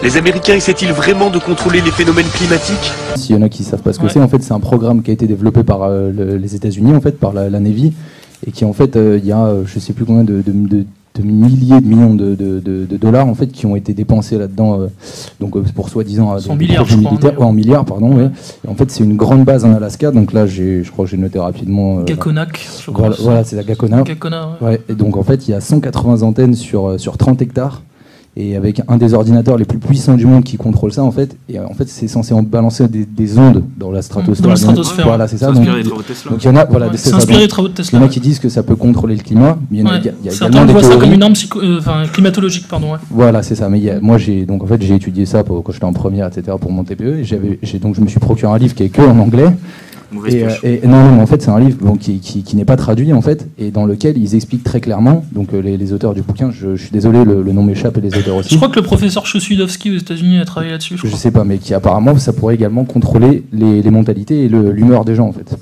S17: Les Américains essaient-ils vraiment de contrôler les phénomènes climatiques?
S14: S'il y en a qui ne savent pas ce que c'est, en fait, c'est un programme qui a été développé par les États-Unis, en fait, par la Navy, et qui, en fait, il y a, je ne sais plus combien de milliers de millions de dollars, en fait, qui ont été dépensés là-dedans, donc pour soi-disant
S10: des projets
S14: militaires, en milliards, pardon. Ouais. Et en fait, c'est une grande base en Alaska, donc là, je crois que j'ai noté rapidement.
S10: Gakonak, je crois.
S14: Voilà, c'est la Gakonak.
S10: Ouais.
S14: Et donc, en fait, il y a 180 antennes sur 30 hectares. Et avec un des ordinateurs les plus puissants du monde qui contrôle ça, en fait, et en fait, c'est censé balancer des ondes dans la stratosphère.
S10: Dans la stratosphère.
S14: Voilà, c'est ça.
S9: C'est inspiré des travaux de Tesla.
S14: Donc il y en a, voilà,
S10: c'est inspiré des travaux de Tesla.
S14: Il y en a qui disent que ça peut contrôler le climat, mais il y a
S10: certains voient ça comme une arme climatologique, pardon. Ouais.
S14: Voilà, c'est ça. Mais moi, j'ai étudié ça quand j'étais en première, etc., pour mon TPE, et donc je me suis procuré un livre qui est que en anglais. Non, mais en fait c'est un livre qui n'est pas traduit en fait, et dans lequel ils expliquent très clairement, donc les auteurs du bouquin, je suis désolé, le nom m'échappe et les auteurs aussi.
S10: Je crois que le professeur Chosudowski aux États-Unis a travaillé là-dessus.
S14: Je sais pas, mais qui apparemment ça pourrait également contrôler les mentalités et l'humeur des gens en fait.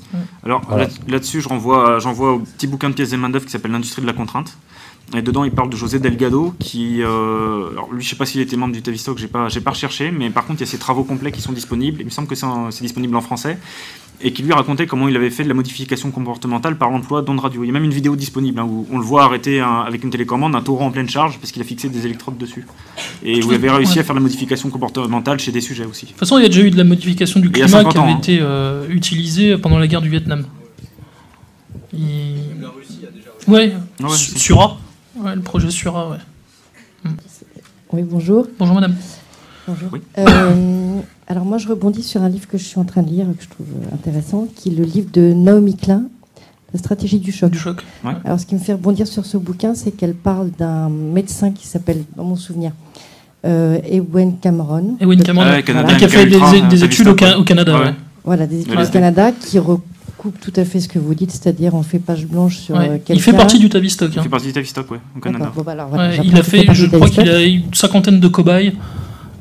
S9: Alors voilà. Là-dessus, j'envoie au petit bouquin de Piazza Mandov qui s'appelle L'industrie de la contrainte, Et dedans, il parle de José Delgado, qui... alors lui, je ne sais pas s'il était membre du Tavistock, j'ai pas recherché, mais par contre, il y a ses travaux complets qui sont disponibles. Il me semble que c'est disponible en français. Et qui lui racontait comment il avait fait de la modification comportementale par l'emploi d'ondes radio. Il y a même une vidéo disponible, où on le voit arrêter avec une télécommande un taureau en pleine charge, parce qu'il a fixé des électrodes dessus. Et où il avait réussi à faire de la modification comportementale chez des sujets aussi.
S10: De toute façon, il y a déjà eu de la modification du climat qui avait été utilisée pendant la guerre du Vietnam. Même la Russie a déjà... Sura. Ouais, le projet Sura, ouais.
S18: Oui, bonjour.
S10: Bonjour, madame.
S18: Bonjour. Oui. Alors moi, je rebondis sur un livre que je suis en train de lire, que je trouve intéressant, qui est le livre de Naomi Klein, La stratégie du choc.
S10: Ouais.
S18: Alors ce qui me fait rebondir sur ce bouquin, c'est qu'elle parle d'un médecin qui s'appelle, dans mon souvenir, Ewen Cameron.
S10: Ewen Cameron, qui a fait des études au Canada. Ouais.
S18: Voilà, des études au Canada qui recoupe tout à fait ce que vous dites, c'est-à-dire on fait page blanche sur quelqu'un.
S10: Il fait partie du Tavistock.
S9: Il fait partie du Tavistock, ouais, au Canada.
S18: Bon, bah alors, voilà,
S10: il a fait, je crois qu'il a eu une cinquantaine de cobayes,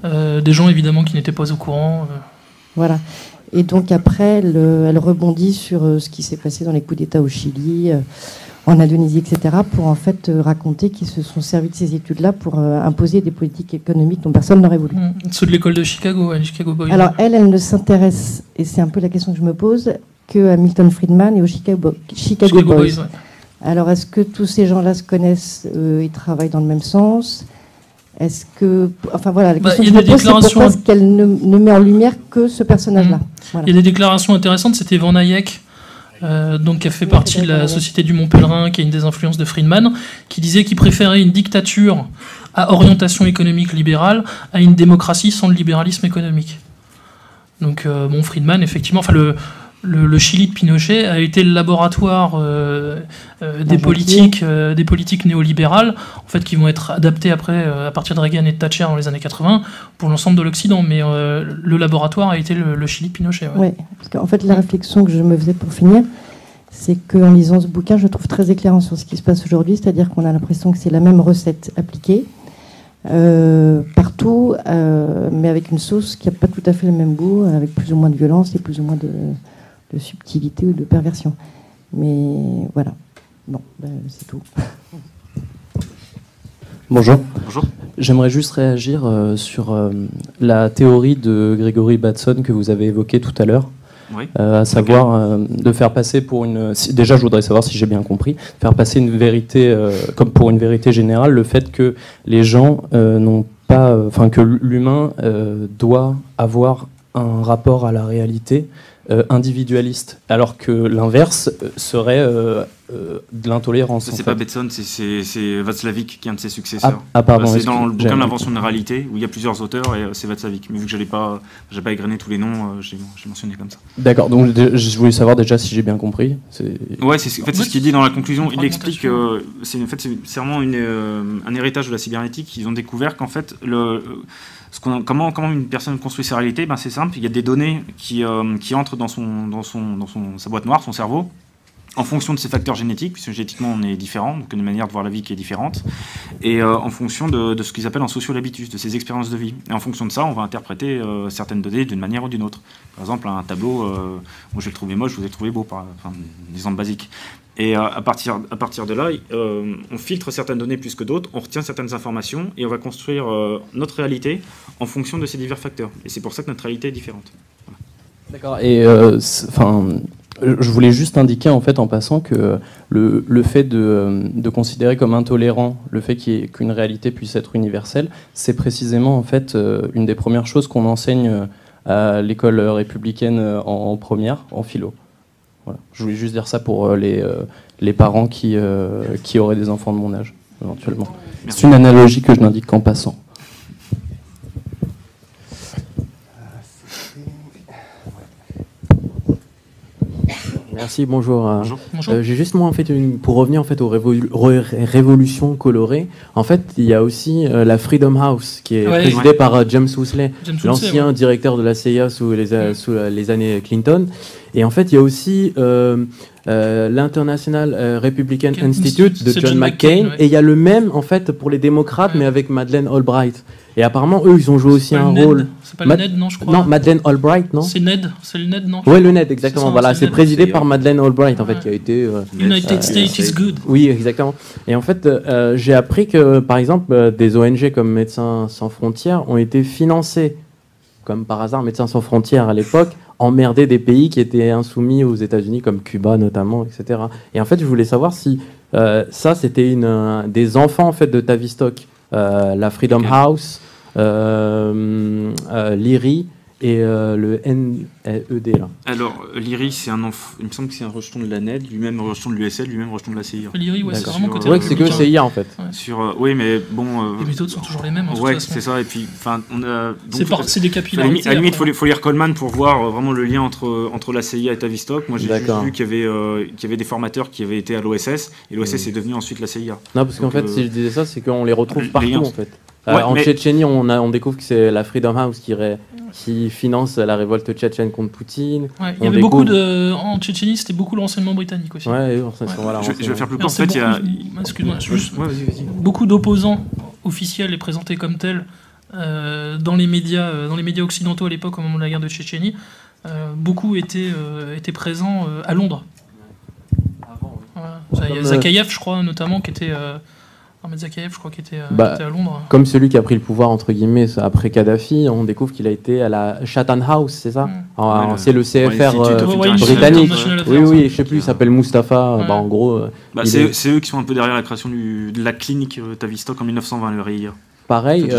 S10: des gens évidemment qui n'étaient pas au courant.
S18: Voilà. Et donc après, elle rebondit sur ce qui s'est passé dans les coups d'État au Chili, en Indonésie, etc., pour en fait raconter qu'ils se sont servis de ces études-là pour imposer des politiques économiques dont personne n'aurait voulu.
S10: Ceux de l'école de Chicago, les Chicago Boys.
S18: Alors elle ne s'intéresse, et c'est un peu la question que je me pose, que à Milton Friedman et aux Chicago Boys. Ouais. Alors est-ce que tous ces gens-là se connaissent, ils travaillent dans le même sens ? Est-ce que, enfin voilà, la question que je me pose, c'est pourquoi est-ce qu'elle ne met en lumière que ce personnage-là. Voilà.
S10: Il y a des déclarations intéressantes. C'était Van Hayek, donc qui a fait partie de la Société du Mont Pèlerin, qui est une des influences de Friedman, qui disait qu'il préférait une dictature à orientation économique libérale à une démocratie sans le libéralisme économique. Donc Friedman, effectivement, enfin le Chili de Pinochet a été le laboratoire des politiques néolibérales, en fait, qui vont être adaptées après, à partir de Reagan et de Thatcher dans les années 80, pour l'ensemble de l'Occident. Mais le laboratoire a été le Chili de Pinochet.
S18: Oui, parce qu'en fait, la réflexion que je me faisais pour finir, c'est qu'en lisant ce bouquin, je trouve très éclairant sur ce qui se passe aujourd'hui, c'est-à-dire qu'on a l'impression que c'est la même recette appliquée partout, mais avec une sauce qui n'a pas tout à fait le même goût, avec plus ou moins de violence et plus ou moins de subtilité ou de perversion. Mais voilà. Bon, c'est tout.
S19: Bonjour. Bonjour. J'aimerais juste réagir sur la théorie de Gregory Bateson que vous avez évoquée tout à l'heure. Oui. À savoir de faire passer pour une... Déjà, je voudrais savoir si j'ai bien compris. Faire passer une vérité, comme pour une vérité générale, le fait que les gens n'ont pas... Enfin, que l'humain doit avoir un rapport à la réalité individualiste, alors que l'inverse serait de l'intolérance.
S9: C'est pas Bateson, c'est Václavic qui est un de ses successeurs.
S19: Pardon.
S9: C'est dans le bouquin de l'invention de la réalité, où il y a plusieurs auteurs, et c'est Václavic. Mais vu que j'ai pas égrené tous les noms, j'ai mentionné comme ça.
S19: D'accord, donc je voulais savoir déjà si j'ai bien compris.
S9: Ouais, c'est ce qu'il dit dans la conclusion. Il explique c'est vraiment un héritage de la cybernétique. Ils ont découvert qu'en fait, comment une personne construit sa réalité, c'est simple. Il y a des données qui entrent dans sa boîte noire, son cerveau, en fonction de ses facteurs génétiques, puisque génétiquement on est différent, donc une manière de voir la vie qui est différente, et en fonction de ce qu'ils appellent un sociolhabitus, de ses expériences de vie. Et en fonction de ça, on va interpréter certaines données d'une manière ou d'une autre. Par exemple, un tableau, moi je vais le trouver moche, je vous ai trouvé beau, un exemple basique. Et à partir de là, on filtre certaines données plus que d'autres, on retient certaines informations, et on va construire notre réalité en fonction de ces divers facteurs. Et c'est pour ça que notre réalité est différente. Voilà.
S19: D'accord. Et je voulais juste indiquer en fait en passant que le fait de considérer comme intolérant le fait qu'une réalité puisse être universelle, c'est précisément en fait une des premières choses qu'on enseigne à l'école républicaine en première, en philo. Voilà. Je voulais juste dire ça pour les parents qui auraient des enfants de mon âge, éventuellement. Merci. C'est une analogie que je n'indique qu'en passant.
S20: Merci, bonjour. Bonjour. J'ai juste moi en fait pour revenir en fait aux révolutions colorées. En fait, il y a aussi la Freedom House qui est présidée par James Huxley, l'ancien directeur de la CIA sous les années Clinton. Et en fait, il y a aussi l'International Republican Institute de John McCain, et il y a le même en fait pour les démocrates, mais avec Madeleine Albright. Et apparemment, eux, ils ont joué aussi un rôle.
S10: C'est pas le NED, non, je crois.
S20: Non, Madeleine Albright, non.
S10: C'est NED, c'est le NED, non.
S20: Oui, le NED, exactement. Voilà, c'est présidé par Madeleine Albright, en fait, qui a été.
S10: United States is good.
S20: Oui, exactement. Et en fait, j'ai appris que, par exemple, des ONG comme Médecins sans frontières ont été financés, comme par hasard, Médecins sans frontières à l'époque, emmerder des pays qui étaient insoumis aux États-Unis, comme Cuba notamment, etc. Et en fait, je voulais savoir si ça, c'était des enfants en fait de Tavistock, la Freedom House, l'IRI et le NED là.
S9: Alors l'IRI, c'est il me semble que c'est un rejeton de la NED, lui-même rejeton de l'USL, lui-même rejeton de la CIA.
S10: L'IRI, ouais, c'est vraiment côté.
S20: Ouais, c'est que CIA en fait.
S9: Ouais. Oui, mais bon.
S10: Les méthodes sont toujours les mêmes.
S9: Ouais, c'est ça. Et puis, enfin, on a.
S10: C'est des capillarités.
S9: À la limite, faut lire Coleman pour voir vraiment le lien entre la CIA et Tavistock. Moi, j'ai juste vu qu'il y avait des formateurs qui avaient été à l'OSS, et l'OSS est devenu ensuite la CIA.
S20: Non, parce qu'en fait, si je disais ça, c'est qu'on les retrouve partout en fait. En Tchétchénie, on découvre que c'est la Freedom House qui finance la révolte tchétchène contre Poutine.
S10: Ouais, il y avait beaucoup en Tchétchénie, c'était beaucoup le renseignement britannique aussi.
S20: Ouais,
S9: voilà, je vais faire plus court. En fait,
S10: excuse-moi, beaucoup d'opposants officiels et présentés comme tels dans les médias occidentaux à l'époque, au moment de la guerre de Tchétchénie. Beaucoup étaient présents à Londres. Il y a Zakayev, je crois, notamment, qui était. Zakayev, je crois qu'il était à Londres.
S20: Comme celui qui a pris le pouvoir, entre guillemets, après Kadhafi, on découvre qu'il a été à la Chatham House, c'est ça c'est le CFR britannique. Oui, je sais plus, il s'appelle Mustapha. En gros.
S9: C'est eux qui sont un peu derrière la création de la clinique Tavistock en 1920, le RIA.
S20: Pareil,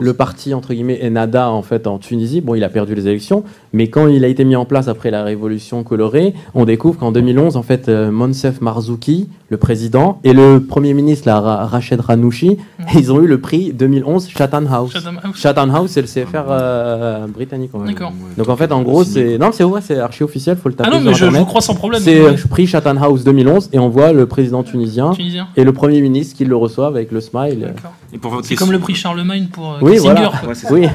S20: le parti entre guillemets Ennahda en fait en Tunisie, il a perdu les élections, mais quand il a été mis en place après la révolution colorée, on découvre qu'en 2011 en fait Monsef Marzouki, le président, et le premier ministre Rached Ranouchi, ils ont eu le prix 2011 Chatham House. Chatham House, c'est le CFR britannique.
S10: D'accord.
S20: Donc en fait en gros c'est vrai, c'est archi officiel, faut le taper.
S10: Ah non, mais je vous crois sans problème.
S20: C'est prix Chatham House 2011 et on voit le président tunisien et le premier ministre qui le reçoivent avec le smile.
S9: Et pour votre
S10: c'est comme le prix Charlemagne pour
S20: Kissinger.
S9: Voilà.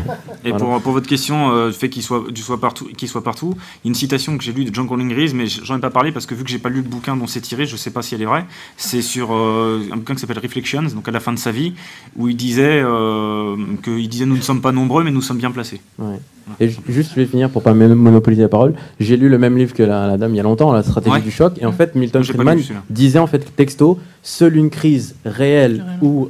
S9: Et pour votre question, le fait qu'il soit partout, il y a une citation que j'ai lue de John Collingrees, mais j'en ai pas parlé parce que vu que j'ai pas lu le bouquin dont c'est tiré, je sais pas si elle est vraie. C'est sur un bouquin qui s'appelle Reflections, donc à la fin de sa vie, où il disait nous ne sommes pas nombreux, mais nous sommes bien placés.
S20: Ouais. Et juste, je vais finir pour pas monopoliser la parole. J'ai lu le même livre que la dame il y a longtemps, La stratégie du choc, et en fait Milton Friedman disait en fait texto, seule une crise réelle ou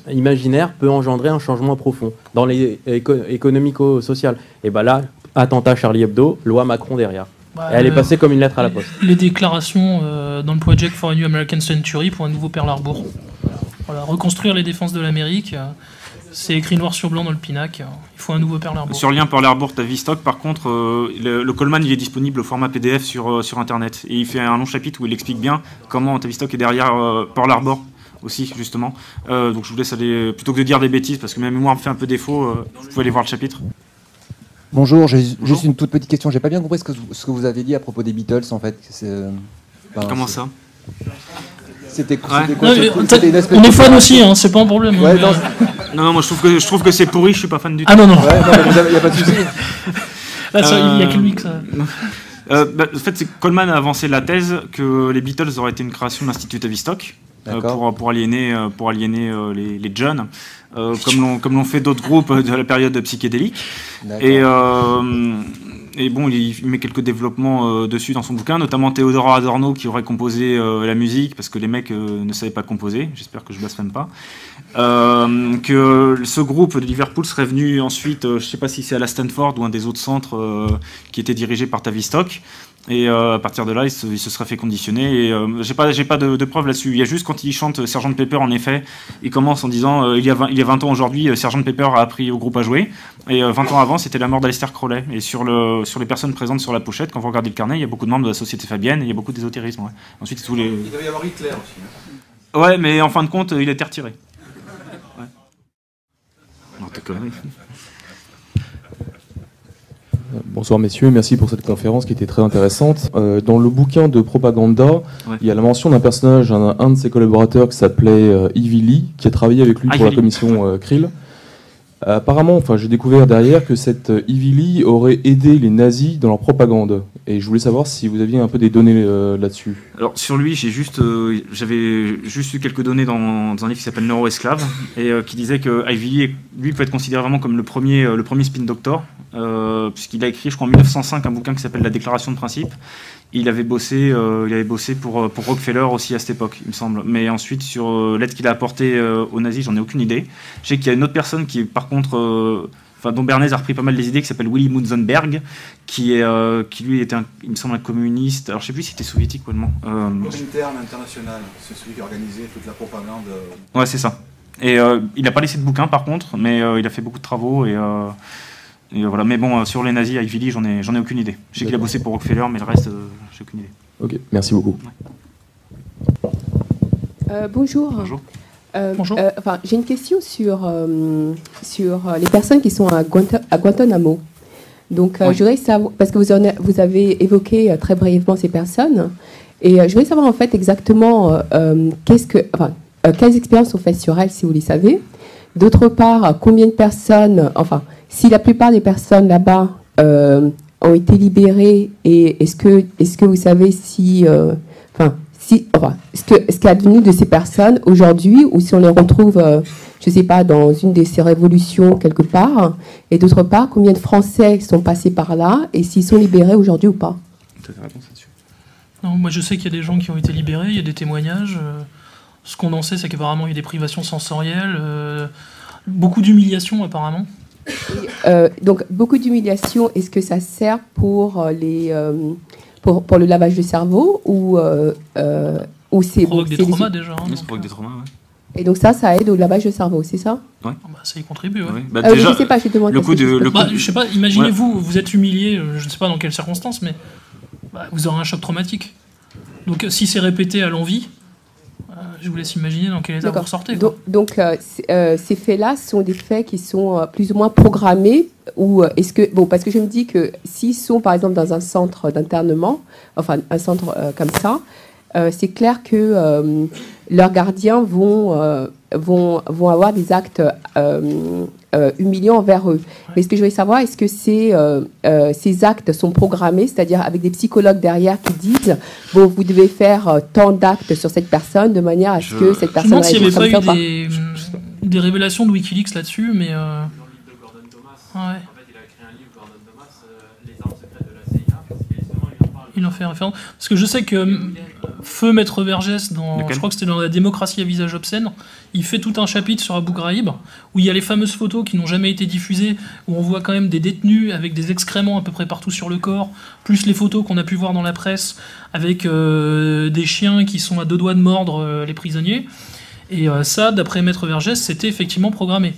S20: imaginaire peut engendrer un changement profond dans les économico-social. Et là, attentat Charlie Hebdo, loi Macron derrière. Et elle est passée comme une lettre à la poste.
S10: Les déclarations dans le Project for a New American Century pour un nouveau Pearl Harbor. Voilà, reconstruire les défenses de l'Amérique. C'est écrit noir sur blanc dans le Pinac. Il faut un nouveau Pearl Harbor.
S9: Sur le lien Pearl Harbor Tavistock, par contre, le Coleman il est disponible au format PDF sur Internet. Et il fait un long chapitre où il explique bien comment Tavistock est derrière Pearl Harbor aussi, justement. Donc je vous laisse aller, plutôt que de dire des bêtises, parce que ma mémoire me fait un peu défaut, vous pouvez aller voir le chapitre.
S21: Bonjour, j'ai juste une toute petite question. J'ai pas bien compris ce que vous avez dit à propos des Beatles, en fait.
S9: Comment ça?
S21: C'était quoi?
S10: On est fan aussi, hein, c'est pas un problème.
S21: Ouais,
S9: non, moi je trouve que c'est pourri, je suis pas fan du tout.
S10: Ah non.
S21: Ouais, il n'y a pas de souci.
S10: Il n'y a que lui que ça.
S9: En fait, c'est Coleman a avancé la thèse que les Beatles auraient été une création de l'Institut Tavistock pour aliéner les jeunes, comme l'ont fait d'autres groupes de la période psychédélique. Et bon, il met quelques développements dessus dans son bouquin, notamment Theodor Adorno qui aurait composé la musique, parce que les mecs ne savaient pas composer, j'espère que je blasphème pas. Que ce groupe de Liverpool serait venu ensuite, je sais pas si c'est à la Stanford ou un des autres centres qui était dirigé par Tavistock. Et à partir de là, il se serait fait conditionner. Et j'ai pas de preuves là-dessus. Il y a juste quand il chante Sgt Pepper, en effet, il commence en disant il y a 20 ans aujourd'hui, Sgt Pepper a appris au groupe à jouer. Et 20 ans avant, c'était la mort d'Aleister Crowley. Et sur les personnes présentes sur la pochette, quand vous regardez le carnet, il y a beaucoup de membres de la Société Fabienne et il y a beaucoup d'ésotérisme. Ouais. Ensuite, tous les.
S21: Il devait y avoir Hitler aussi.
S9: Ouais, mais en fin de compte, il a été retiré. Ouais. Non, t'es connerie.
S22: Bonsoir messieurs, merci pour cette conférence qui était très intéressante. Dans le bouquin de Propaganda, il y a la mention d'un personnage, un de ses collaborateurs qui s'appelait Ivy Lee, qui a travaillé avec lui pour la commission Krill. Apparemment, j'ai découvert derrière que cette Ivy Lee aurait aidé les nazis dans leur propagande. et je voulais savoir si vous aviez un peu des données là-dessus.
S9: Alors sur lui, j'avais juste eu quelques données dans un livre qui s'appelle Neuroesclave, et qui disait que Ivy Lee, lui, peut être considéré vraiment comme le premier spin doctor, puisqu'il a écrit, je crois en 1905, un bouquin qui s'appelle La Déclaration de principe. Il avait bossé pour Rockefeller aussi à cette époque, il me semble. Mais ensuite, sur l'aide qu'il a apportée aux nazis, j'en ai aucune idée. Je sais qu'il y a une autre personne qui, par contre, dont Bernays a repris pas mal les idées, qui s'appelle Willy Munzenberg, qui lui était, il me semble, un communiste. Alors je sais plus si c'était soviétique ou allemand.
S1: L'interne international, c'est celui qui organisait toute la propagande.
S9: Ouais, c'est ça. Et il n'a pas laissé de bouquin, par contre, mais il a fait beaucoup de travaux et voilà. Mais bon, sur les nazis, Ivy Lee, j'en ai aucune idée. Je sais qu'il a bossé pour Rockefeller, mais le reste, j'ai aucune idée.
S22: Ok, merci beaucoup.
S2: Ouais. Bonjour.
S9: Bonjour.
S2: Bonjour. J'ai une question sur les personnes qui sont à Guantanamo. Donc, je voudrais savoir, parce que vous avez évoqué très brièvement ces personnes, et je voudrais savoir en fait exactement quelles expériences sont faites sur elles, si vous les savez. D'autre part, combien de personnes, si la plupart des personnes là-bas ont été libérées, et est-ce que vous savez si ce qui est advenu de ces personnes aujourd'hui, ou si on les retrouve, je ne sais pas, dans une de ces révolutions quelque part, et d'autre part, combien de Français sont passés par là, et s'ils sont libérés aujourd'hui ou pas?
S10: Non, moi je sais qu'il y a des gens qui ont été libérés, il y a des témoignages. Ce qu'on en sait, c'est qu'apparemment il y a des privations sensorielles, beaucoup d'humiliation apparemment.
S2: Donc beaucoup d'humiliation, est-ce que ça sert pour pour le lavage de cerveau ou c'est...
S10: Ça provoque des traumas déjà. Hein,
S9: ça provoque des traumas, ouais.
S2: Et donc ça aide au lavage de cerveau, c'est ça?
S9: Ouais.
S10: Ça y contribue, ouais.
S9: Déjà,
S2: je sais pas, je te demande.
S10: Je sais pas, imaginez-vous, vous êtes humilié, je ne sais pas dans quelles circonstances, mais vous aurez un choc traumatique. Donc si c'est répété à l'envi, je vous laisse imaginer dans quel état vous ressortez.
S2: Donc ces faits-là sont des faits qui sont plus ou moins programmés, ou est-ce que... Bon, parce que je me dis que s'ils sont par exemple dans un centre d'internement, enfin un centre comme ça, c'est clair que leurs gardiens vont avoir des actes humiliants envers eux. Mais ce que je voulais savoir, est-ce que ces actes sont programmés, c'est-à-dire avec des psychologues derrière qui disent bon, vous devez faire tant d'actes sur cette personne de manière à ce que cette personne
S10: réagisse comme ça ou pas. Je me demande s'il n'y avait pas eu des révélations de Wikileaks là-dessus, mais... Ouais. Il en fait référence. Parce que je sais que Feu Maître Vergès, je crois que c'était dans La démocratie à visage obscène, il fait tout un chapitre sur Abu Ghraib, où il y a les fameuses photos qui n'ont jamais été diffusées, où on voit quand même des détenus avec des excréments à peu près partout sur le corps, plus les photos qu'on a pu voir dans la presse, avec des chiens qui sont à deux doigts de mordre les prisonniers. Et ça, d'après Maître Vergès, c'était effectivement programmé.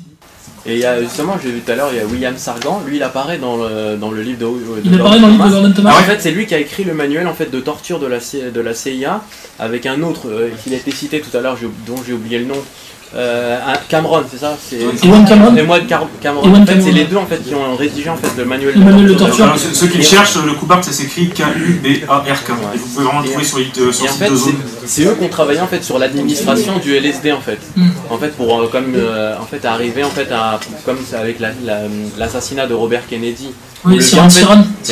S20: Et il y a, justement, j'ai vu tout à l'heure, il y a William Sargan, lui il apparaît dans le livre de
S10: il apparaît dans le livre de Gordon Thomas.
S20: Alors, en fait, c'est lui qui a écrit le manuel en fait, de torture de la CIA, avec un autre, qui a été cité tout à l'heure, dont j'ai oublié le nom. Cameron, c'est ça?
S10: Ewan Cameron.
S20: Cameron. En fait, c'est les deux en fait, qui ont rédigé en fait, le manuel
S9: de torture. Alors, ceux qui le cherchent, le Kubart, ça s'écrit K-U-B-A-R-K. Et vous pouvez vraiment le trouver sur ces deux zones.
S20: C'est eux qui ont travaillé en fait, sur l'administration du LSD en fait. En fait, pour en fait, arriver en fait, à, comme avec l'assassinat de Robert Kennedy.
S10: Oui, Siran.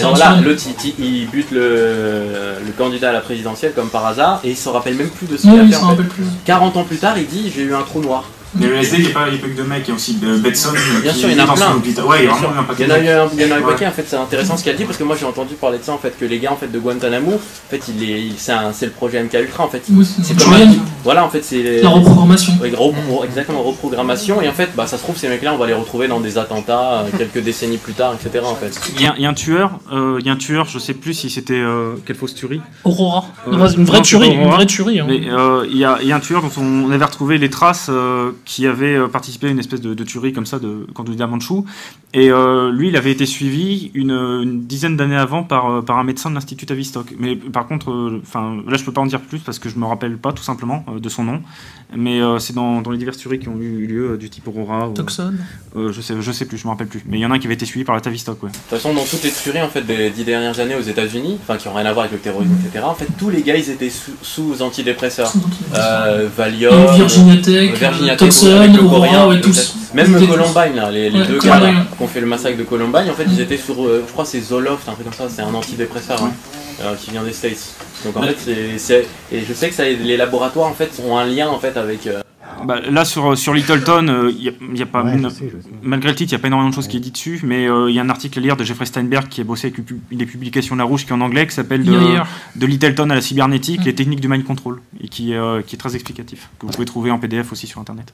S20: Voilà, l'autre il bute le candidat à la présidentielle comme par hasard et il se rappelle même plus de ce qu'il a fait. En fait. 40 ans plus tard, il dit j'ai eu un trou noir.
S9: Mais le LSD, il n'y a pas que de mecs, il y a aussi Betson.
S20: Bien sûr, il y en a plein.
S9: Ouais, il y en a un paquet.
S20: Il y en a un paquet, en fait, c'est intéressant ce qu'il a dit parce que moi j'ai entendu parler de ça en fait, que les gars en fait de Guantanamo, en fait, c'est le projet MK Ultra en fait. C'est comme voilà, en fait, c'est
S10: la reprogrammation.
S20: Exactement, reprogrammation et en fait, ça se trouve ces mecs-là, on va les retrouver dans des attentats quelques décennies plus tard, etc. En fait.
S9: Il y a un tueur, je sais plus si c'était quelle fausse tuerie.
S10: Aurora. Une vraie tuerie.
S9: Mais il y a un tueur dont on avait retrouvé les traces. Qui avait participé à une espèce de tuerie comme ça de candidat Manchou. Et lui, il avait été suivi une dizaine d'années avant par un médecin de l'Institut Tavistock. Mais par contre, là, je peux pas en dire plus parce que je me rappelle pas tout simplement de son nom. Mais c'est dans les diverses tueries qui ont eu lieu du type Aurora.
S10: Tucson.
S9: Je sais plus, je me rappelle plus. Mais il y en a un qui avait été suivi par la Tavistock, ouais.
S20: De toute façon, dans toutes les tueries en fait des 10 dernières années aux États-Unis, qui n'ont rien à voir avec le terrorisme, etc. En fait, tous les gars, ils étaient sous antidépresseurs. Valium,
S10: Virginia Tech, Tucson, Aurora, tous.
S20: Même Columbine, là, les deux gars qui ont fait le massacre de Columbine, en fait, ils étaient sur, je crois, c'est Zoloft, un truc comme ça, c'est un antidépresseur qui vient des States. Donc en fait, et je sais que les laboratoires en fait ont un lien en fait avec.
S9: Là sur Littleton, y a pas malgré le titre, il n'y a pas énormément de choses qui est dit dessus, mais il y a un article à lire de Jeffrey Steinberg qui a bossé avec des publications La Rouge qui est en anglais, qui s'appelle de Littleton à la cybernétique, les techniques du mind control, et qui est très explicatif, que vous pouvez trouver en PDF aussi sur Internet.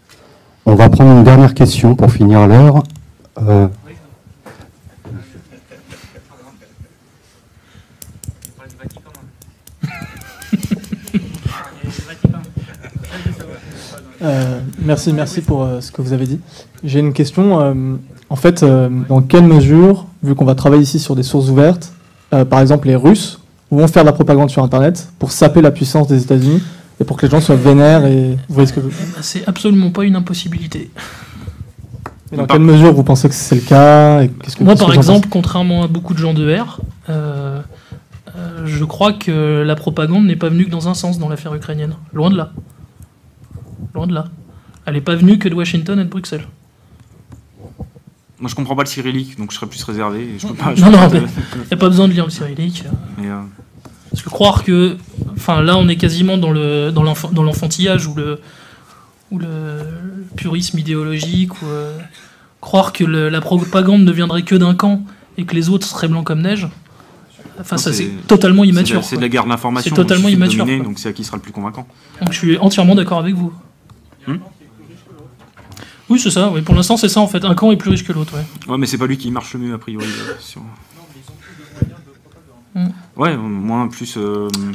S3: On va prendre une dernière question pour finir l'heure.
S4: Merci pour ce que vous avez dit. J'ai une question. En fait, dans quelle mesure, vu qu'on va travailler ici sur des sources ouvertes, par exemple les Russes vont faire de la propagande sur Internet pour saper la puissance des États-Unis et pour que les gens soient vénères et vous voyez ce que
S10: c'est absolument pas une impossibilité.
S4: Et dans quelle mesure vous pensez que c'est le cas et
S10: Moi, par exemple, contrairement à beaucoup de gens de R, je crois que la propagande n'est pas venue que dans un sens dans l'affaire ukrainienne. Loin de là. Loin de là. Elle n'est pas venue que de Washington et de Bruxelles.
S9: Moi, je comprends pas le cyrillique, donc je serais plus réservé. Et je peux pas,
S10: il n'y a pas besoin de lire le cyrillique. Parce que croire que... Enfin, là, on est quasiment dans l'enfantillage ou le purisme idéologique. Ou, croire que la propagande ne viendrait que d'un camp et que les autres seraient blancs comme neige. Enfin, ça, c'est totalement immature.
S9: C'est de la guerre de l'information.
S10: C'est totalement immature.
S9: Donc c'est à qui sera le plus convaincant.
S10: Donc je suis entièrement d'accord avec vous. Oui, c'est ça. Oui. Pour l'instant, c'est ça en fait. Un camp est plus riche que l'autre.
S9: Ouais, mais c'est pas lui qui marche le mieux a priori. Ouais, moins plus.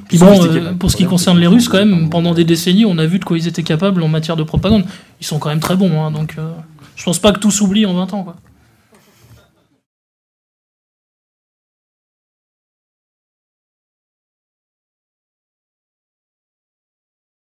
S10: Puis bon, pour ce qui concerne les Russes, quand même, pendant des décennies, on a vu de quoi ils étaient capables en matière de propagande. Ils sont quand même très bons, hein, donc je pense pas que tout s'oublie en 20 ans, quoi.